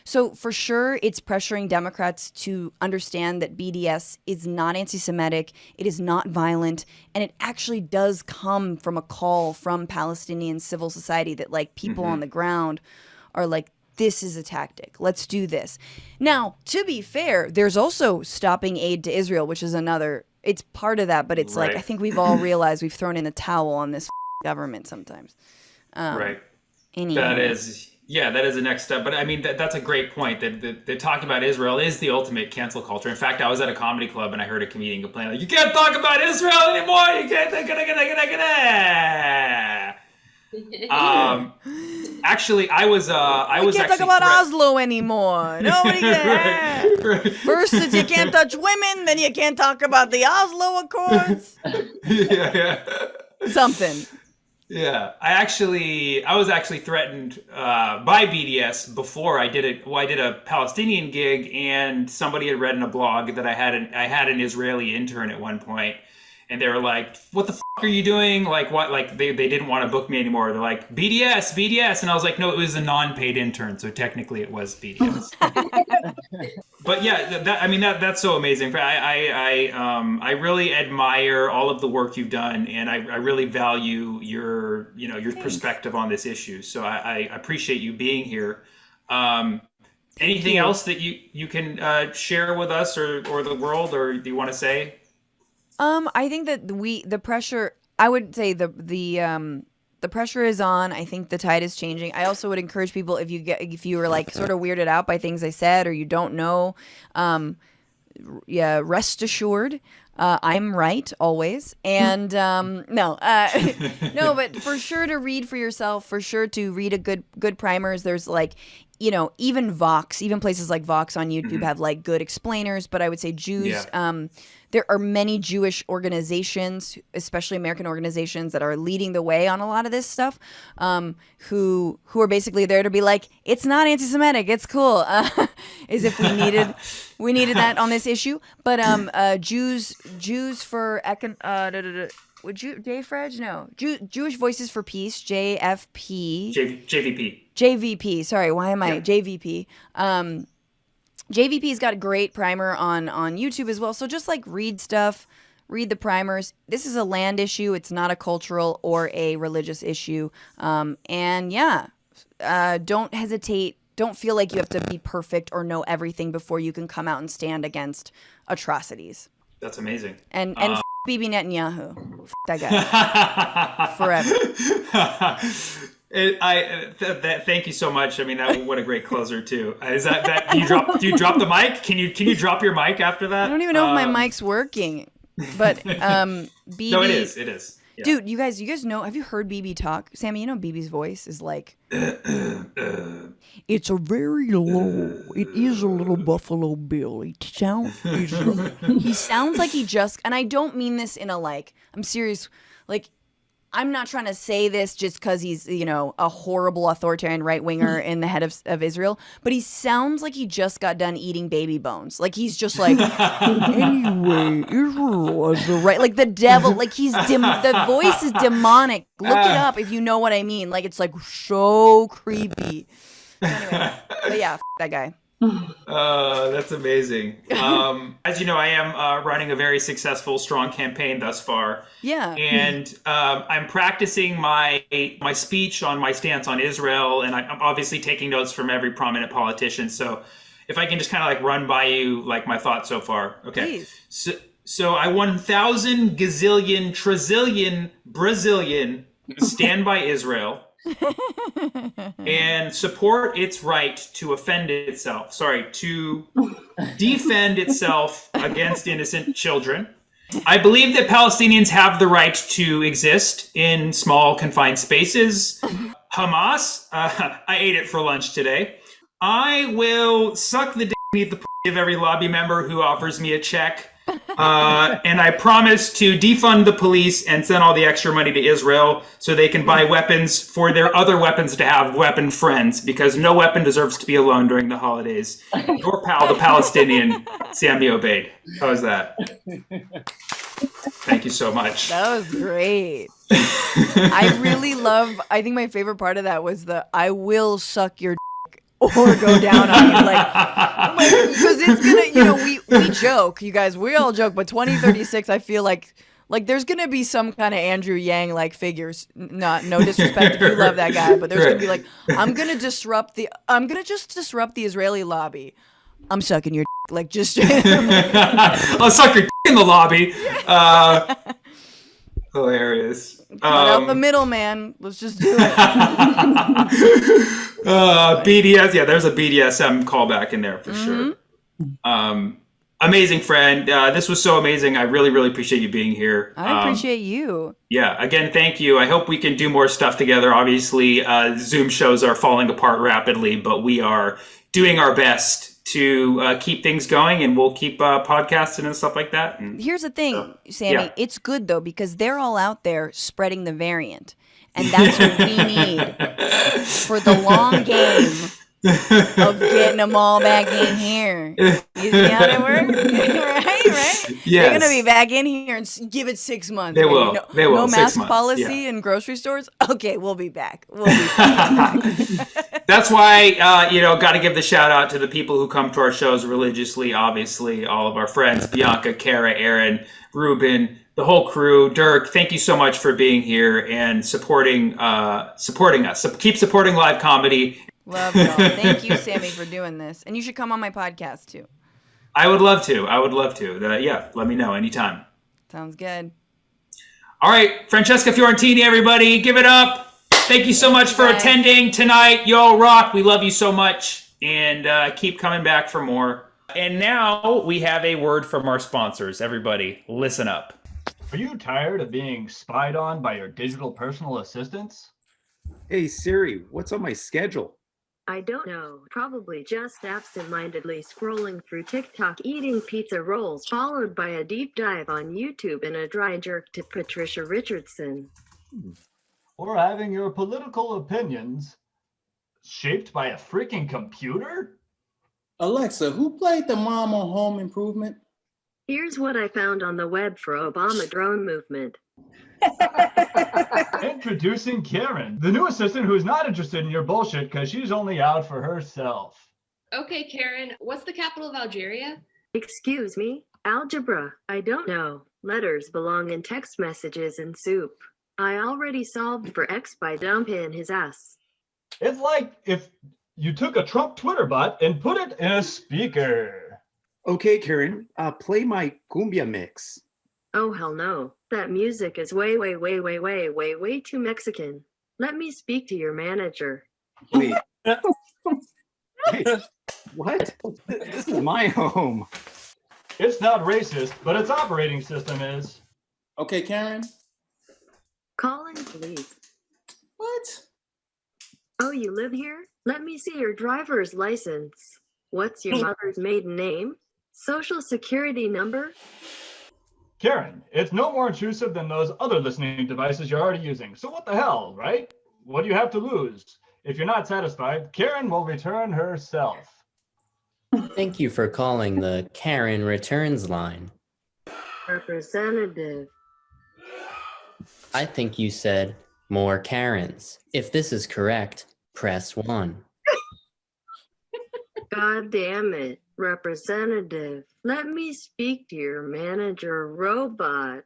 so for sure, it's pressuring Democrats to understand that BDS is not anti-Semitic, it is not violent, and it actually does come from a call from Palestinian civil society that like people on the ground are like, this is a tactic. Let's do this. Now, to be fair, there's also stopping aid to Israel, which is another. It's part of that, but it's like I think we've all realized we've thrown in the towel on this government sometimes. Right. Anyway. That is the next step. But I mean, that's a great point. That talking about Israel is the ultimate cancel culture. In fact, I was at a comedy club and I heard a comedian complain, like, you can't talk about Israel anymore. You can't. Actually, I was can't talk about Oslo anymore. Nobody can. Right. First, it's you can't touch women, then you can't talk about the Oslo Accords. yeah. Something. Yeah, I was actually threatened by BDS before I did it. Well, I did a Palestinian gig, and somebody had read in a blog that I had an Israeli intern at one point, and they were like, "What the f*** are you doing? Like what? Like they didn't want to book me anymore. They're like BDS," and I was like, "No, it was a non-paid intern, so technically it was BDS." But yeah, that's so amazing. I really admire all of the work you've done, and I really value your perspective on this issue. So I appreciate you being here. Anything else that you can share with us or the world, or do you want to say? I think that the pressure. I would say the pressure is on. I think the tide is changing. I also would encourage people, if you were like sort of weirded out by things I said or you don't know, rest assured, I'm right always. And no, but for sure to read for yourself, for sure to read a good primers. There's like, even Vox, even places like Vox on YouTube have like good explainers. But I would say Jews. There are many Jewish organizations, especially American organizations, that are leading the way on a lot of this stuff, who are basically there to be like, it's not anti-Semitic, it's cool, as if we needed that on this issue. But Jews for JFREG? No. Jewish Voices for Peace, JFP. JVP. Sorry, why am I? JVP. JVP's got a great primer on YouTube as well. So just like read stuff, read the primers. This is a land issue. It's not a cultural or a religious issue. Don't hesitate. Don't feel like you have to be perfect or know everything before you can come out and stand against atrocities. That's amazing. And Bibi Netanyahu. F that guy. Forever. Thank you so much. I mean, what a great closer too. Is that do you drop the mic? Can you drop your mic after that? I don't even know if my mic's working. But BB. No, it is. Yeah. Dude, you guys know? Have you heard BB talk? Sammy, you know BB's voice is like. It's a very low. It is a little Buffalo Bill. He sounds like he just. And I don't mean this in a like. I'm serious. Like. I'm not trying to say this just because he's, a horrible authoritarian right-winger in the head of Israel, but he sounds like he just got done eating baby bones. Like, he's just like, anyway, Israel was the right, like the devil, like the voice is demonic. Look it up if you know what I mean. Like, it's like so creepy. Anyway, but yeah, that guy. That's amazing. As you know, I am running a very successful, strong campaign thus far. Yeah. And I'm practicing my speech on my stance on Israel, and I'm obviously taking notes from every prominent politician. So if I can just kind of like run by you like my thoughts so far. Okay. Please. So I 1,000 gazillion trazillion Brazilian stand by Israel. And support its right to defend itself against innocent children. I believe that Palestinians have the right to exist in small confined spaces. Hamas, I ate it for lunch today. I will suck the dick beneath the pussy of every lobby member who offers me a check. And I promise to defund the police and send all the extra money to Israel so they can buy weapons for their other weapons to have weapon friends, because no weapon deserves to be alone during the holidays. Your pal, the Palestinian, Sammy Obeid. How was that? Thank you so much. That was great. I really love, I think my favorite part of that was the I will suck your dick or go down on you. Because it's gonna, we joke, you guys, we all joke, but 2036, I feel like there's gonna be some kind of Andrew Yang like figures. No disrespect if you love that guy, but there's gonna be like, I'm gonna just disrupt the Israeli lobby. I'm sucking your dick. Like just I'll suck your dick in the lobby. Hilarious. Cut out the middle, man. Let's just do it. BDS, yeah, there's a BDSM callback in there for sure. Amazing friend. This was so amazing. I really, really appreciate you being here. I appreciate you. Yeah, again, thank you. I hope we can do more stuff together. Obviously, Zoom shows are falling apart rapidly, but we are doing our best to keep things going, and we'll keep podcasting and stuff like that. And here's the thing, Sammy, it's good though, because they're all out there spreading the variant, and that's what we need for the long game of getting them all back in here. You see how that works? right? Yes. They're gonna be back in here and give it 6 months. They will. They will. No 6 mask months, policy in grocery stores. Okay, we'll be back. Back. That's why, got to give the shout out to the people who come to our shows religiously. Obviously, all of our friends, Bianca, Kara, Aaron, Ruben, the whole crew. Dirk, thank you so much for being here and supporting us. So keep supporting live comedy. Love y'all. Thank you, Sammy, for doing this. And you should come on my podcast too. I would love to. Let me know anytime. Sounds good. All right, Francesca Florentini, everybody, give it up. Thank you so much for attending tonight. Y'all rock. We love you so much. And keep coming back for more. And now we have a word from our sponsors. Everybody, listen up. Are you tired of being spied on by your digital personal assistants? Hey Siri, what's on my schedule? I don't know. Probably just absent-mindedly scrolling through TikTok, eating pizza rolls, followed by a deep dive on YouTube and a dry jerk to Patricia Richardson. Or having your political opinions shaped by a freaking computer? Alexa, who played the mom on Home Improvement? Here's what I found on the web for Obama drone movement. Introducing Karen, the new assistant who's not interested in your bullshit because she's only out for herself. Okay, Karen, what's the capital of Algeria? Excuse me? Algebra. I don't know. Letters belong in text messages and soup. I already solved for X by dumping his ass. It's like if you took a Trump Twitter bot and put it in a speaker. Okay, Karen, play my cumbia mix. Oh, hell no. That music is way too Mexican. Let me speak to your manager. Wait. Wait, what? This is my home. It's not racist, but its operating system is. Okay, Karen. Calling police. What? Oh, you live here? Let me see your driver's license. What's your mother's maiden name? Social security number? Karen, it's no more intrusive than those other listening devices you're already using. So what the hell, right? What do you have to lose? If you're not satisfied, Karen will return herself. Thank you for calling the Karen Returns line. Representative. I think you said more Karens. If this is correct, press 1. God damn it. Representative. Let me speak to your manager, Robot.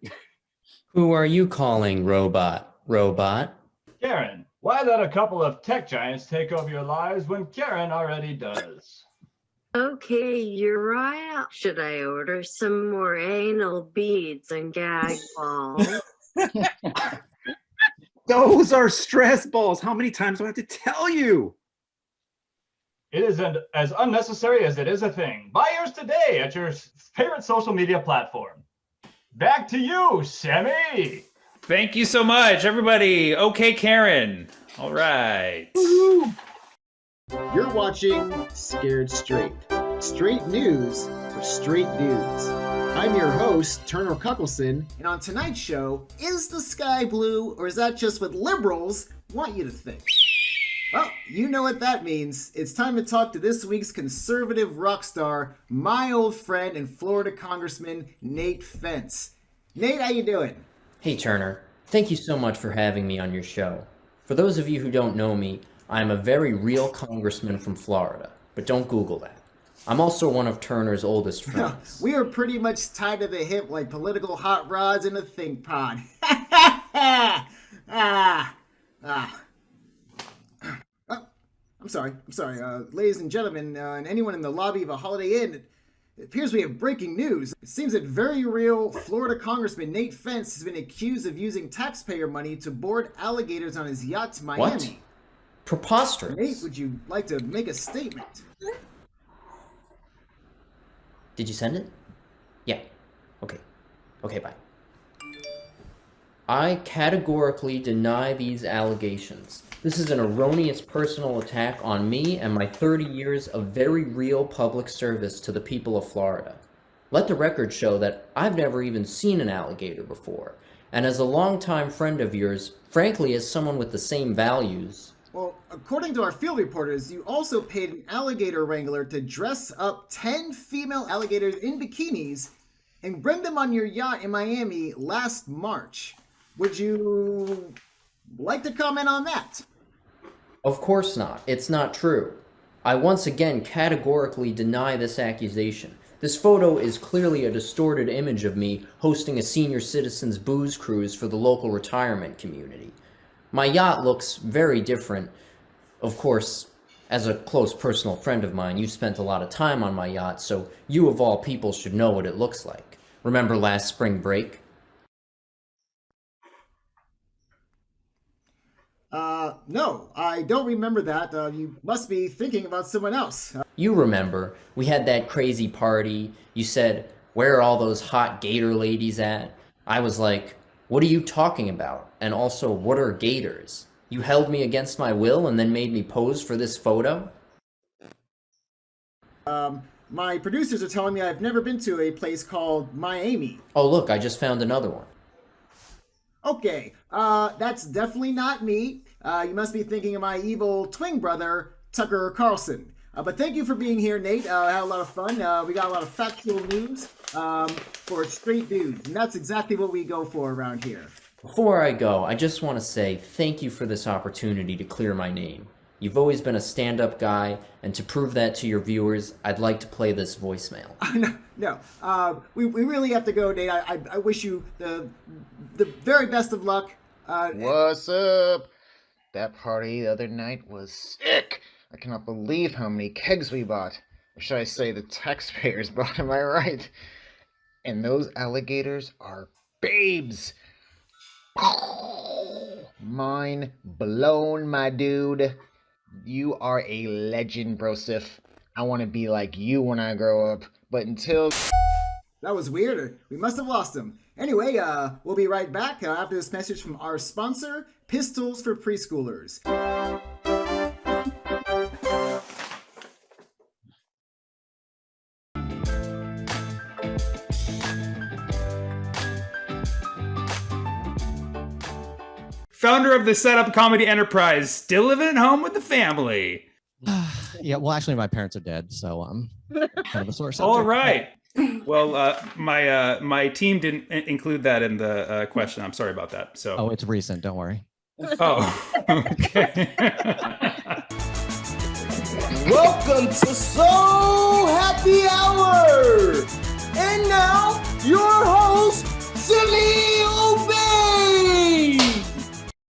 Who are you calling robot? Robot? Karen, why let a couple of tech giants take over your lives when Karen already does? Okay, Uriah. Should I order some more anal beads and gag balls? Those are stress balls. How many times do I have to tell you? It is as unnecessary as it is a thing. Buy yours today at your favorite social media platform. Back to you, Sammy. Thank you so much, everybody. Okay, Karen. All right. You're watching Scared Straight. Straight news for straight dudes. I'm your host, Turner Cuckelson, and on tonight's show, is the sky blue or is that just what liberals want you to think? Well, you know what that means. It's time to talk to this week's conservative rock star, my old friend and Florida Congressman, Nate Fence. Nate, how you doing? Hey, Turner. Thank you so much for having me on your show. For those of you who don't know me, I'm a very real congressman from Florida, but don't Google that. I'm also one of Turner's oldest friends. We are pretty much tied to the hip like political hot rods in a think pod. I'm sorry. Ladies and gentlemen, and anyone in the lobby of a Holiday Inn, it appears we have breaking news. It seems that very real Florida Congressman Nate Fence has been accused of using taxpayer money to board alligators on his yacht to Miami. What? Preposterous. Nate, would you like to make a statement? Did you send it? Yeah. Okay, bye. I categorically deny these allegations. This is an erroneous personal attack on me and my 30 years of very real public service to the people of Florida. Let the record show that I've never even seen an alligator before, and as a longtime friend of yours, frankly as someone with the same values... Well, according to our field reporters, you also paid an alligator wrangler to dress up 10 female alligators in bikinis and bring them on your yacht in Miami last March. Would you like to comment on that? Of course not. It's not true. I once again categorically deny this accusation. This photo is clearly a distorted image of me hosting a senior citizens booze cruise for the local retirement community. My yacht looks very different. Of course, as a close personal friend of mine, you've spent a lot of time on my yacht, so you of all people should know what it looks like. Remember last spring break? No, I don't remember that. You must be thinking about someone else. You remember, we had that crazy party. You said, "Where are all those hot gator ladies at?" I was like, "What are you talking about? And also, what are gators?" You held me against my will and then made me pose for this photo? My producers are telling me I've never been to a place called Miami. Oh, look, I just found another one. Okay, that's definitely not me. You must be thinking of my evil twin brother, Tucker Carlson. But thank you for being here, Nate. I had a lot of fun. We got a lot of factual news for straight dudes, and that's exactly what we go for around here. Before I go, I just want to say thank you for this opportunity to clear my name. You've always been a stand-up guy, and to prove that to your viewers, I'd like to play this voicemail. No, we really have to go, Nate. I wish you the very best of luck. What's up? That party the other night was sick. I cannot believe how many kegs we bought. Or should I say the taxpayers bought, am I right? And those alligators are babes. Mind blown, my dude. You are a legend, brosif. I want to be like you when I grow up. But until... That was weird. We must have lost him. Anyway, we'll be right back after this message from our sponsor, Pistols for Preschoolers. Founder of the Setup Comedy Enterprise, still living at home with the family. Yeah, well, actually, my parents are dead, so kind of a sore subject. All right. Well, my team didn't include that in the question. I'm sorry about that. So. Oh, it's recent. Don't worry. Oh, okay. Welcome to So Happy Hour! And now, your host, Sammy Obeid!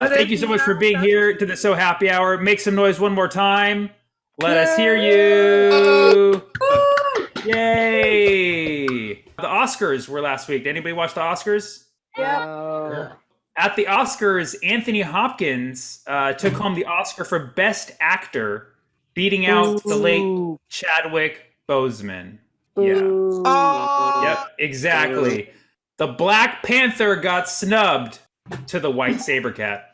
Thank you so much for being here to the So Happy Hour. Make some noise one more time. Let us hear you. Yay! The Oscars were last week. Did anybody watch the Oscars? Yeah. At the Oscars, Anthony Hopkins took home the Oscar for Best Actor, beating out the late Chadwick Boseman. Yeah. Yep, exactly. The Black Panther got snubbed to the White Saber Cat.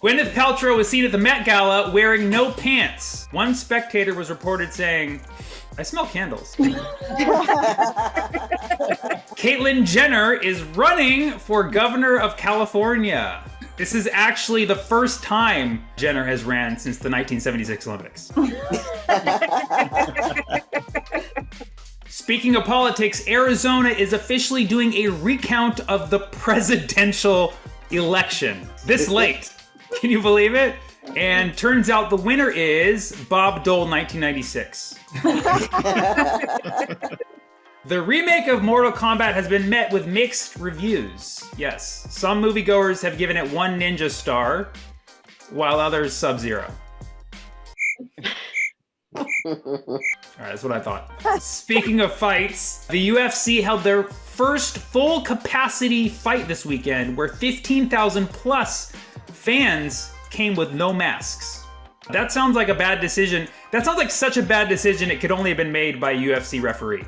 Gwyneth Paltrow was seen at the Met Gala wearing no pants. One spectator was reported saying, "I smell candles." Caitlyn Jenner is running for governor of California. This is actually the first time Jenner has ran since the 1976 Olympics. Speaking of politics, Arizona is officially doing a recount of the presidential election this late. Can you believe it? And turns out the winner is Bob Dole 1996. The remake of Mortal Kombat has been met with mixed reviews. Yes, some moviegoers have given it 1 ninja star, while others Sub-Zero. All right, that's what I thought. Speaking of fights, the UFC held their first full capacity fight this weekend, where 15,000 plus fans came with no masks. That sounds like a bad decision. That sounds like such a bad decision it could only have been made by a UFC referee.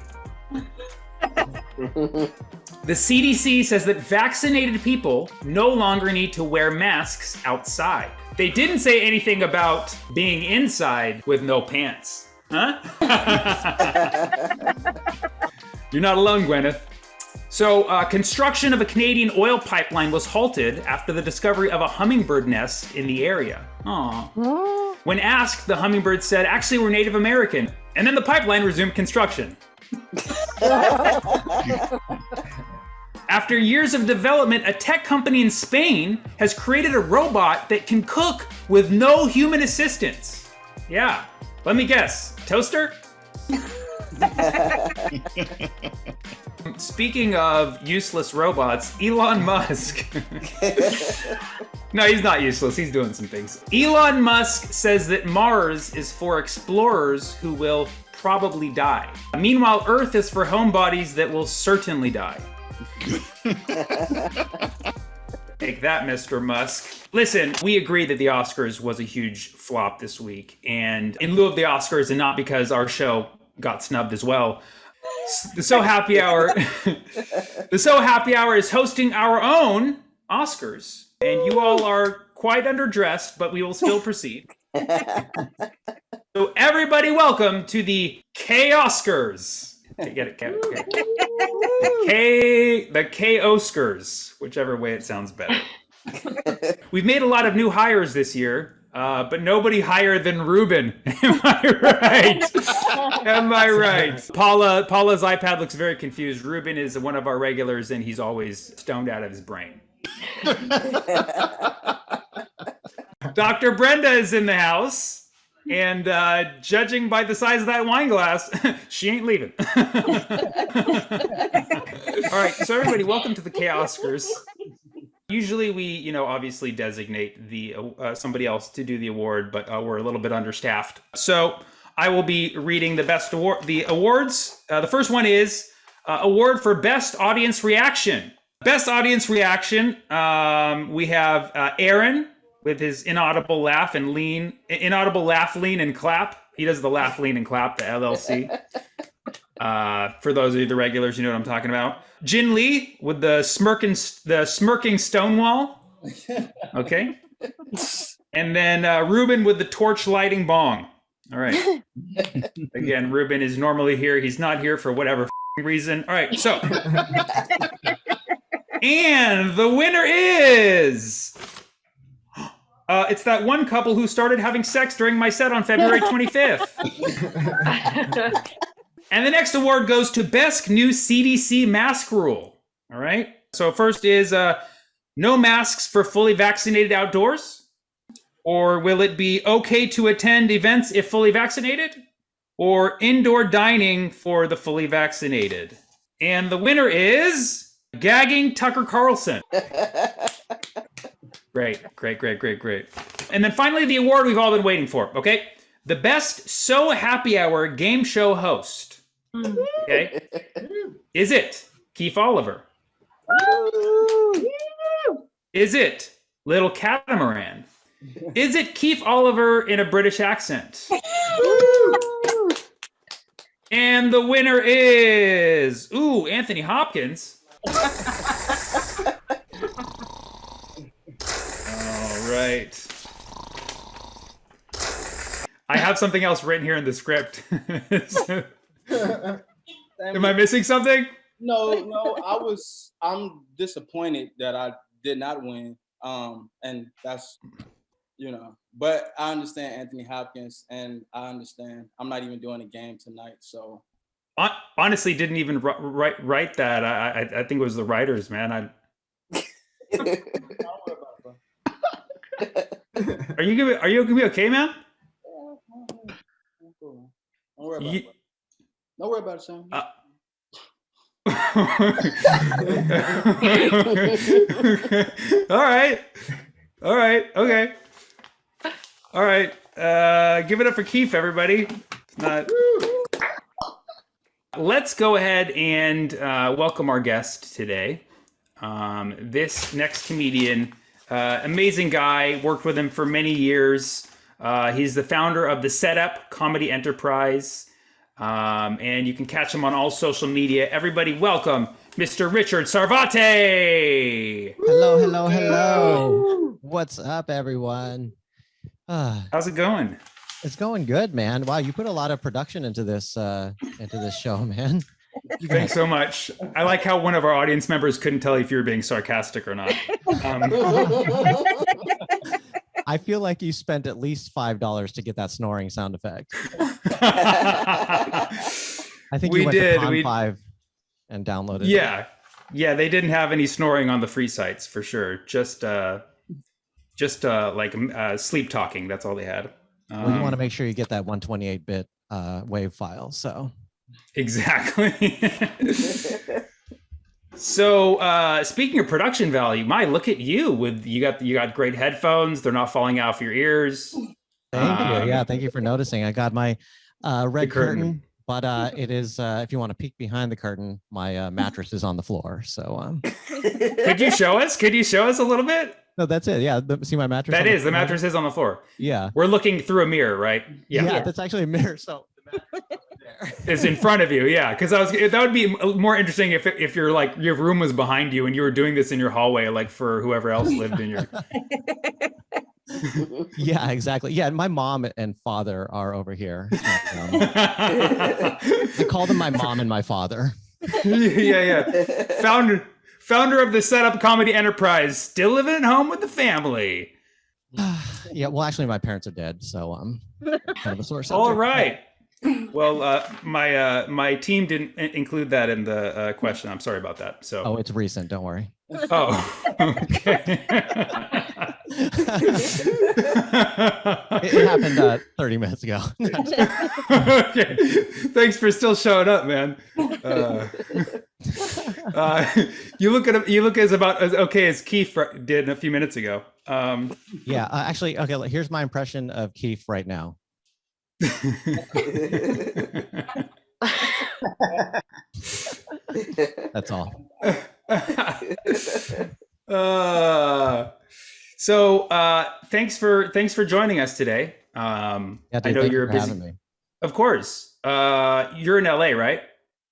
The CDC says that vaccinated people no longer need to wear masks outside. They didn't say anything about being inside with no pants. Huh? You're not alone, Gwyneth. So, construction of a Canadian oil pipeline was halted after the discovery of a hummingbird nest in the area. Aww. When asked, the hummingbird said, actually, we're Native American. And then the pipeline resumed construction. After years of development, a tech company in Spain has created a robot that can cook with no human assistance. Yeah, let me guess, toaster? Speaking of useless robots, Elon Musk. No, he's not useless, he's doing some things. Elon Musk says that Mars is for explorers who will probably die. Meanwhile, Earth is for homebodies that will certainly die. Take that, Mr. Musk. Listen, we agree that the Oscars was a huge flop this week. And in lieu of the Oscars, and not because our show got snubbed as well, the So Happy Hour the So Happy Hour is hosting our own Oscars. And you all are quite underdressed, but we will still proceed. So everybody, welcome to the K-Oscars. Get it, the K-Oscars, whichever way it sounds better. We've made a lot of new hires this year, but nobody higher than Ruben. Am I right? Am I right? Paula's iPad looks very confused. Ruben is one of our regulars, and he's always stoned out of his brain. Dr. Brenda is in the house. And judging by the size of that wine glass, she ain't leaving. All right, so everybody, welcome to the K-Oscars. Usually we, obviously designate the somebody else to do the award, but we're a little bit understaffed. So I will be reading the awards. The first one is award for Best Audience Reaction. Best Audience Reaction, we have Aaron, with his inaudible laugh, lean, and clap. He does the laugh, lean, and clap, the LLC. For those of you, the regulars, you know what I'm talking about. Jin Lee with the smirking Stonewall. Okay. And then Ruben with the torch lighting bong. All right. Again, Ruben is normally here. He's not here for whatever reason. All right. So, and the winner is... it's that one couple who started having sex during my set on February 25th. And the next award goes to Best New CDC Mask Rule. All right. So first is no masks for fully vaccinated outdoors. Or will it be okay to attend events if fully vaccinated? Or indoor dining for the fully vaccinated? And the winner is Gagging Tucker Carlson. Great. And then finally, the award we've all been waiting for, okay? The Best So Happy Hour game show host. Okay? Is it Keith Oliver? Is it Little Catamaran? Is it Keith Oliver in a British accent? And the winner is, Anthony Hopkins. Right. I have something else written here in the script. Am I missing something? No, I'm disappointed that I did not win. And that's, but I understand Anthony Hopkins, and I understand I'm not even doing a game tonight. So honestly, didn't even write that. I think it was the writers, man. Are you gonna be okay, man? Don't worry about it, Sam. All right, okay. All right, give it up for Keith, everybody. Let's go ahead and welcome our guest today. This next comedian, amazing guy, worked with him for many years. He's the founder of the Setup Comedy Enterprise. And you can catch him on all social media. Everybody welcome Mr. Richard Sarvate. Hello. What's up, everyone? How's it going? It's going good, man. Wow, you put a lot of production into this show, man. Thanks so much. I like how one of our audience members couldn't tell if you were being sarcastic or not. I feel like you spent at least $5 to get that snoring sound effect. I think you went to Pond 5 and downloaded it. Yeah, they didn't have any snoring on the free sites for sure. Just sleep talking. That's all they had. Well, you want to make sure you get that 128-bit wave file. So exactly. So speaking of production value, look at you with you got great headphones. They're not falling out of your ears. Thank you. Yeah, thank you for noticing. I got my red curtain, but it is if you want to peek behind the curtain, my mattress is on the floor. So could you show us? Could you show us a little bit? No, that's it. Yeah, see my mattress. The mattress is on the floor. Yeah, we're looking through a mirror, right? Yeah, that's actually a mirror. So is in front of you, yeah. Because that would be more interesting if you're like your room was behind you and you were doing this in your hallway, like for whoever else lived in your. Yeah, exactly. Yeah, my mom and father are over here. I call them my mom and my father. Yeah. Founder of the Setup Comedy Enterprise, still living at home with the family. Yeah, well, actually, my parents are dead, so kind of a sore subject. All right. Well, my team didn't include that in the question. I'm sorry about that. So. Oh, it's recent. Don't worry. Oh, okay. It happened 30 minutes ago. Okay. Thanks for still showing up, man. You look as about as okay as Keith did a few minutes ago. Yeah, actually, okay. Here's my impression of Keith right now. That's all. Thanks for joining us today. Yeah, dude, I know you're busy. having me. Of course. You're in LA, right?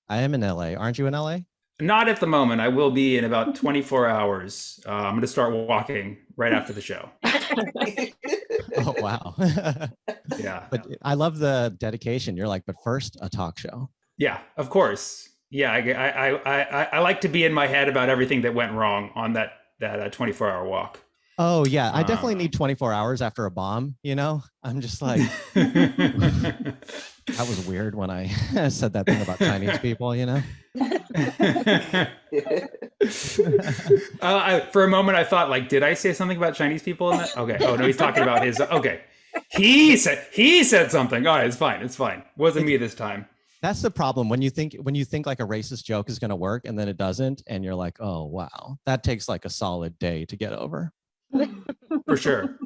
I am in LA. Aren't you in LA? Not at the moment. I will be in about 24 hours. I'm going to start walking right after the show. Oh, wow. Yeah. But I love the dedication. You're like, but first a talk show. Yeah, of course. Yeah, I like to be in my head about everything that went wrong on that 24-hour walk. Oh, yeah. I definitely need 24 hours after a bomb, I'm just like, that was weird when I said that thing about Chinese people, For a moment, I thought, like, did I say something about Chinese people in that? Okay. Oh, no, he's talking about his, okay. He said something. All right, it's fine. Wasn't me this time. That's the problem when you think like a racist joke is going to work and then it doesn't. And you're like, oh, wow, that takes like a solid day to get over. For sure.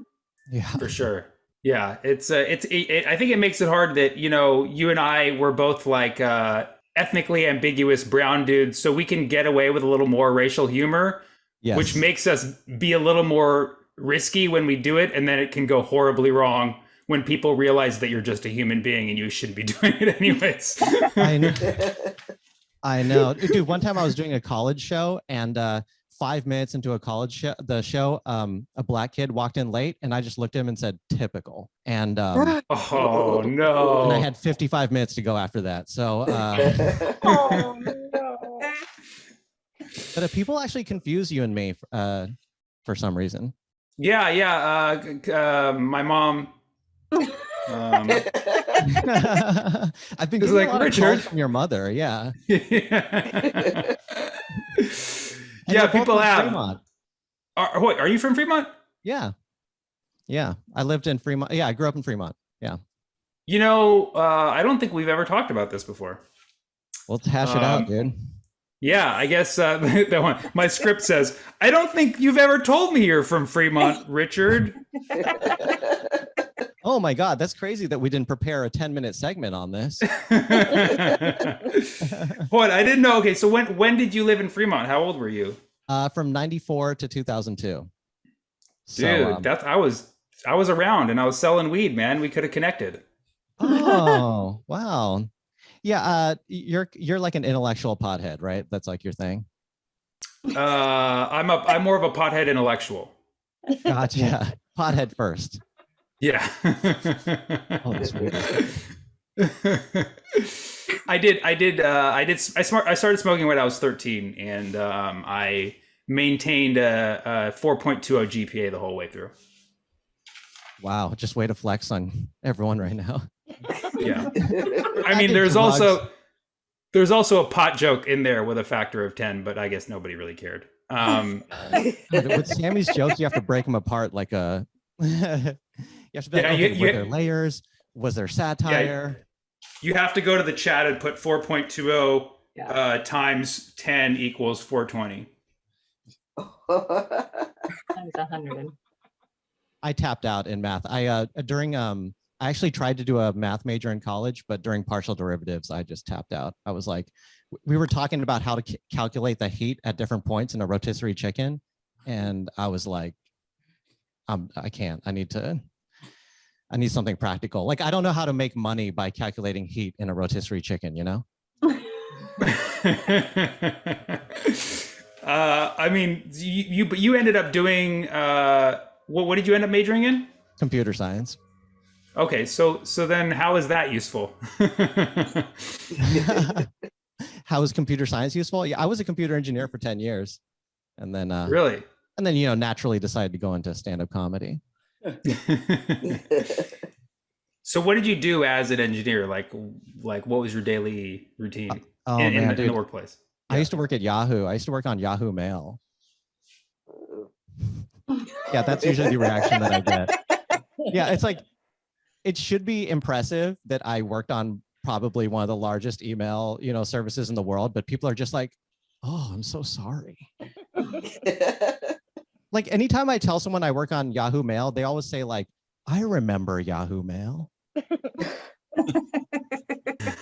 Yeah, for sure. Yeah. I think it makes it hard that, you and I were both like ethnically ambiguous brown dudes. So we can get away with a little more racial humor, yes, which makes us be a little more risky when we do it. And then it can go horribly wrong when people realize that you're just a human being and you shouldn't be doing it anyways. I know. Dude, one time I was doing a college show and 5 minutes into a show, a black kid walked in late and I just looked at him and said, typical. And oh no. And I had 55 minutes to go after that. So Oh no. but if people actually confuse you and me, for some reason. Yeah. My mom. I've been It's getting like, a lot of Richard. calls from your mother. Yeah. Yeah, we're both people from have. Fremont. Are you from Fremont? Yeah. Yeah. I lived in Fremont. Yeah, I grew up in Fremont. Yeah. You know, I don't think we've ever talked about this before. We'll hash it out, dude. Yeah, I guess that one. My script says, I don't think you've ever told me you're from Fremont, Richard. Oh my God, that's crazy that we didn't prepare a 10-minute segment on this. What? I didn't know. Okay, so when did you live in Fremont? How old were you? From 94 to 2002. Dude, that's I was around and I was selling weed, man. We could have connected. Oh, wow. Yeah, you're like an intellectual pothead, right? That's like your thing. I'm more of a pothead intellectual. Gotcha. Pothead first. Yeah. Oh, that's weird. I started smoking when I was 13, and I maintained a 4.20 GPA the whole way through. Wow, just way to flex on everyone right now. Yeah. I mean, there's also a pot joke in there with a factor of 10, but I guess nobody really cared. With Sammy's jokes, you have to break them apart like a. You have to be like, okay, were there layers? Was there satire? Yeah, you have to go to the chat and put 4.20 times 10 equals 420. Times 100. I tapped out in math. I actually tried to do a math major in college, but during partial derivatives, I just tapped out. I was like, we were talking about how to calculate the heat at different points in a rotisserie chicken, and I was like, I can't. I need something practical. Like, I don't know how to make money by calculating heat in a rotisserie chicken, you know? I mean, you ended up doing, what did you end up majoring in? Computer science. Okay, so then how is that useful? How is computer science useful? Yeah, I was a computer engineer for 10 years. And then really? And then, naturally decided to go into stand-up comedy. So what did you do as an engineer? Like what was your daily routine in the workplace? I used to work at Yahoo. I used to work on Yahoo Mail. Yeah, that's usually the reaction that I get. Yeah, it's like, it should be impressive that I worked on probably one of the largest email, services in the world, but people are just like, oh, I'm so sorry. Like, anytime I tell someone I work on Yahoo Mail, they always say like, I remember Yahoo Mail.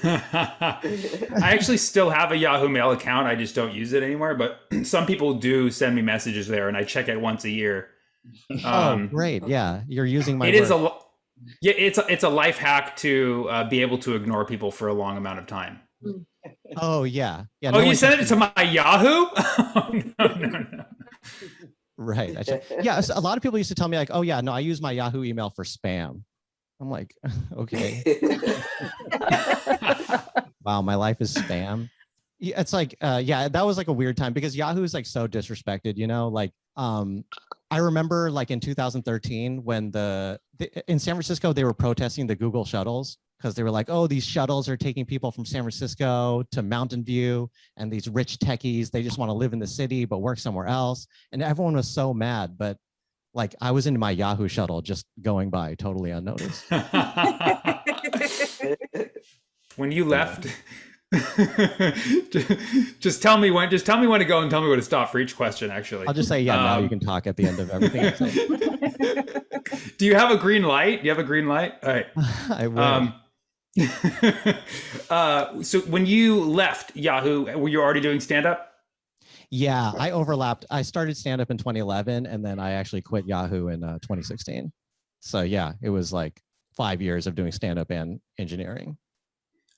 I actually still have a Yahoo Mail account. I just don't use it anymore, but some people do send me messages there and I check it once a year. Oh, great. Yeah. You're using my it's a life hack to be able to ignore people for a long amount of time. Oh, yeah. Yeah. Oh, you sent it to my Yahoo? Oh, no. Right. Yeah. A lot of people used to tell me like, oh yeah, no, I use my Yahoo email for spam. I'm like, okay. Wow, my life is spam. Yeah, it's like, that was like a weird time because Yahoo is like so disrespected, like, I remember like in 2013 when in San Francisco, they were protesting the Google shuttles because they were like, oh, these shuttles are taking people from San Francisco to Mountain View, and these rich techies, they just want to live in the city but work somewhere else. And everyone was so mad, but like I was in my Yahoo shuttle just going by totally unnoticed. When you left, just tell me when to go and tell me when to stop for each question, actually. I'll just say, now you can talk at the end of everything. Do you have a green light? All right. I will. So when you left Yahoo, were you already doing stand-up? Yeah, I overlapped. I started stand-up in 2011, and then I actually quit Yahoo in 2016. So yeah, it was like 5 years of doing stand-up and engineering.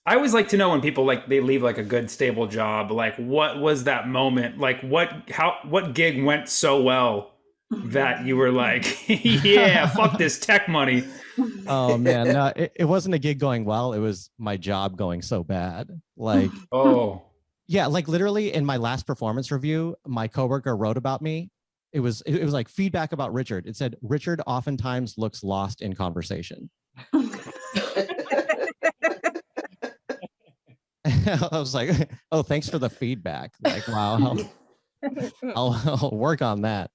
I always like to know when people they leave like a good stable job, like what was that moment? Like what gig went so well that you were like, yeah, fuck this tech money. Oh man, no, it wasn't a gig going well. It was my job going so bad. Like, oh. Yeah, like literally in my last performance review, my coworker wrote about me it was like feedback about Richard. It said Richard oftentimes looks lost in conversation. I was like, oh, thanks for the feedback. Like, wow, I'll work on that.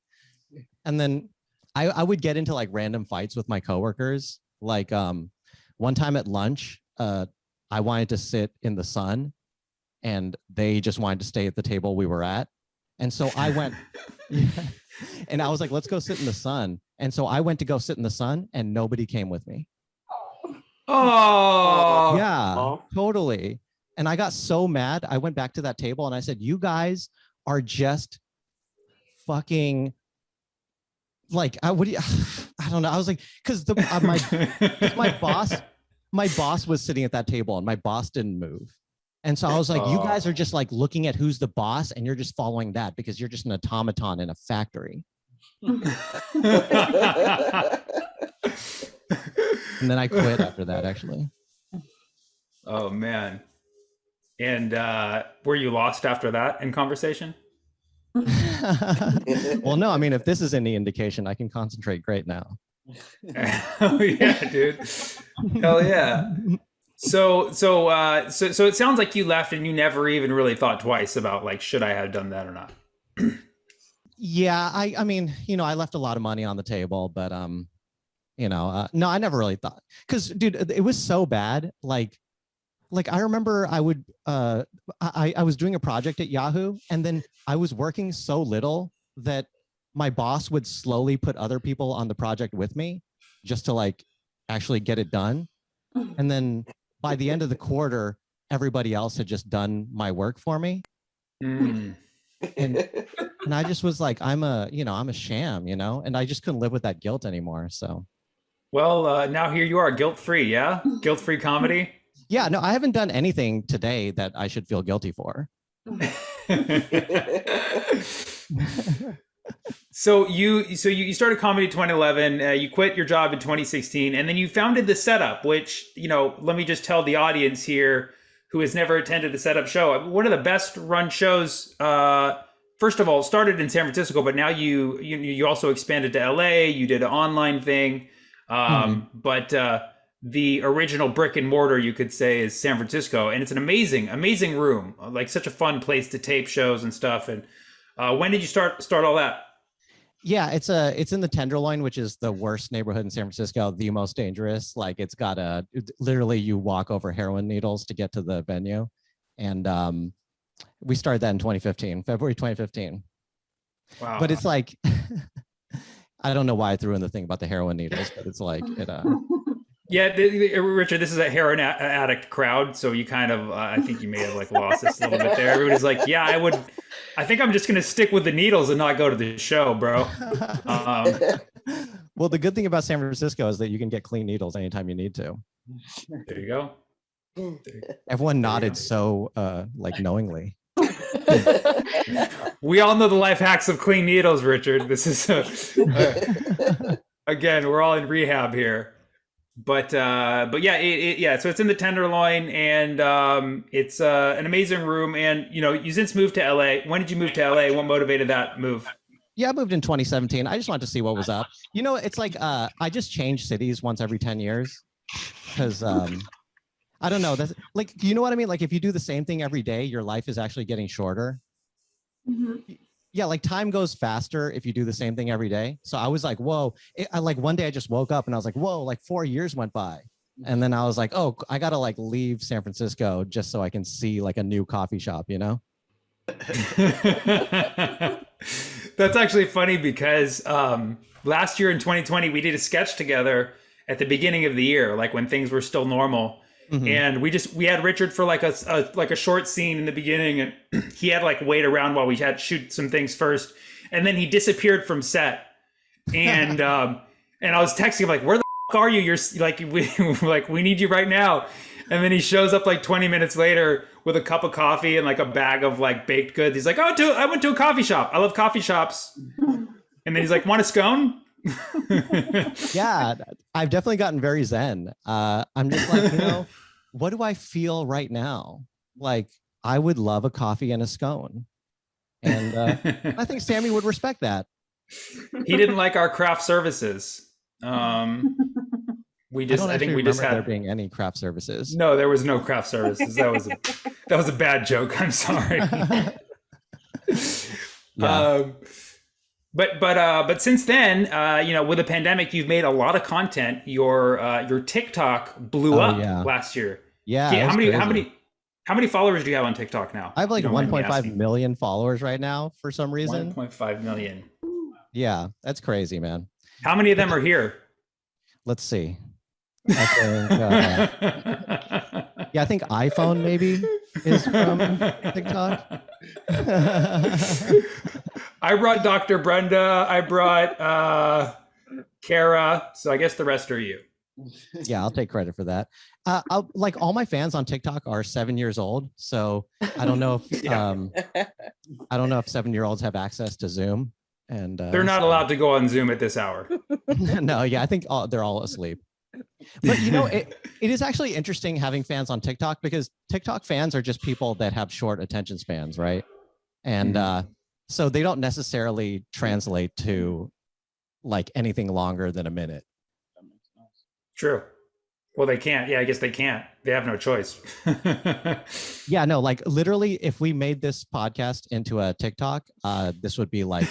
And then I would get into like random fights with my coworkers. Like one time at lunch, I wanted to sit in the sun and they just wanted to stay at the table we were at. And so I went, and I was like, let's go sit in the sun. And so I went to go sit in the sun and nobody came with me. Oh, yeah, totally. And I got so mad. I went back to that table and I said, you guys are just fucking like, I don't know. I was like, because my boss was sitting at that table and my boss didn't move. And so I was like, you guys are just like looking at who's the boss and you're just following that because you're just an automaton in a factory. And then I quit after that, actually. Oh, man. And were you lost after that in conversation? Well, no, I mean, if this is any indication, I can concentrate great now. Oh, yeah, dude. Hell yeah. So it sounds like you left and you never even really thought twice about like, should I have done that or not? Yeah, I mean, you know, I left a lot of money on the table, but you know, no, I never really thought, because dude, it was so bad. Like I remember I would I was doing a project at Yahoo, and then I was working so little that my boss would slowly put other people on the project with me just to like actually get it done. And then by the end of the quarter, everybody else had just done my work for me. And I just was like, I'm a sham, you know, and I just couldn't live with that guilt anymore. So, well, now here you are, guilt-free, yeah? Guilt-free comedy? Yeah, no, I haven't done anything today that I should feel guilty for. So you started comedy in 2011, you quit your job in 2016, and then you founded The Setup, which, you know, let me just tell the audience here who has never attended a Setup show, one of the best run shows, first of all, started in San Francisco, but now you also expanded to LA, you did an online thing, but the original brick and mortar, you could say, is San Francisco, and it's an amazing room, like such a fun place to tape shows and stuff. And when did you start all that? Yeah, it's in the Tenderloin, which is the worst neighborhood in San Francisco, the most dangerous. Like it's got literally you walk over heroin needles to get to the venue. And we started that in 2015, February 2015. Wow. But it's like, I don't know why I threw in the thing about the heroin needles, but it's like, Yeah, Richard, this is a heroin addict crowd, so you kind of, I think you may have like lost this a little bit there. Everybody's like, yeah, I think I'm just going to stick with the needles and not go to the show, bro. Well, the good thing about San Francisco is that you can get clean needles anytime you need to. There you go. Everyone nodded so like knowingly. We all know the life hacks of clean needles, Richard. This is, again, we're all in rehab here. But yeah, so it's in the Tenderloin, and it's an amazing room. And you know, you since moved to LA. When did you move to LA? What motivated that move? Yeah, I moved in 2017. I just wanted to see what was up. You know, it's like I just change cities once every 10 years because I don't know. That's like, you know what I mean? Like if you do the same thing every day, your life is actually getting shorter. Mm-hmm. Yeah, like time goes faster if you do the same thing every day. So I was like, whoa. Like one day I just woke up and I was like, whoa, like 4 years went by. And then I was like, oh, I got to like leave San Francisco just so I can see like a new coffee shop, you know? That's actually funny because last year in 2020, we did a sketch together at the beginning of the year, like when things were still normal. Mm-hmm. And we had Richard for like a short scene in the beginning, and he had like wait around while we had shoot some things first, and then he disappeared from set. And and I was texting him like, "Where the f- are you? You're like we need you right now." And then he shows up like 20 minutes later with a cup of coffee and like a bag of like baked goods. He's like, "Oh, I went to a coffee shop. I love coffee shops." And then he's like, "Want a scone?" Yeah, I've definitely gotten very zen. I'm just like, you know, what do I feel right now? Like, I would love a coffee and a scone. And I think Sammy would respect that. He didn't like our craft services. We just, I think we just had there being any craft services. No, there was no craft services. That was a bad joke. I'm sorry. Yeah. But since then, with the pandemic, you've made a lot of content. Your TikTok blew up last year. Yeah. How many followers do you have on TikTok now? I have like 1.5 million followers right now for some reason. 1.5 million. Yeah, that's crazy, man. How many of them are here? Let's see. I think iPhone maybe is from TikTok. I brought Dr. Brenda. I brought Kara. So I guess the rest are you. Yeah, I'll take credit for that. Like all my fans on TikTok are 7 years old, so I don't know if 7-year-olds have access to Zoom, and they're not allowed to go on Zoom at this hour. No, yeah, I think they're all asleep. But it is actually interesting having fans on TikTok, because TikTok fans are just people that have short attention spans, right? And so they don't necessarily translate to like anything longer than a minute. True. Well, they can't. Yeah, I guess they can't. They have no choice. Yeah, no, like literally, if we made this podcast into a TikTok, this would be like,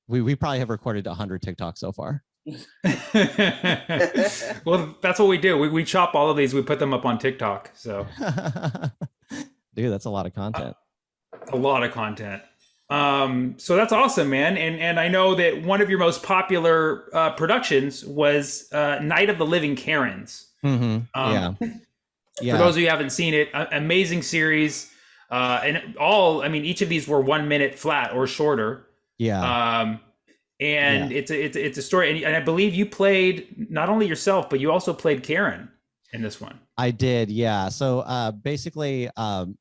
we probably have recorded 100 TikToks so far. Well, that's what we do. We chop all of these. We put them up on TikTok. So, dude, that's a lot of content. A lot of content. So that's awesome, man. And I know that one of your most popular productions was Night of the Living Karens. Yeah. For those of you who haven't seen it, amazing series. And each of these were 1 minute flat or shorter. Yeah. It's a story, and I believe you played not only yourself, but you also played Karen in this one. I did, yeah. So basically, I'm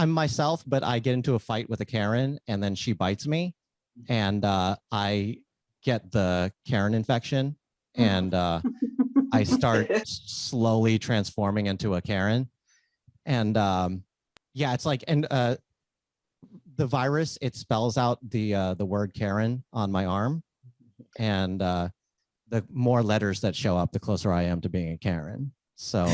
myself, but I get into a fight with a Karen, and then she bites me, and I get the Karen infection, and I start slowly transforming into a Karen, and it's like, and the virus, it spells out the word Karen on my arm, and the more letters that show up, the closer I am to being a Karen. So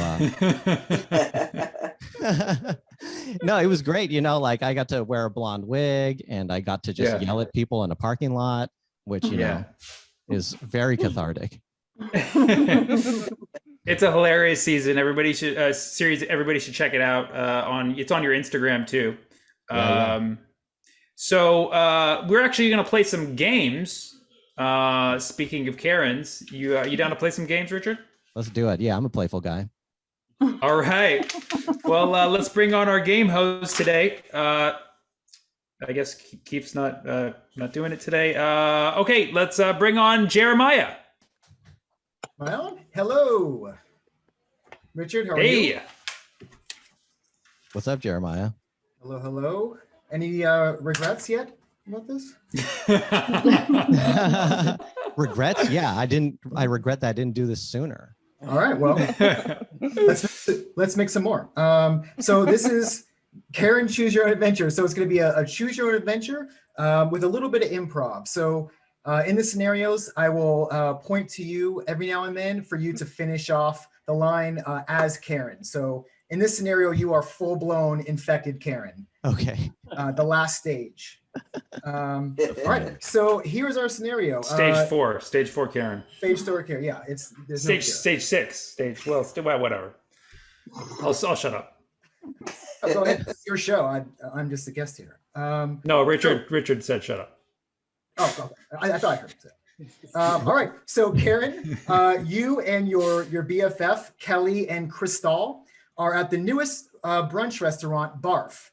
no, it was great. Like I got to wear a blonde wig, and I got to just yell at people in a parking lot, which is very cathartic. It's a hilarious season. Everybody should series. Everybody should check it out. It's on your Instagram too. So we're actually going to play some games. Speaking of Karens, you down to play some games, Richard? Let's do it. Yeah, I'm a playful guy. All right. Well, let's bring on our game host today. I guess Keith's not doing it today. Okay, let's bring on Jeremiah. Well, hello, Richard. How are you? Hey. What's up, Jeremiah? Hello, hello. Any regrets yet about this? Regrets? Yeah, I regret that I didn't do this sooner. All right, well, let's make some more. So this is Karen Choose Your Own Adventure. So it's going to be a Choose Your Own Adventure with a little bit of improv. So in the scenarios, I will point to you every now and then for you to finish off the line as Karen. So in this scenario, you are full-blown infected Karen. Okay. The last stage. All right. So here's our scenario. Stage 4 Karen. Stage 4 Karen. Yeah. Stage 6. Whatever. I'll shut up. Oh, go ahead. It's your show. I'm just a guest here. No, Richard said shut up. Oh, okay. I thought I heard it. All right. So Karen, you and your BFF Kelly and Crystal are at the newest brunch restaurant, Barf.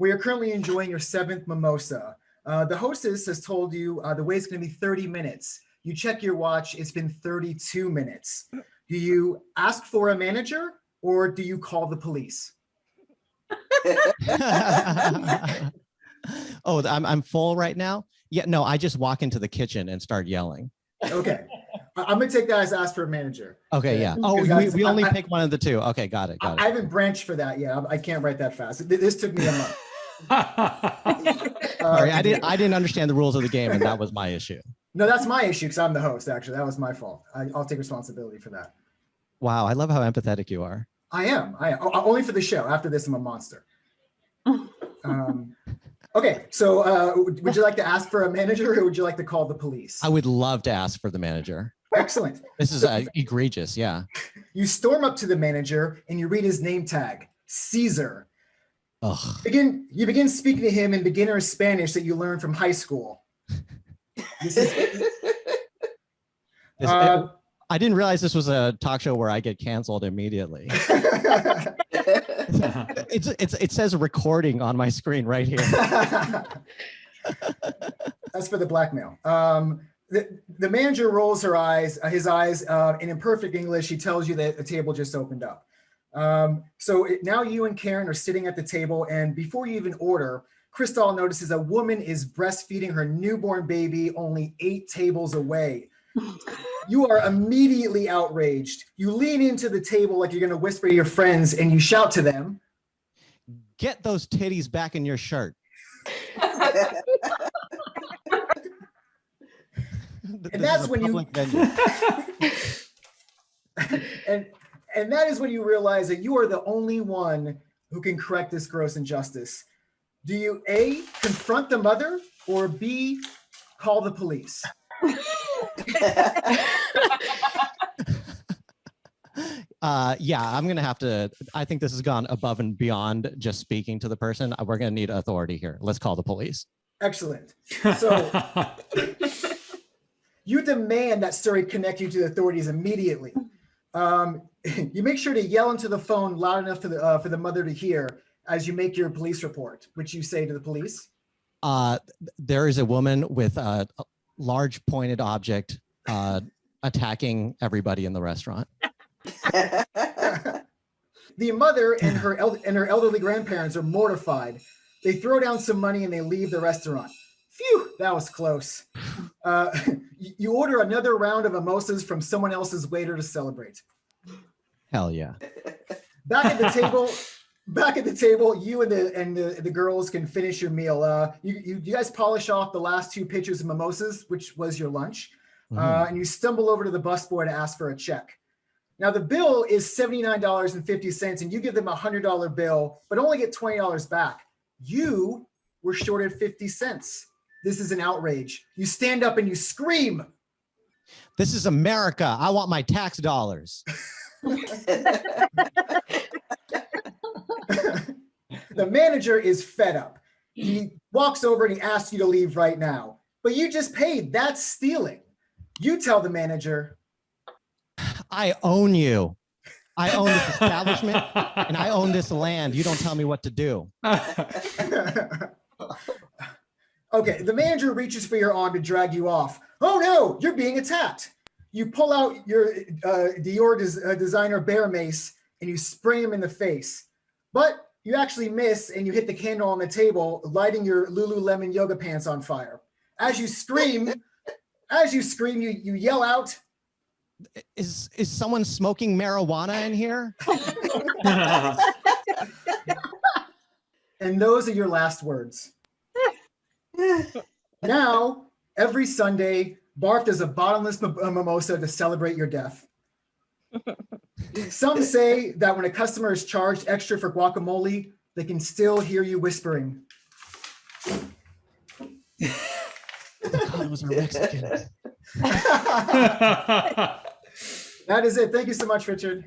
We are currently enjoying your 7th mimosa. The hostess has told you the wait's going to be 30 minutes. You check your watch, it's been 32 minutes. Do you ask for a manager or do you call the police? Oh, I'm full right now? Yeah, no, I just walk into the kitchen and start yelling. Okay. I'm going to take that as ask for a manager. Okay, yeah. Oh, we only pick one of the two. Okay, got it. I haven't branched for that yet. I can't write that fast. This took me a month. Sorry, I didn't understand the rules of the game, and that was my issue. No, that's my issue because I'm the host. Actually, that was my fault. I'll take responsibility for that. Wow, I love how empathetic you are. I am. Only for the show. After this, I'm a monster. Okay, so would you like to ask for a manager, or would you like to call the police? I would love to ask for the manager. Excellent. This is egregious, yeah. You storm up to the manager and you read his name tag, Caesar. Ugh. You begin speaking to him in beginner Spanish that you learned from high school. I didn't realize this was a talk show where I get canceled immediately. It says recording on my screen right here. That's for the blackmail. The manager rolls his eyes, and in perfect English, he tells you that the table just opened up. Now you and Karen are sitting at the table, and before you even order, Crystal notices a woman is breastfeeding her newborn baby only 8 tables away. You are immediately outraged. You lean into the table like you're going to whisper to your friends, and you shout to them, "Get those titties back in your shirt." And that's when you and that is when you realize that you are the only one who can correct this gross injustice. Do you A, confront the mother, or B, call the police? Yeah, I'm gonna have to. I think this has gone above and beyond just speaking to the person. We're gonna need authority here. Let's call the police. Excellent. So you demand that Surrey connect you to the authorities immediately. You make sure to yell into the phone loud enough for the mother to hear as you make your police report, which you say to the police. There is a woman with a large pointed object attacking everybody in the restaurant. The mother and her elderly grandparents are mortified. They throw down some money and they leave the restaurant. Phew, that was close. You order another round of mimosas from someone else's waiter to celebrate. Hell yeah. Back at the table, you and the girls can finish your meal. You guys polish off the last 2 pitchers of mimosas, which was your lunch, and you stumble over to the busboy to ask for a check. Now the bill is $79.50, and you give them a $100 bill, but only get $20 back. You were shorted 50 cents. This is an outrage. You stand up and you scream. This is America. I want my tax dollars. The manager is fed up. He walks over and he asks you to leave right now. But you just paid. That's stealing. You tell the manager, I own you. I own this establishment and I own this land. You don't tell me what to do. Okay, the manager reaches for your arm to drag you off. Oh no, you're being attacked. You pull out your Dior designer bear mace and you spray him in the face. But you actually miss and you hit the candle on the table, lighting your Lululemon yoga pants on fire. As you scream, you yell out, Is someone smoking marijuana in here? And those are your last words. Now, every Sunday, Barf does a bottomless mimosa to celebrate your death. Some say that when a customer is charged extra for guacamole, they can still hear you whispering. God, it was a Mexican. That is it. Thank you so much, Richard.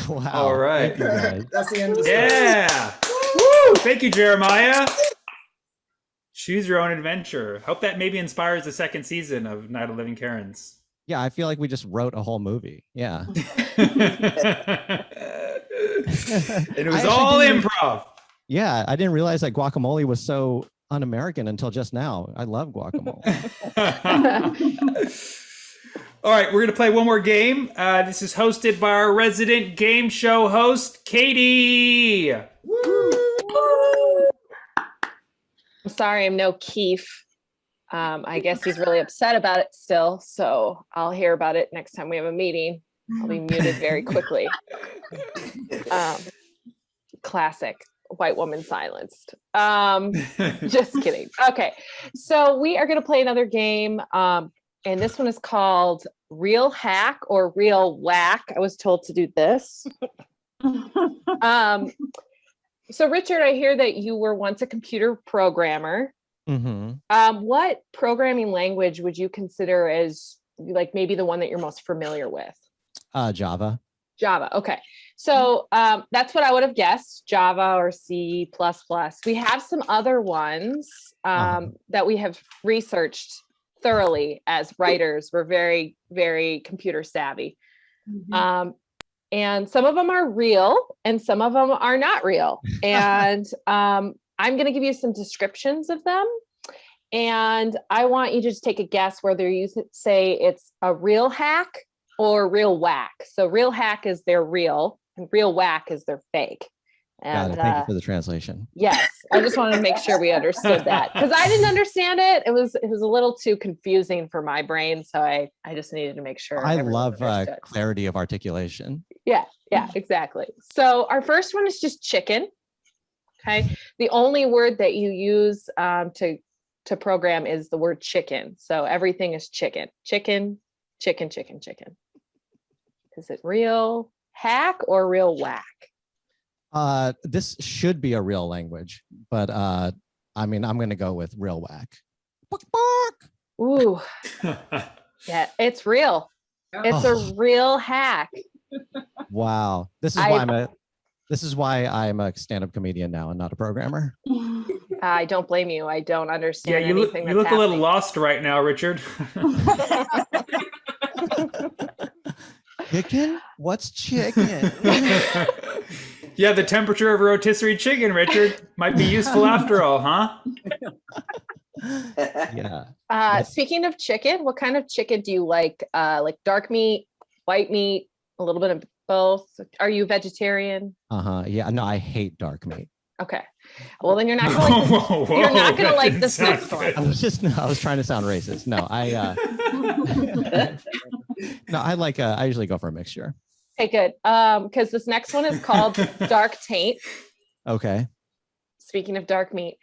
Wow. All right. That's the end of the story. Yeah. Woo! Thank you, Jeremiah. Choose your own adventure. Hope that maybe inspires the 2nd season of Night of Living Karens. Yeah, I feel like we just wrote a whole movie. Yeah. It was all improv. Yeah, I didn't realize that guacamole was so un-American until just now. I love guacamole. All right, we're going to play one more game. This is hosted by our resident game show host, Katie. I'm sorry, I'm no Keith. I guess he's really upset about it still, so I'll hear about it next time we have a meeting. I'll be muted very quickly. Classic. white woman silenced. Just kidding. Okay, so we are going to play another game, and this one is called Real Hack or Real Whack. I was told to do this. So Richard, I hear that you were once a computer programmer. Mm-hmm. What programming language would you consider as like maybe the one that you're most familiar with? Java. Java. Okay. So that's what I would have guessed, Java or C++. We have some other ones that we have researched thoroughly as writers. We're very, very computer savvy. And some of them are real and some of them are not real. And I'm going to give you some descriptions of them. And I want you to just take a guess whether you say it's a real hack or real whack. So real hack is their real and real whack is their fake. Got And it. Thank you for the translation. yes, I just wanted to make sure we understood that because I didn't understand it. It was a little too confusing for my brain. So I just needed to make sure. I everyone love understood. clarity of articulation. Yeah, exactly. So our first one is just chicken. Okay. The only word that you use to program is the word chicken. So everything is chicken, chicken, chicken, chicken, chicken. Is it real hack or real whack? This should be a real language, but I mean, I'm going to go with real whack. Ooh, yeah, it's real. It's a real hack. Wow. This is why I'm a stand-up comedian now and not a programmer. I don't blame you. I don't understand you anything look that's a little happening. lost right now, Richard. Chicken? What's chicken? Yeah, the temperature of a rotisserie chicken, Richard, might be useful after all, huh? Yeah. Speaking of chicken, what kind of chicken do you like? Like dark meat, white meat, a little bit of both? Are you vegetarian? Yeah. No, I hate dark meat. Okay. Well, then you're not gonna like you're not gonna like this next one. I was trying to sound racist. No, I usually go for a mixture. Okay, good. Because this next one is called dark taint. Okay. Speaking of dark meat,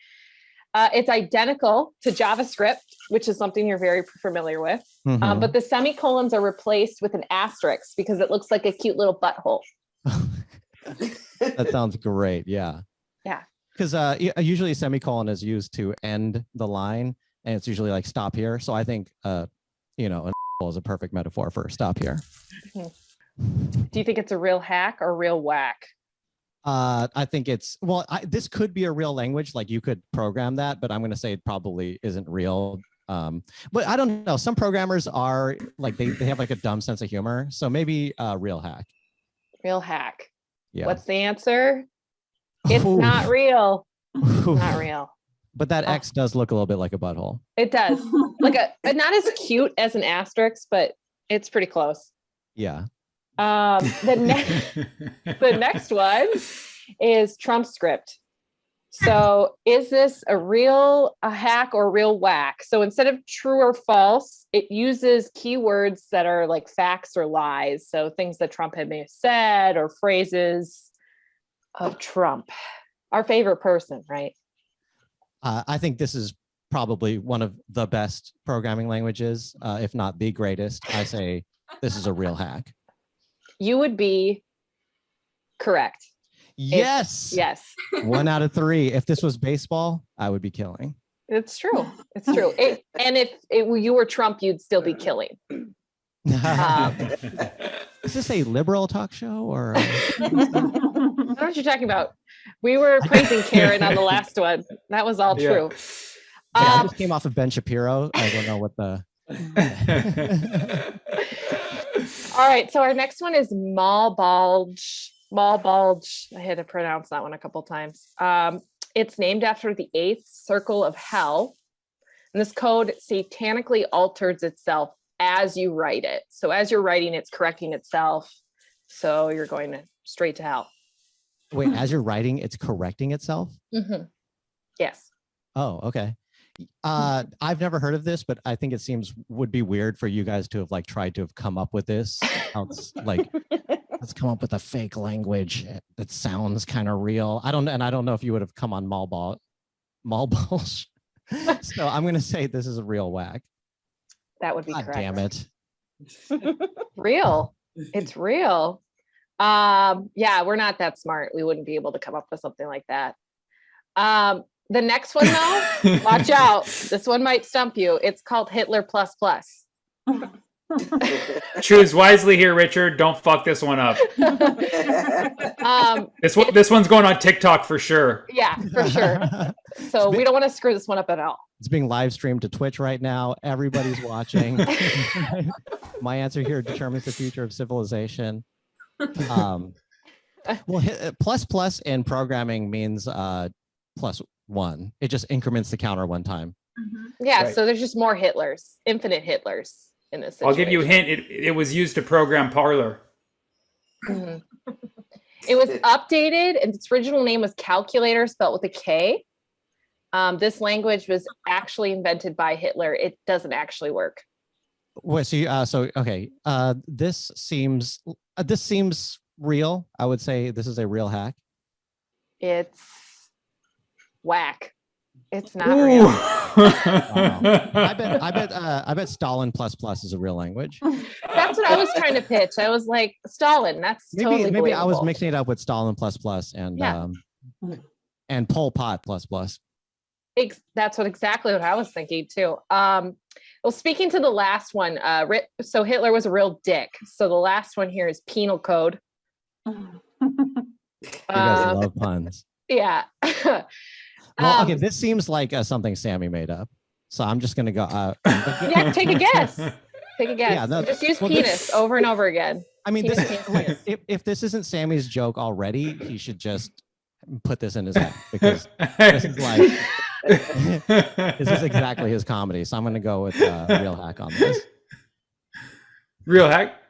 it's identical to JavaScript, which is something you're very familiar with. But the semicolons are replaced with an asterisk because it looks like a cute little butthole. That sounds great. Yeah. Yeah. Because usually a semicolon is used to end the line, and it's usually like stop here. So I think an is a perfect metaphor for stop here. Do you think it's a real hack or real whack? I think it's this could be a real language, like you could program that, but I'm going to say it probably isn't real. But I don't know. Some programmers are like they have like a dumb sense of humor, so maybe real hack. Real hack. Yeah. What's the answer? It's not real. Not real. But that X does look a little bit like a butthole. It does. Like not as cute as an asterisk, but it's pretty close. Yeah. The next one is Trump script. So is this a hack or real whack? So instead of true or false, it uses keywords that are like facts or lies. So things that Trump may have said or phrases of Trump, our favorite person, right? I think this is probably one of the best programming languages, if not the greatest. I say this is a real hack. You would be correct. Yes. Yes. 1 out of 3. If this was baseball, I would be killing. It's true. It's true. And if you were Trump, you'd still be killing. Is this a liberal talk show or? I don't know what you're talking about. We were praising Karen on the last one. That was all true. Yeah, I just came off of Ben Shapiro. I don't know what the. All right. So our next one is Malbolge. I had to pronounce that one a couple times. It's named after the 8th circle of hell. And this code satanically alters itself as you write it. So as you're writing, it's correcting itself. So you're going straight to hell. Wait, as you're writing, it's correcting itself? Mm-hmm. Yes. Oh, okay. I've never heard of this, but I think it would be weird for you guys to have like tried to have come up with this. Like let's come up with a fake language that sounds kind of real. I don't know if you would have come on mall balls. So I'm gonna say this is a real whack. That would be God correct. damn it. Real. It's real. Yeah, we're not that smart. We wouldn't be able to come up with something like that. The next one though, watch out. This one might stump you. It's called Hitler plus plus. Choose wisely here, Richard. Don't fuck this one up. This one's going on TikTok for sure. Yeah, for sure. So we don't want to screw this one up at all. It's being live streamed to Twitch right now. Everybody's watching. My answer here determines the future of civilization. Well, plus plus in programming means +1. It just increments the counter one time. Yeah, Right. so there's just more Hitlers, infinite Hitlers in this situation. I'll give you a hint. It was used to program Parlor. Mhm. It was updated, and its original name was calculator, spelled with a K. This language was actually invented by Hitler. It doesn't actually work. Wait, so okay. This seems real. I would say this is a real hack. It's whack. It's not real. I bet Stalin plus plus is a real language. That's what I was trying to pitch. I was like, Stalin, that's totally Maybe I was believable. mixing it up with Stalin plus plus and Yeah. And Pol Pot plus plus. That's exactly what I was thinking too. Well, speaking to the last one, so Hitler was a real dick. So the last one here is penal code. You guys love puns. Yeah. Well, okay, this seems like something Sammy made up. So I'm just gonna go. Yeah, take a guess. Take a guess. Yeah, no, Just use well, penis over and over again. I mean, Penis, penis, penis. if this isn't Sammy's joke already, he should just put this in his head because this is like this is exactly his comedy. So I'm gonna go with real hack on this. Real hack?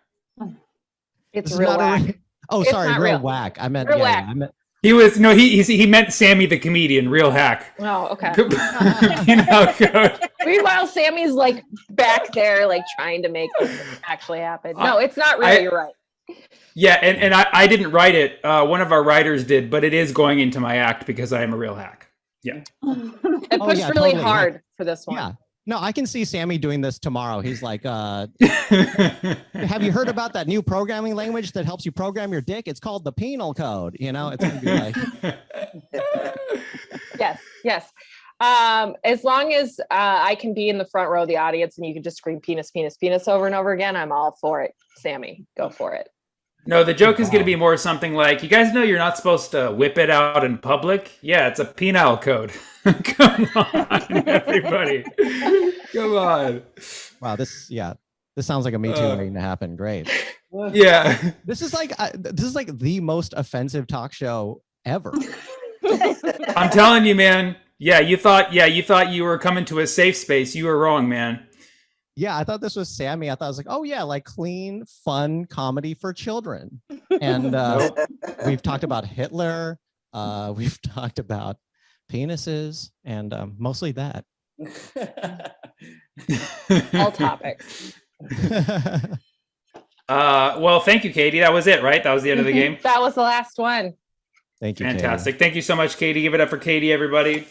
It's This is real not a whack. Oh, It's sorry, not real real. whack. I meant Real yeah, whack. I meant He meant Sammy the comedian. Real hack. Oh, okay. Code. Meanwhile, Sammy's like back there, like trying to make this actually happen. No, it's not real. You're right. Yeah, and I didn't write it. One of our writers did, but it is going into my act because I am a real hack. Yeah. I Oh, pushed yeah, really totally. hard for this one. yeah. No, I can see Sammy doing this tomorrow. He's like, have you heard about that new programming language that helps you program your dick? It's called the penal code. You know, it's gonna be like Yes. As long as I can be in the front row of the audience and you can just scream penis, penis, penis over and over again, I'm all for it. Sammy, go for it. No, the joke is going to be more something like, you guys know you're not supposed to whip it out in public? Yeah, it's a penal code. Come on, everybody. Come on. wow, this sounds like a Me Too waiting to happen. Great. Yeah. This is like the most offensive talk show ever. I'm telling you, man. You thought you were coming to a safe space. You were wrong, man. Yeah, I thought this was Sammy. I thought it was like, oh yeah, like clean, fun comedy for children. And we've talked about Hitler. We've talked about penises, and mostly that. All topics. Well, thank you, Katie. That was it, right? That was the end of the game. That was the last one. Thank you. Fantastic. Thank you so much, Katie. Give it up for Katie, everybody.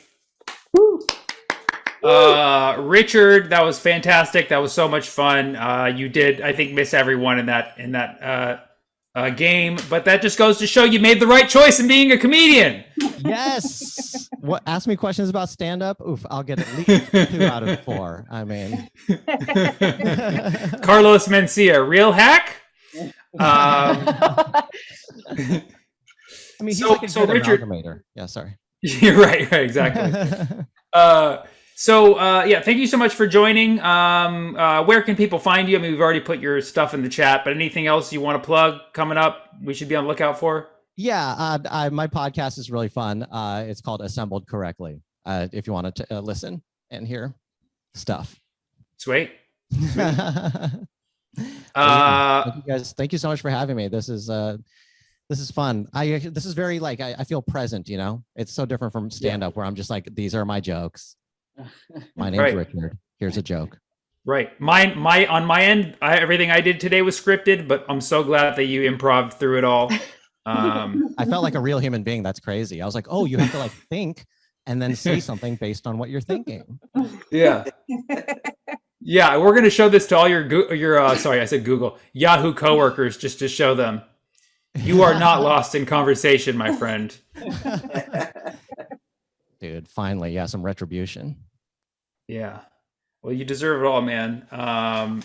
Richard, that was fantastic. That was so much fun. You did, I think, miss everyone in that game, but that just goes to show you made the right choice in being a comedian. Yes. What? Ask me questions about stand-up. Oof, I'll get at least 2 out of 4. I mean, Carlos Mencia, real hack. I mean, he's like a good Richard. amalgamator. Yeah, sorry. You're right, exactly. Thank you so much for joining. Where can people find you? I mean, we've already put your stuff in the chat, but anything else you want to plug coming up we should be on the lookout for? Yeah, my podcast is really fun. It's called Assembled Correctly. If you want to listen and hear stuff. Sweet. Thank you guys. Thank you so much for having me. This is fun. This is very like I feel present. You know, it's so different from stand up where I'm just like, these are my jokes. My name's Right. Richard. Here's a joke. Right. On my end, everything I did today was scripted, but I'm so glad that you improv through it all. I felt like a real human being. That's crazy. I was like, oh, you have to like think and then say something based on what you're thinking. Yeah. Yeah, we're gonna show this to all your sorry, I said Google, Yahoo coworkers, just to show them you are not lost in conversation, my friend. Dude, finally, yeah, some retribution. Yeah. Well, you deserve it all, man.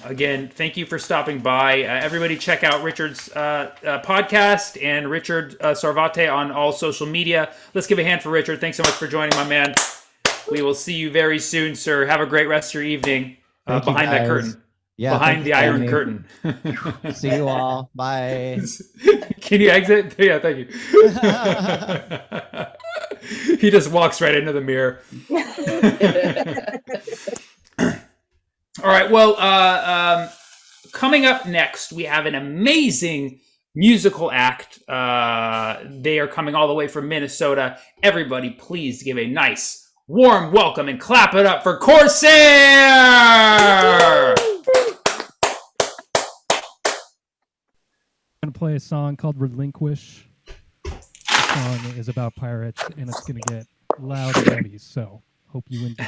Again, thank you for stopping by. Everybody check out Richard's podcast and Richard Sarvate on all social media. Let's give a hand for Richard. Thanks so much for joining, my man. We will see you very soon, sir. Have a great rest of your evening behind that curtain. Yeah, behind the iron curtain. See you all. Bye. Can you exit? Yeah, thank you. He just walks right into the mirror. All right. Well, coming up next, we have an amazing musical act. They are coming all the way from Minnesota. Everybody, please give a nice, warm welcome and clap it up for Corsair! I'm going to play a song called Relinquish. The song is about pirates, and it's going to get loud and heavy, so hope you enjoy.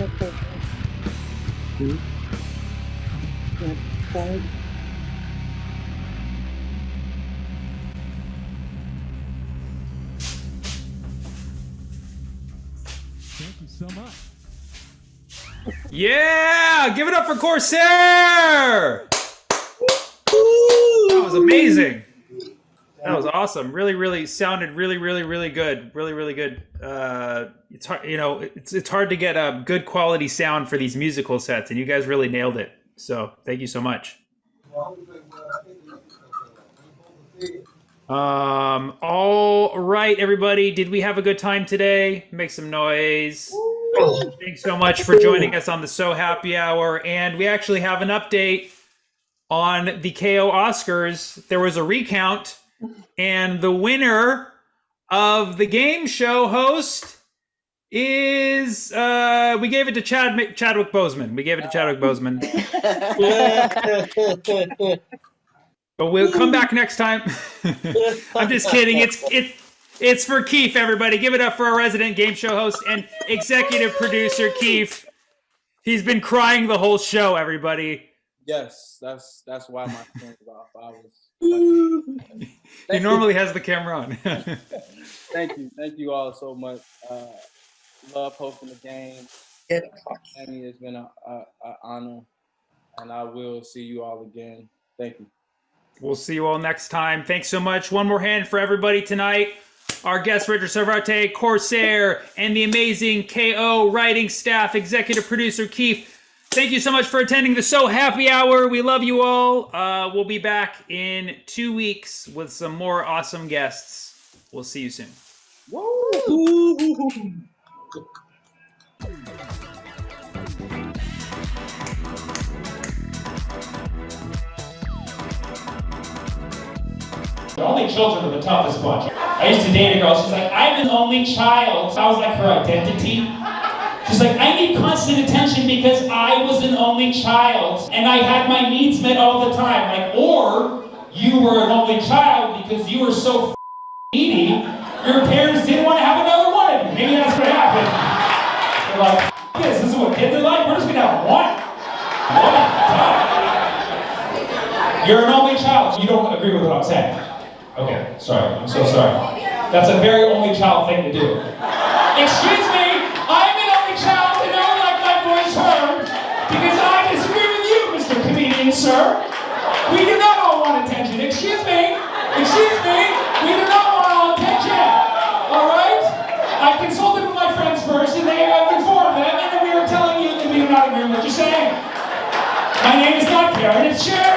Thank you so much. Yeah, give it up for Corsair. That was amazing. That was awesome. Really sounded really good. Really good. It's hard, it's hard to get a good quality sound for these musical sets, and you guys really nailed it. So thank you so much. All right, everybody. Did we have a good time today? Make some noise. Thanks so much for joining us on the So Happy Hour. And we actually have an update on the KO Oscars. There was a recount, and the winner of the game show host is we gave it to Chadwick Boseman. But we'll come back next time. I'm just kidding. It's for Keith, everybody. Give it up for our resident game show host and executive producer, Keith. He's been crying the whole show, everybody. Yes, that's why my phone was off. He normally has the camera on. Thank you all so much. Love hosting the game. Sammy, it's been an honor, and I will see you all again. Thank you. We'll see you all next time. Thanks so much. One more hand for everybody tonight. Our guest, Richard Sarvate, Corsair, and the amazing KO writing staff, executive producer Keith. Thank you so much for attending the So Happy Hour. We love you all. We'll be back in 2 weeks with some more awesome guests. We'll see you soon. Woo! The only children are the toughest bunch. I used to date a girl, she's like, I'm an only child. I was like her identity. She's like, I need constant attention because I was an only child and I had my needs met all the time. Like, or you were an only child because you were so needy, your parents didn't want to have another one of you. Maybe that's what happened. They're like, this is what kids are like, we're just gonna have one. You're an only child. You don't agree with what I'm saying. Okay, sorry, I'm so sorry. That's a very only child thing to do. Excuse me, I'm an only child and I would like my voice heard because I disagree with you, Mr. Comedian, sir. We do not all want attention. Excuse me, we do not want all attention. All right? I consulted with my friends first and they have informed them and then we are telling you that we do not agree with what you're saying. My name is not Karen, it's Sharon.